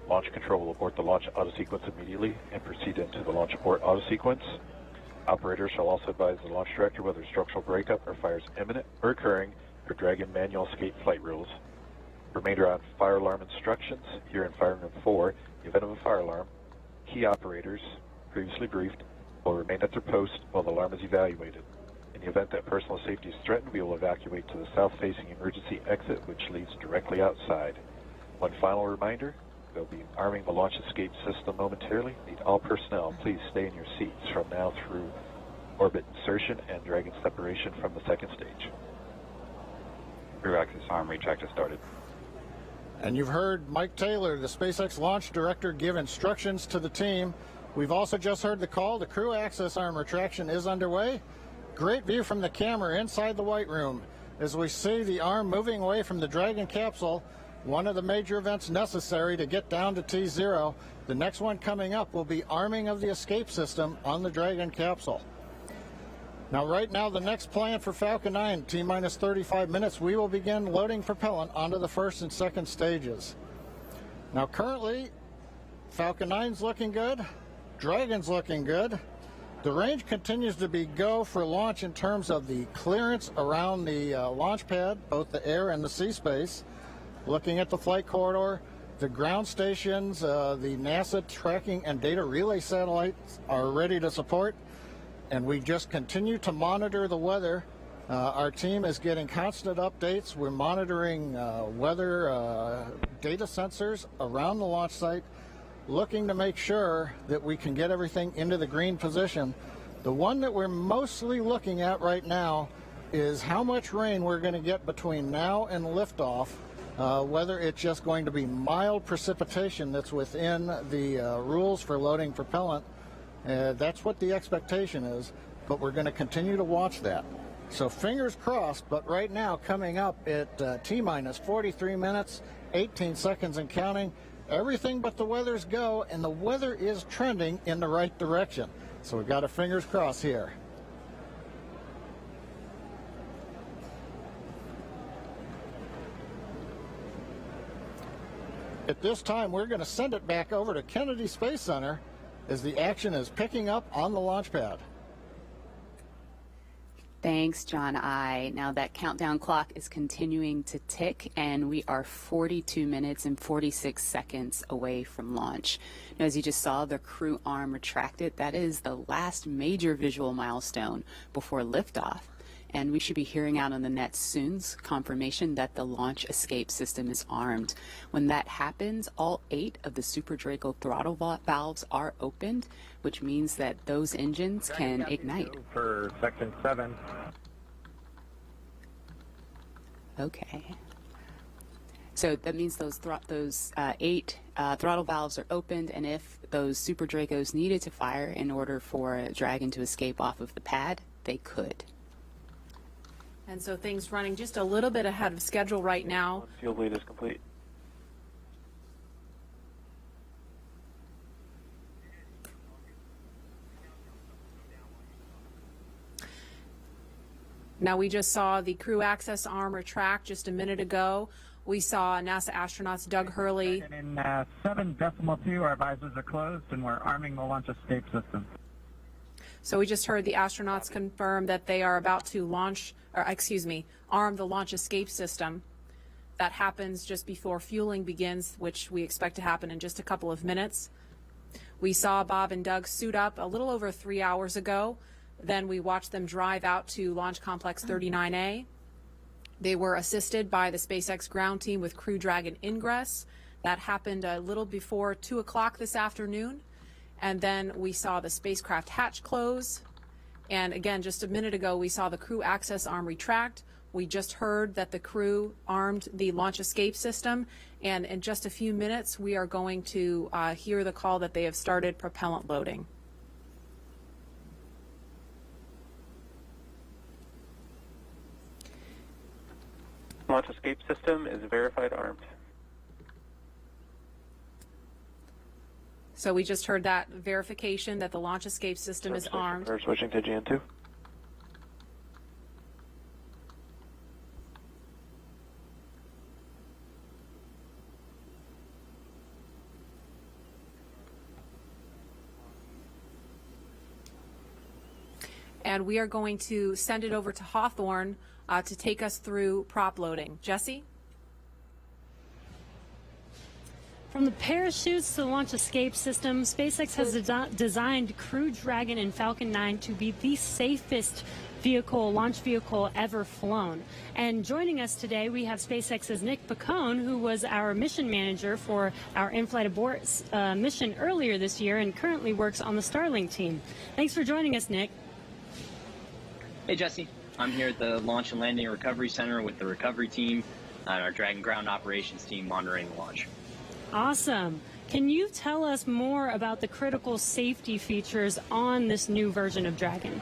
Speaker 10: Launch control will abort the launch auto sequence immediately and proceed into the launch abort auto sequence. Operators shall also advise the launch director whether structural breakup or fire is imminent or occurring for Dragon manual escape flight rules. Remainder on fire alarm instructions. Here in Fire Room 4, the event of a fire alarm, key operators, previously briefed, will remain at their post while the alarm is evaluated. In the event that personal safety is threatened, we will evacuate to the south-facing emergency exit, which leads directly outside. One final reminder, we'll be arming the launch escape system momentarily. Need all personnel, please stay in your seats from now through orbit insertion and Dragon separation from the second stage. Crew access arm retract has started.
Speaker 8: And you've heard Mike Taylor, the SpaceX launch director, give instructions to the team. We've also just heard the call. The crew access arm retraction is underway. Great view from the camera inside the White Room as we see the arm moving away from the Dragon capsule, one of the major events necessary to get down to T0. The next one coming up will be arming of the escape system on the Dragon capsule. Now, right now, the next plan for Falcon 9, T-minus 35 minutes, we will begin loading propellant onto the first and second stages. Now, currently, Falcon 9's looking good, Dragon's looking good. The range continues to be go for launch in terms of the clearance around the launch pad, both the air and the sea space. Looking at the flight corridor, the ground stations, the NASA tracking and data relay satellites are ready to support. And we just continue to monitor the weather. Our team is getting constant updates. We're monitoring weather data sensors around the launch site, looking to make sure that we can get everything into the green position. The one that we're mostly looking at right now is how much rain we're going to get between now and liftoff, whether it's just going to be mild precipitation that's within the rules for loading propellant. That's what the expectation is, but we're going to continue to watch that. So fingers crossed, but right now coming up at T-minus 43 minutes, 18 seconds and counting, everything but the weather's go, and the weather is trending in the right direction. So we've got our fingers crossed here. At this time, we're going to send it back over to Kennedy Space Center as the action is picking up on the launch pad.
Speaker 15: Thanks, John I. Now that countdown clock is continuing to tick, and we are 42 minutes and 46 seconds away from launch. Now, as you just saw, the crew arm retracted. That is the last major visual milestone before liftoff. And we should be hearing out on the net soon confirmation that the launch escape system is armed. When that happens, all 8 of the Super Draco throttle valves are opened, which means that those engines can ignite.
Speaker 17: For section 7.
Speaker 15: Okay. So that means those 8 throttle valves are opened, and if those Super Dracos needed to fire in order for Dragon to escape off of the pad, they could.
Speaker 19: And so things running just a little bit ahead of schedule right now.
Speaker 10: Fuel bleed is complete.
Speaker 19: Now, we just saw the crew access arm retract just a minute ago. We saw NASA astronauts Doug Hurley.
Speaker 17: In 7.2, our visors are closed, and we're arming the launch escape system.
Speaker 19: So we just heard the astronauts confirm that they are about to arm the launch escape system. That happens just before fueling begins, which we expect to happen in just a couple of minutes. We saw Bob and Doug suit up a little over 3 hours ago. Then we watched them drive out to Launch Complex 39A. They were assisted by the SpaceX ground team with Crew Dragon ingress. That happened a little before 2 o'clock this afternoon. And then we saw the spacecraft hatch close. And again, just a minute ago, we saw the crew access arm retract. We just heard that the crew armed the launch escape system. And in just a few minutes, we are going to hear the call that they have started propellant loading.
Speaker 21: Launch escape system is verified armed.
Speaker 19: So we just heard that verification that the launch escape system is armed.
Speaker 21: We're switching to GN2.
Speaker 19: And we are going to send it over to Hawthorne to take us through prop loading. Jesse?
Speaker 3: From the parachutes to the launch escape system, SpaceX has designed Crew Dragon and Falcon 9 to be the safest launch vehicle ever flown. And joining us today, we have SpaceX's Nick Pacone, who was our mission manager for our in-flight abort mission earlier this year and currently works on the Starlink team. Thanks for joining us, Nick.
Speaker 1: Hey, Jesse. I'm here at the Launch and Landing Recovery Center with the recovery team and our Dragon ground operations team monitoring the launch.
Speaker 3: Awesome. Can you tell us more about the critical safety features on this new version of Dragon?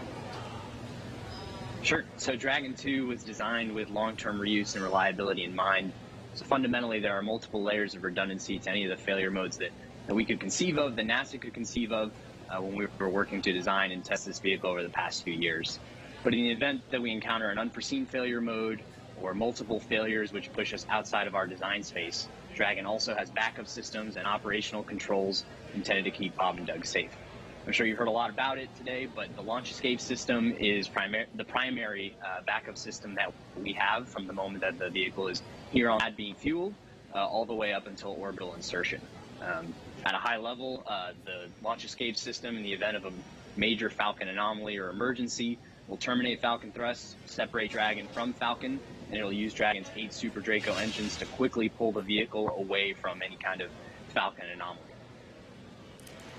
Speaker 1: Sure. So Dragon 2 was designed with long-term reuse and reliability in mind. So fundamentally, there are multiple layers of redundancy to any of the failure modes that we could conceive of, that NASA could conceive of when we were working to design and test this vehicle over the past few years. But in the event that we encounter an unforeseen failure mode or multiple failures which push us outside of our design space, Dragon also has backup systems and operational controls intended to keep Bob and Doug safe. I'm sure you've heard a lot about it today, but the launch escape system is the primary backup system that we have from the moment that the vehicle is here on pad being fueled all the way up until orbital insertion. At a high level, the launch escape system, in the event of a major Falcon anomaly or emergency, will terminate Falcon thrust, separate Dragon from Falcon, and it'll use Dragon's 8 Super Draco engines to quickly pull the vehicle away from any kind of Falcon anomaly.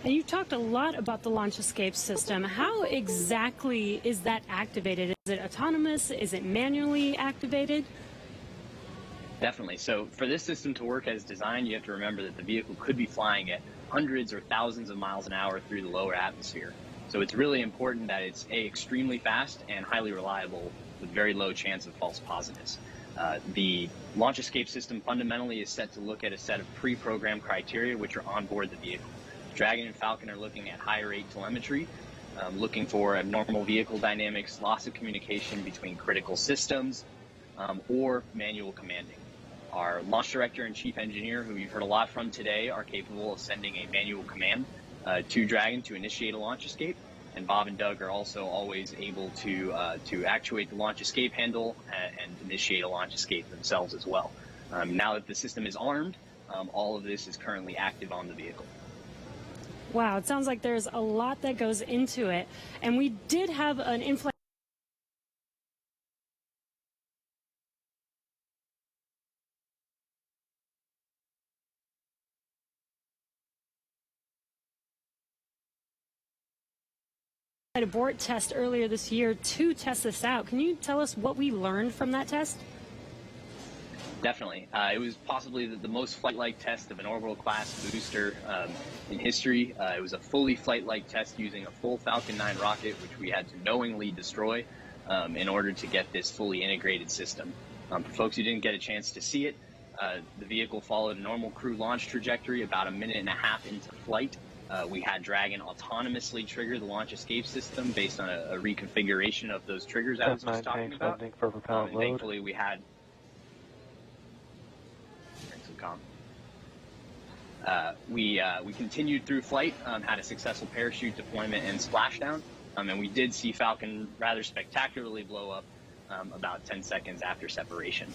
Speaker 3: And you talked a lot about the launch escape system. How exactly is that activated? Is it autonomous? Is it manually activated?
Speaker 1: Definitely. So for this system to work as designed, you have to remember that the vehicle could be flying at hundreds or thousands of miles an hour through the lower atmosphere. So it's really important that it's extremely fast and highly reliable with very low chance of false positives. The launch escape system fundamentally is set to look at a set of pre-programmed criteria which are on board the vehicle. Dragon and Falcon are looking at high rate telemetry, looking for abnormal vehicle dynamics, loss of communication between critical systems, or manual commanding. Our launch director and chief engineer, who you've heard a lot from today, are capable of sending a manual command to Dragon to initiate a launch escape. And Bob and Doug are also always able to actuate the launch escape handle and initiate a launch escape themselves as well. Now that the system is armed, all of this is currently active on the vehicle.
Speaker 3: Wow, it sounds like there's a lot that goes into it. And we did have an in-flight abort test earlier this year to test this out. Can you tell us what we learned from that test?
Speaker 1: Definitely. It was possibly the most flight-like test of an orbital-class booster in history. It was a fully flight-like test using a full Falcon 9 rocket, which we had to knowingly destroy in order to get this fully integrated system. For folks who didn't get a chance to see it, the vehicle followed a normal crew launch trajectory about a minute and a half into flight. We had Dragon autonomously trigger the launch escape system based on a reconfiguration of those triggers I was just talking about. And thankfully, we had we continued through flight, had a successful parachute deployment and splashdown, and we did see Falcon rather spectacularly blow up about 10 seconds after separation.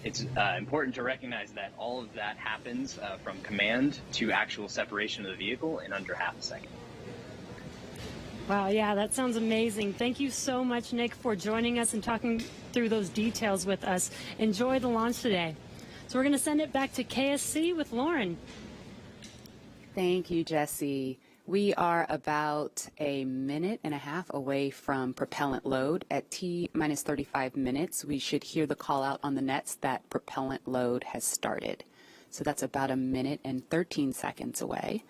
Speaker 1: It's important to recognize that all of that happens from command to actual separation of the vehicle in under half a second.
Speaker 3: Wow, yeah, that sounds amazing. Thank you so much, Nick, for joining us and talking through those details with us. Enjoy the launch today. So we're going to send it back to KSC with Lauren.
Speaker 15: Thank you, Jesse. We are about a minute and a half away from propellant load. At T-minus 35 minutes, we should hear the call out on the nets that propellant load has started. So that's about a minute and 13 seconds away.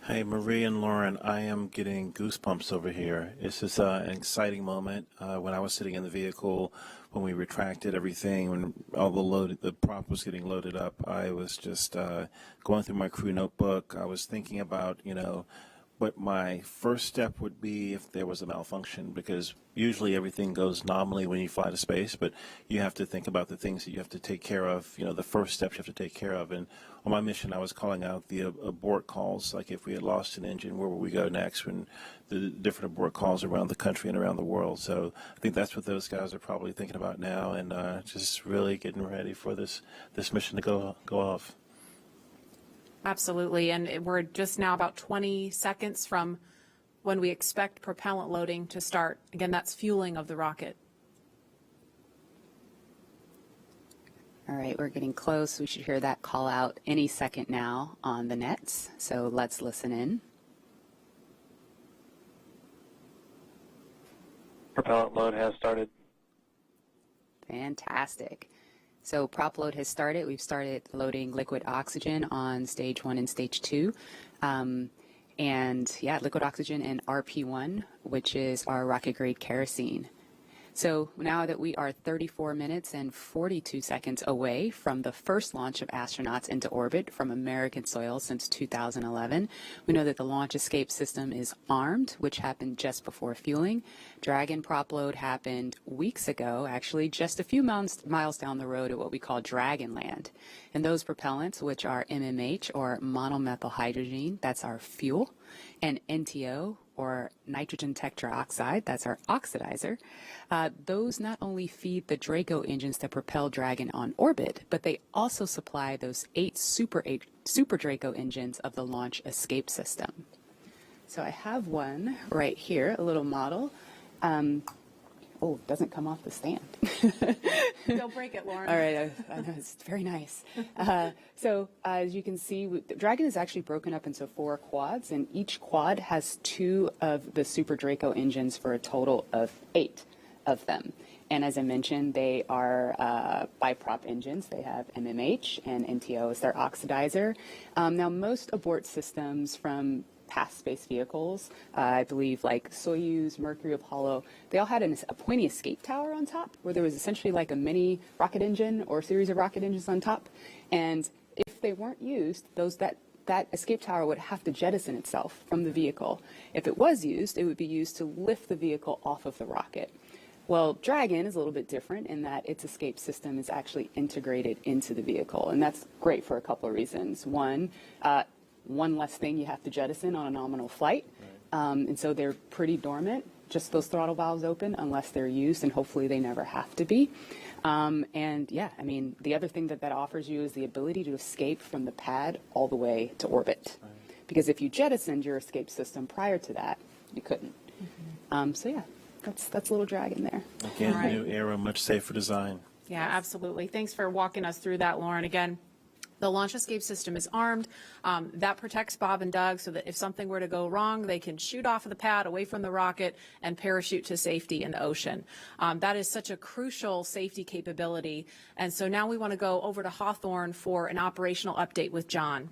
Speaker 20: Hey, Marie and Lauren, I am getting goosebumps over here. This is an exciting moment. When I was sitting in the vehicle, when we retracted everything, when all the prop was getting loaded up, I was just going through my crew notebook. I was thinking about, what my first step would be if there was a malfunction, because usually everything goes nominally when you fly to space, but you have to think about the things that you have to take care of, the first steps you have to take care of. And on my mission, I was calling out the abort calls, like if we had lost an engine, where would we go next, when the different abort calls around the country and around the world. So I think that's what those guys are probably thinking about now, and just really getting ready for this mission to go off.
Speaker 19: Absolutely, and we're just now about 20 seconds from when we expect propellant loading to start. Again, that's fueling of the rocket.
Speaker 15: All right, we're getting close. We should hear that call out any second now on the nets. So let's listen in.
Speaker 10: Propellant load has started.
Speaker 15: Fantastic. So prop load has started. We've started loading liquid oxygen on stage 1 and stage 2. And yeah, liquid oxygen and RP1, which is our rocket grade kerosene. So now that we are 34 minutes and 42 seconds away from the first launch of astronauts into orbit from American soil since 2011, we know that the launch escape system is armed, which happened just before fueling. Dragon prop load happened weeks ago, actually just a few miles down the road at what we call Dragon Land. And those propellants, which are MMH, or monomethylhydrazine, that's our fuel, and NTO, or nitrogen tetroxide, that's our oxidizer, those not only feed the Draco engines that propel Dragon on orbit, but they also supply those 8 Super Draco engines of the launch escape system. So I have one right here, a little model. Oh, it doesn't come off the stand.
Speaker 19: Don't break it, Lauren.
Speaker 15: All right, I know, it's very nice. So as you can see, Dragon is actually broken up into 4 quads, and each quad has 2 of the Super Draco engines for a total of 8 of them. And as I mentioned, they are biprop engines. They have MMH, and NTO is their oxidizer. Now, most abort systems from past space vehicles, I believe like Soyuz, Mercury, Apollo, they all had a pointy escape tower on top where there was essentially like a mini rocket engine or a series of rocket engines on top. And if they weren't used, that escape tower would have to jettison itself from the vehicle. If it was used, it would be used to lift the vehicle off of the rocket. Well, Dragon is a little bit different in that its escape system is actually integrated into the vehicle, and that's great for a couple of reasons. One less thing you have to jettison on a nominal flight, and so they're pretty dormant, just those throttle valves open unless they're used, and hopefully they never have to be. And yeah, I mean, the other thing that offers you is the ability to escape from the pad all the way to orbit. Because if you jettisoned your escape system prior to that, you couldn't. So yeah, that's a little Dragon there.
Speaker 20: Again, right. New era, much safer design.
Speaker 19: Yeah, absolutely. Thanks for walking us through that, Lauren. Again, the launch escape system is armed. That protects Bob and Doug so that if something were to go wrong, they can shoot off of the pad away from the rocket and parachute to safety in the ocean. That is such a crucial safety capability. And so now we want to go over to Hawthorne for an operational update with John.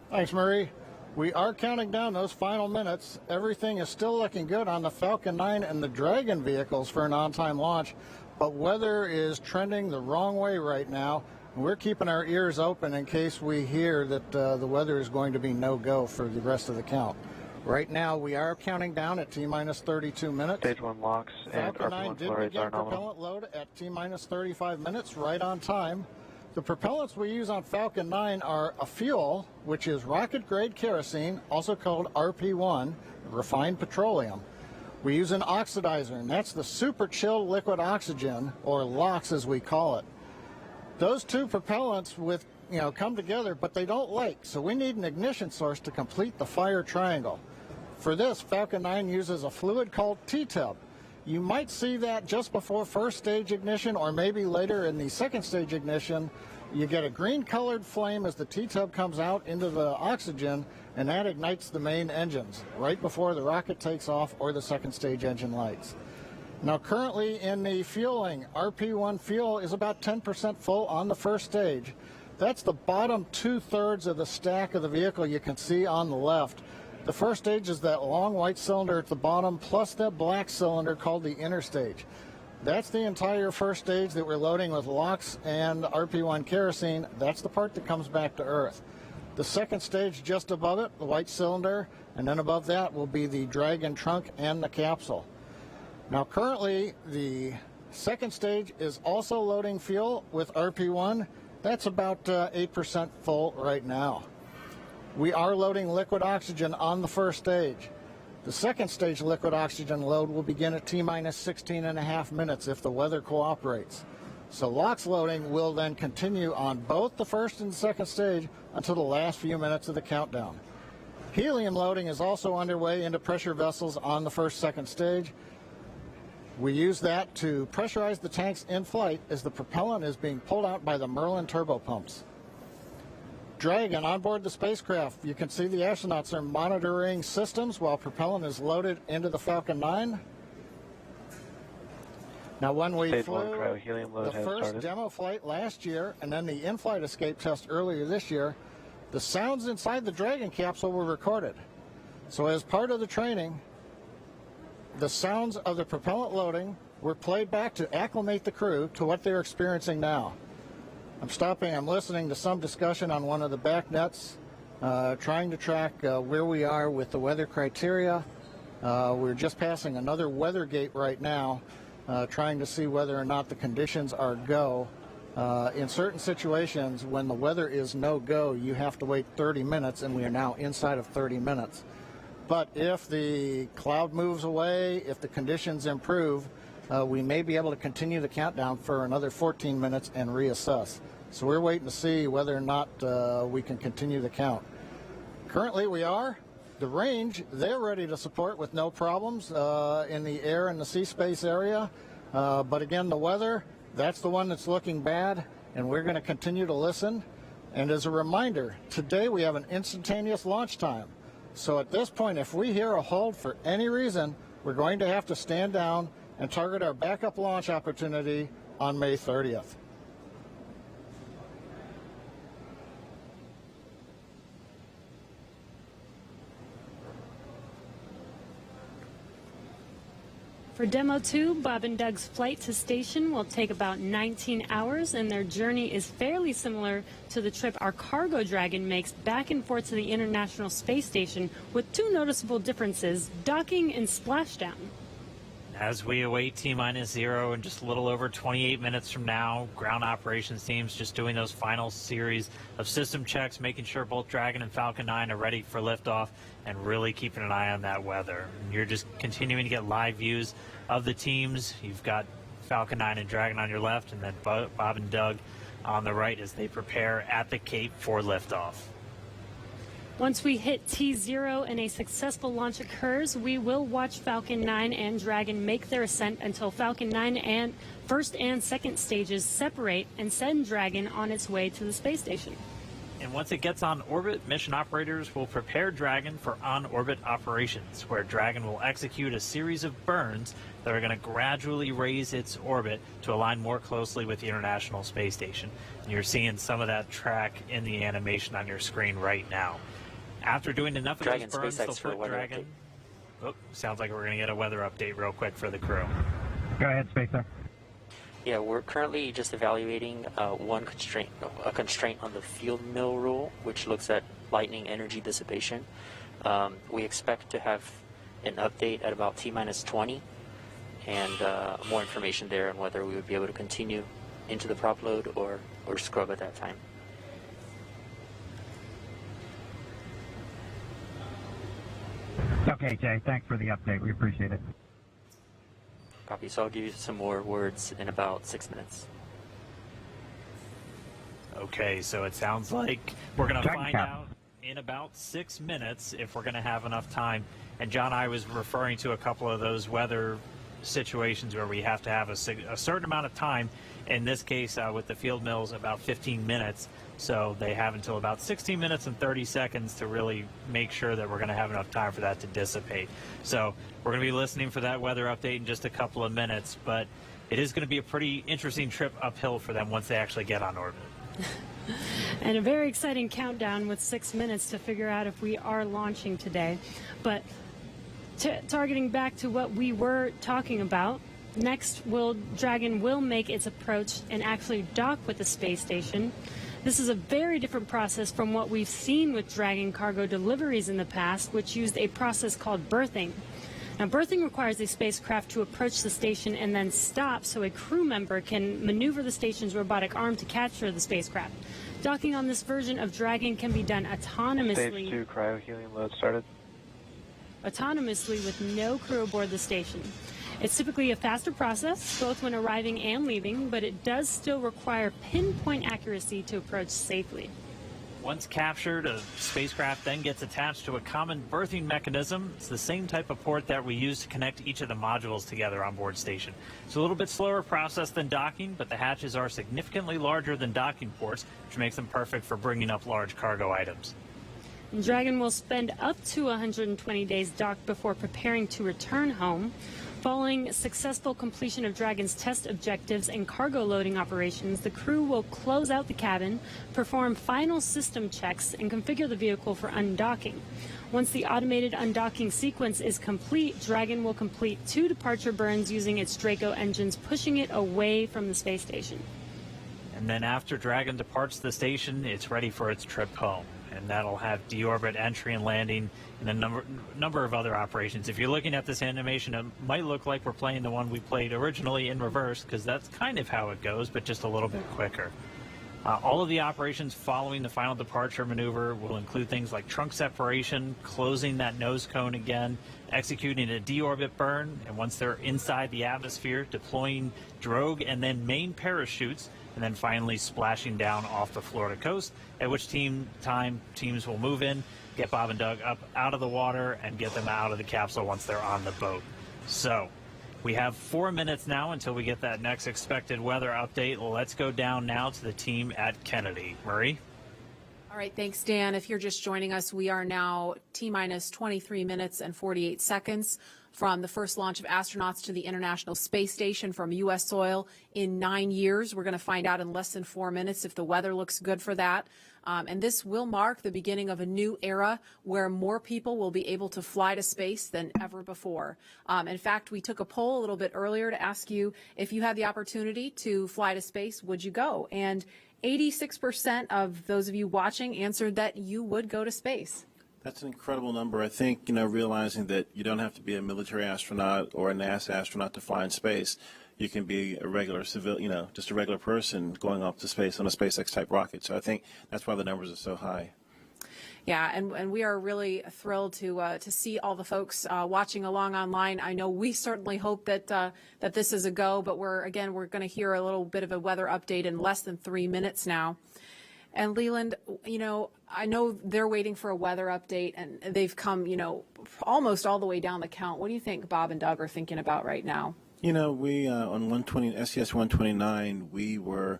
Speaker 8: Thanks, Marie. We are counting down those final minutes. Everything is still looking good on the Falcon 9 and the Dragon vehicles for an on-time launch, but weather is trending the wrong way right now. We're keeping our ears open in case we hear that the weather is going to be no-go for the rest of the count. Right now, we are counting down at T-minus 32 minutes.
Speaker 10: Stage 1 locks and
Speaker 8: Falcon 9
Speaker 10: RP1
Speaker 8: did
Speaker 10: flow rates
Speaker 8: begin
Speaker 10: are nominal.
Speaker 8: propellant load at T-minus 35 minutes, right on time. The propellants we use on Falcon 9 are a fuel, which is rocket-grade kerosene, also called RP1, refined petroleum. We use an oxidizer, and that's the super chilled liquid oxygen, or LOX as we call it. Those two propellants come together, but they don't like, so we need an ignition source to complete the fire triangle. For this, Falcon 9 uses a fluid called T-tub. You might see that just before first stage ignition, or maybe later in the second stage ignition. You get a green colored flame as the T-tub comes out into the oxygen, and that ignites the main engines right before the rocket takes off or the second stage engine lights. Now currently in the fueling, RP1 fuel is about 10% full on the first stage. That's the bottom 2/3 of the stack of the vehicle you can see on the left. The first stage is that long white cylinder at the bottom plus that black cylinder called the inner stage. That's the entire first stage that we're loading with LOX and RP1 kerosene. That's the part that comes back to Earth. The second stage just above it, the white cylinder, and then above that will be the Dragon trunk and the capsule. Now currently the second stage is also loading fuel with RP1. That's about 8% full right now. We are loading liquid oxygen on the first stage. The second stage liquid oxygen load will begin at T-minus 16.5 minutes if the weather cooperates. So LOX loading will then continue on both the first and the second stage until the last few minutes of the countdown. Helium loading is also underway into pressure vessels on the second stage. We use that to pressurize the tanks in flight as the propellant is being pulled out by the Merlin turbopumps. Dragon on board the spacecraft. You can see the astronauts are monitoring systems while propellant is loaded into the Falcon 9. Now when we flew the first demo flight last year and then the in-flight escape test earlier this year, the sounds inside the Dragon capsule were recorded. So as part of the training, the sounds of the propellant loading were played back to acclimate the crew to what they're experiencing now. I'm listening to some discussion on one of the back nets, trying to track where we are with the weather criteria. We're just passing another weather gate right now, trying to see whether or not the conditions are go. In certain situations, when the weather is no-go, you have to wait 30 minutes, and we are now inside of 30 minutes. But if the cloud moves away, if the conditions improve, we may be able to continue the countdown for another 14 minutes and reassess. So we're waiting to see whether or not we can continue the count. Currently we are. The range, they're ready to support with no problems in the air and the sea space area. But again, the weather, that's the one that's looking bad, and we're going to continue to listen. And as a reminder, today we have an instantaneous launch time. So at this point, if we hear a hold for any reason, we're going to have to stand down and target our backup launch opportunity on May 30th.
Speaker 3: For Demo 2, Bob and Doug's flight to station will take about 19 hours, and their journey is fairly similar to the trip our cargo Dragon makes back and forth to the International Space Station, with two noticeable differences: docking and splashdown.
Speaker 7: As we await T-0 in just a little over 28 minutes from now, ground operations teams just doing those final series of system checks, making sure both Dragon and Falcon 9 are ready for liftoff, and really keeping an eye on that weather. And you're just continuing to get live views of the teams. You've got Falcon 9 and Dragon on your left, and then Bob and Doug on the right as they prepare at the Cape for liftoff.
Speaker 3: Once we hit T0 and a successful launch occurs, we will watch Falcon 9 and Dragon make their ascent until Falcon 9 and first and second stages separate and send Dragon on its way to the space station.
Speaker 7: And once it gets on orbit, mission operators will prepare Dragon for on-orbit operations, where Dragon will execute a series of burns that are going to gradually raise its orbit to align more closely with the International Space Station. And you're seeing some of that track in the animation on your screen right now. After doing enough of those burns, they'll put Dragon... Oh, sounds like we're going to get a weather update real quick for the crew.
Speaker 17: Go ahead, Spacer.
Speaker 18: Yeah, we're currently just evaluating a constraint on the field mill rule, which looks at lightning energy dissipation. We expect to have an update at about T-20 and more information there on whether we would be able to continue into the prop load or scrub at that time.
Speaker 17: Okay, Jay, thanks for the update. We appreciate it.
Speaker 18: Copy. So I'll give you some more words in about 6 minutes.
Speaker 7: Okay, so it sounds like we're going to find out in about 6 minutes if we're going to have enough time. And John, I was referring to a couple of those weather situations where we have to have a certain amount of time. In this case, with the field mills, about 15 minutes. So they have until about 16 minutes and 30 seconds to really make sure that we're going to have enough time for that to dissipate. So we're going to be listening for that weather update in just a couple of minutes, but it is going to be a pretty interesting trip uphill for them once they actually get on orbit.
Speaker 3: And a very exciting countdown with 6 minutes to figure out if we are launching today. But targeting back to what we were talking about, next Dragon will make its approach and actually dock with the space station. This is a very different process from what we've seen with Dragon cargo deliveries in the past, which used a process called berthing. Now, berthing requires a spacecraft to approach the station and then stop so a crew member can maneuver the station's robotic arm to capture the spacecraft. Docking on this version of Dragon can be done autonomously.
Speaker 10: Stage 2 cryo-helium load started.
Speaker 3: Autonomously with no crew aboard the station. It's typically a faster process, both when arriving and leaving, but it does still require pinpoint accuracy to approach safely.
Speaker 7: Once captured, a spacecraft then gets attached to a common berthing mechanism. It's the same type of port that we use to connect each of the modules together on board station. It's a little bit slower process than docking, but the hatches are significantly larger than docking ports, which makes them perfect for bringing up large cargo items.
Speaker 3: Dragon will spend up to 120 days docked before preparing to return home. Following successful completion of Dragon's test objectives and cargo loading operations, the crew will close out the cabin, perform final system checks, and configure the vehicle for undocking. Once the automated undocking sequence is complete, Dragon will complete 2 departure burns using its Draco engines, pushing it away from the space station.
Speaker 7: And then after Dragon departs the station, it's ready for its trip home. And that'll have deorbit entry and landing and a number of other operations. If you're looking at this animation, it might look like we're playing the one we played originally in reverse, because that's kind of how it goes, but just a little bit quicker. All of the operations following the final departure maneuver will include things like trunk separation, closing that nose cone again, executing a deorbit burn, and once they're inside the atmosphere, deploying drogue and then main parachutes, and then finally splashing down off the Florida coast, at which teams will move in, get Bob and Doug up out of the water, and get them out of the capsule once they're on the boat. So we have 4 minutes now until we get that next expected weather update. Let's go down now to the team at Kennedy. Marie?
Speaker 19: All right, thanks, Dan. If you're just joining us, we are now T-minus 23 minutes and 48 seconds from the first launch of astronauts to the International Space Station from U.S. soil in 9 years. We're going to find out in less than 4 minutes if the weather looks good for that. And this will mark the beginning of a new era where more people will be able to fly to space than ever before. In fact, we took a poll a little bit earlier to ask you if you had the opportunity to fly to space, would you go? And 86% of those of you watching answered that you would go to space.
Speaker 20: That's an incredible number. I think, realizing that you don't have to be a military astronaut or a NASA astronaut to fly in space. You can be a regular civilian, just a regular person going up to space on a SpaceX type rocket. So I think that's why the numbers are so high.
Speaker 19: Yeah, and we are really thrilled to see all the folks watching along online. I know we certainly hope that that this is a go, but we're going to hear a little bit of a weather update in less than 3 minutes now. And Leland, I know they're waiting for a weather update, and they've come, almost all the way down the count. What do you think Bob and Doug are thinking about right now?
Speaker 20: We on SES 129, we were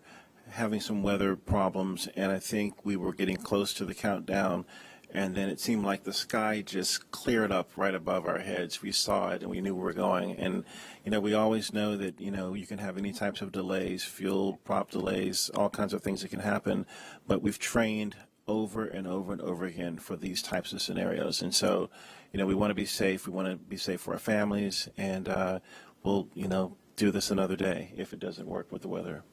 Speaker 20: having some weather problems, and I think we were getting close to the countdown, and then it seemed like the sky just cleared up right above our heads. We saw it, and we knew where we were going. And we always know that you can have any types of delays, fuel prop delays, all kinds of things that can happen, but we've trained over and over and over again for these types of scenarios. And so we want to be safe. We want to be safe for our families, and we'll do this another day if it doesn't work with the weather.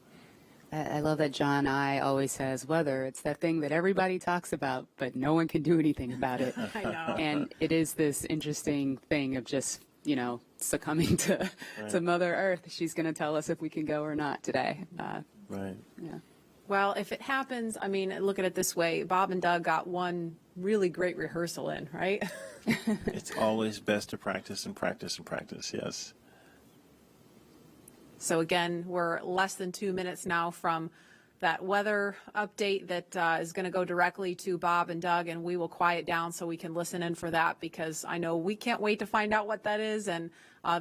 Speaker 15: I love that John I always says weather. It's that thing that everybody talks about, but no one can do anything about it.
Speaker 19: I know.
Speaker 15: And it is this interesting thing of just, succumbing to Mother Earth. She's going to tell us if we can go or not today.
Speaker 20: Right.
Speaker 15: Yeah.
Speaker 19: Well, if it happens, look at it this way. Bob and Doug got one really great rehearsal in, right?
Speaker 20: It's always best to practice and practice and practice, yes.
Speaker 19: So again, we're less than 2 minutes now from that weather update that is going to go directly to Bob and Doug, and we will quiet down so we can listen in for that, because I know we can't wait to find out what that is. And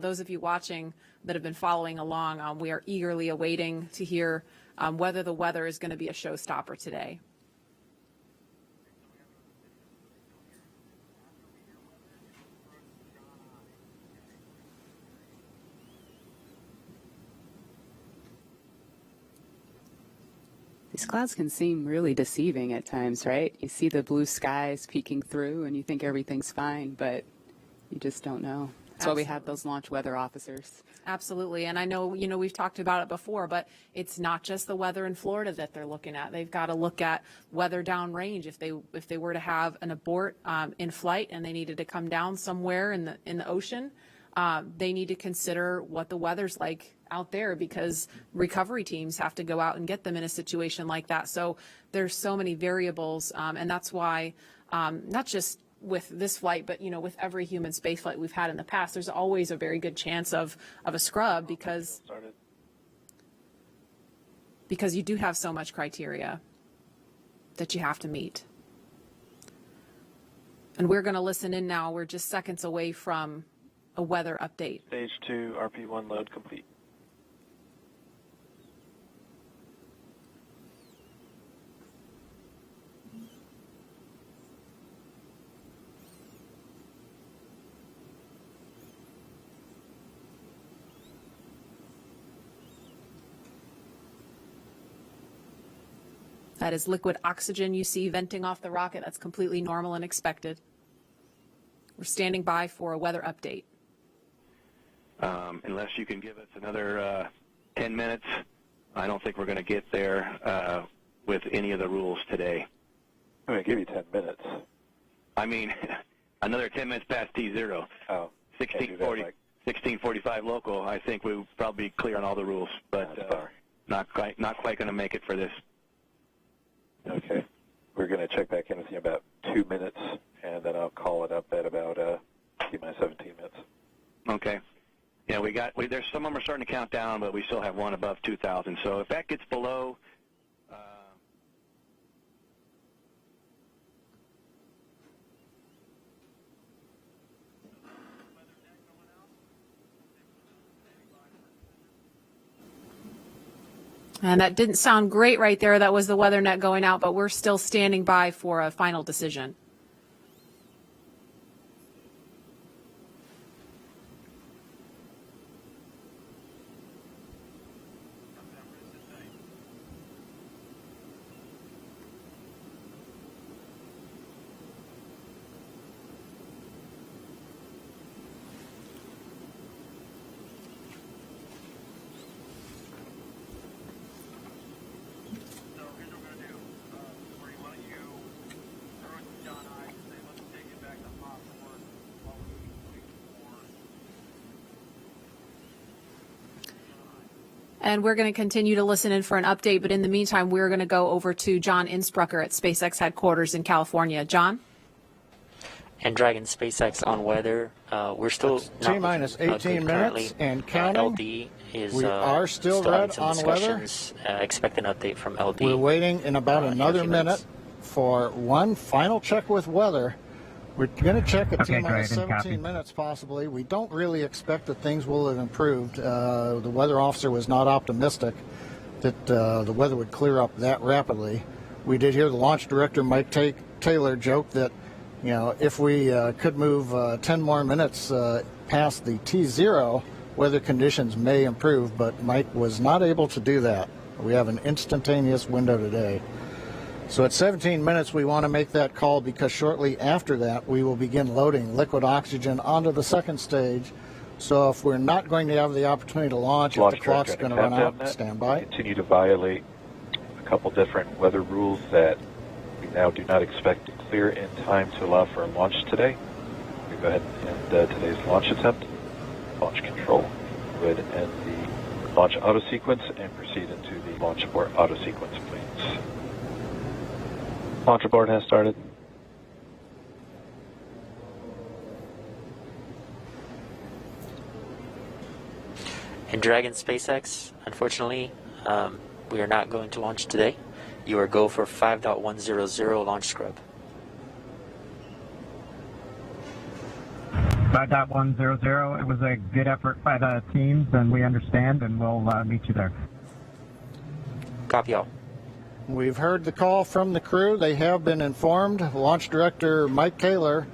Speaker 19: those of you watching that have been following along, we are eagerly awaiting to hear whether the weather is going to be a showstopper today.
Speaker 15: These clouds can seem really deceiving at times, right? You see the blue skies peeking through and you think everything's fine, but you just don't know. That's why we have those launch weather officers.
Speaker 19: Absolutely. And I know, we've talked about it before, but it's not just the weather in Florida that they're looking at. They've got to look at weather downrange. If they were to have an abort in flight and they needed to come down somewhere in the ocean, they need to consider what the weather's like out there, because recovery teams have to go out and get them in a situation like that. So there's so many variables, and that's why not just with this flight, but with every human space flight we've had in the past, there's always a very good chance of a scrub, because you do have so much criteria that you have to meet. And we're going to listen in now. We're just seconds away from a weather update.
Speaker 10: Stage 2, RP1 load complete.
Speaker 19: That is liquid oxygen you see venting off the rocket. That's completely normal and expected. We're standing by for a weather update.
Speaker 5: Unless you can give us another 10 minutes, I don't think we're going to get there with any of the rules today.
Speaker 10: I'm going to give you 10 minutes.
Speaker 5: I mean, another 10 minutes past T0.
Speaker 10: Oh,
Speaker 5: 16:45 local. I think we'll probably be clear on all the rules, but not quite going to make it for this.
Speaker 10: Okay. We're going to check back in with you in about 2 minutes, and then I'll call it up at about T-minus 17 minutes.
Speaker 5: Okay. Yeah, there's some of them are starting to count down, but we still have one above 2,000. So if that gets below,
Speaker 19: And that didn't sound great right there. That was the weather net going out, but we're still standing by for a final decision. And we're going to continue to listen in for an update. But in the meantime, we're going to go over to John Innsbrucker at SpaceX headquarters in California. John?
Speaker 18: And Dragon SpaceX on weather. We're still
Speaker 8: T-minus 18 minutes and counting.
Speaker 18: LD is
Speaker 8: we are still red on weather.
Speaker 18: Expect an update from LD.
Speaker 8: We're waiting in about another minute for one final check with weather. We're going to check at T-minus 17 minutes possibly. We don't really expect that things will have improved. The weather officer was not optimistic that the weather would clear up that rapidly. We did hear the launch director, Mike Taylor, joke that, if we could move 10 more minutes past the T0, weather conditions may improve, but Mike was not able to do that. We have an instantaneous window today. So at 17 minutes, we want to make that call because shortly after that, we will begin loading liquid oxygen onto the second stage. So if we're not going to have the opportunity to launch, if the clock's going to run out, stand by.
Speaker 10: Continue to violate a couple different weather rules that we now do not expect to clear in time to allow for a launch today. We go ahead and end today's launch attempt. Launch control would end the launch auto sequence and proceed into the launch abort auto sequence, please. Launch abort has started.
Speaker 18: And Dragon SpaceX, unfortunately, we are not going to launch today. You are go for 5.100 launch scrub.
Speaker 17: 5.100. It was a good effort by the teams, and we understand, and we'll meet you there.
Speaker 18: Copy all.
Speaker 8: We've heard the call from the crew. They have been informed. Launch director Mike Taylor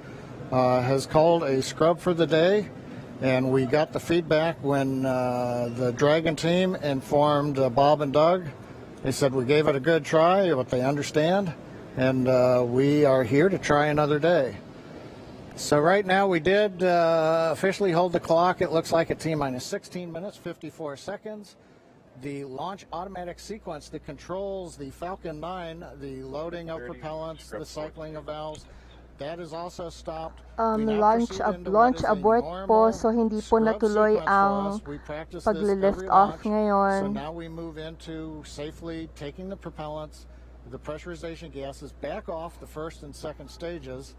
Speaker 8: has called a scrub for the day, and we got the feedback when the Dragon team informed Bob and Doug. They said we gave it a good try, but they understand, and we are here to try another day. So right now we did officially hold the clock. It looks like at T-minus 16 minutes, 54 seconds. The launch automatic sequence that controls the Falcon 9, the loading of propellants, the cycling of valves, that is also stopped.
Speaker 9: Launch abort po, so hindi po natuloy ang paglilift-off ngayon.
Speaker 8: So now we move into safely taking the propellants, the pressurization gases back off the first and second stages.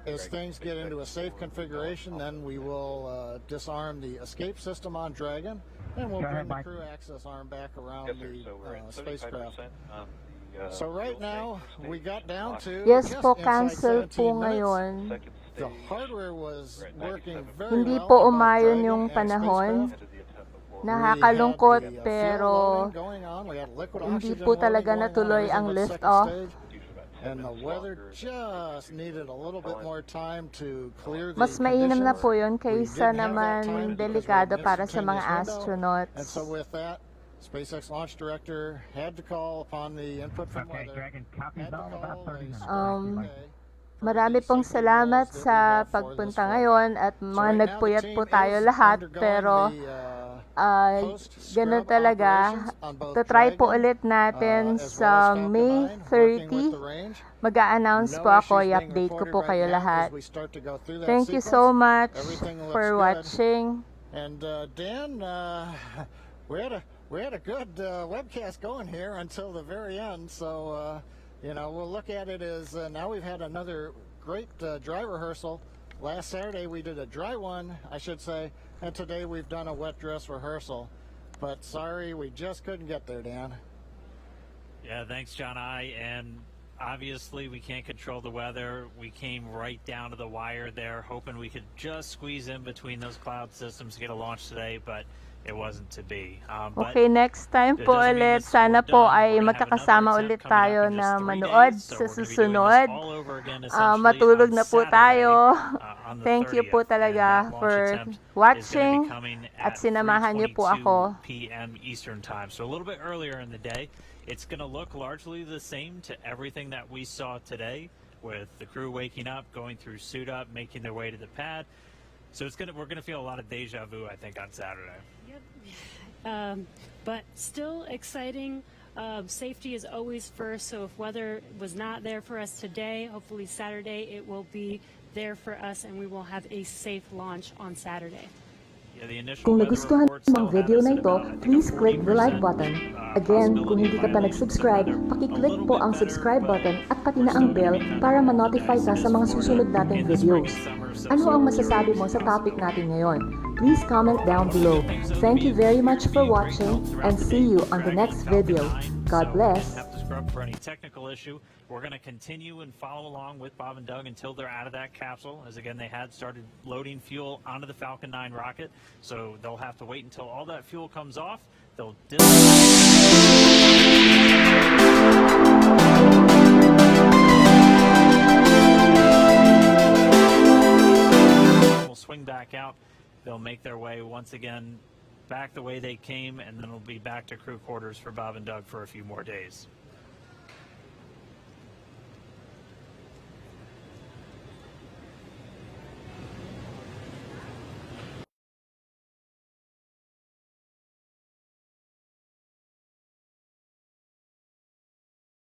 Speaker 8: As things get into a safe configuration, then we will disarm the escape system on Dragon, and we'll bring the crew access arm back around the spacecraft. So right now, we got down to
Speaker 9: Yes po, cancel po ngayon.
Speaker 8: The hardware was working very
Speaker 9: Hindi
Speaker 8: well.
Speaker 9: po umayon yung panahon. Nakakalungkot pero hindi po talaga natuloy ang lift-off.
Speaker 8: And the weather just needed a little bit more time to clear the
Speaker 9: Mas mainam na
Speaker 8: conditions.
Speaker 9: po yun
Speaker 8: We
Speaker 9: kaysa
Speaker 8: didn't have that time
Speaker 9: naman
Speaker 8: because we
Speaker 9: delikado
Speaker 8: missed
Speaker 9: para sa
Speaker 8: the
Speaker 9: mga
Speaker 8: previous window.
Speaker 9: astronauts.
Speaker 8: And so with that, SpaceX launch director had to call upon the input from weather.
Speaker 9: Marami pong salamat sa pagpunta ngayon at mga nagpuyat po tayo lahat pero ganun talaga. Try po ulit natin sa May 30. Mag-a-announce po ako, i-update ko po kayo lahat. Thank you so much for watching.
Speaker 8: And Dan, we had a good webcast going here until the very end. So you know, we'll look at it as now we've had another great dry rehearsal. Last Saturday we did a dry one, I should say, and today we've done a wet dress rehearsal. But sorry, we just couldn't get there, Dan.
Speaker 7: Yeah, thanks, John I. And obviously we can't control the weather. We came right down to the wire there, hoping we could just squeeze in between those cloud systems to get a launch today, but it wasn't to be.
Speaker 9: Okay, next time po ulit, sana po ay magkakasama ulit tayo na manood sa susunod. Matulog na po tayo. Thank you po talaga for watching at sinamahan niyo po ako.
Speaker 7: p.m. Eastern Time. So a little bit earlier in the day. It's going to look largely the same to everything that we saw today, with the crew waking up, going through suit up, making their way to the pad. So we're gonna feel a lot of deja vu, I think, on Saturday.
Speaker 3: Yep. But still exciting. Safety is always first, so if weather was not there for us today, hopefully Saturday it will be there for us and we will have a safe launch on Saturday.
Speaker 4: Kung nagustuhan mo ang video na ito, please click the like button. Again, kung hindi ka pa nag-subscribe, pakiclick po ang subscribe button at pati na ang bell para ma-notify ka sa mga susunod nating videos. Ano ang masasabi mo sa topic natin ngayon? Please comment down below. Thank you very much for watching and see you on the next video. God bless.
Speaker 7: For any technical issue, we're going to continue and follow along with Bob and Doug until they're out of that capsule, as again they had started loading fuel onto the Falcon 9 rocket, so they'll have to wait until all that fuel comes off. They'll swing back out. They'll make their way once again back the way they came, and then it'll be back to crew quarters for Bob and Doug for a few more days.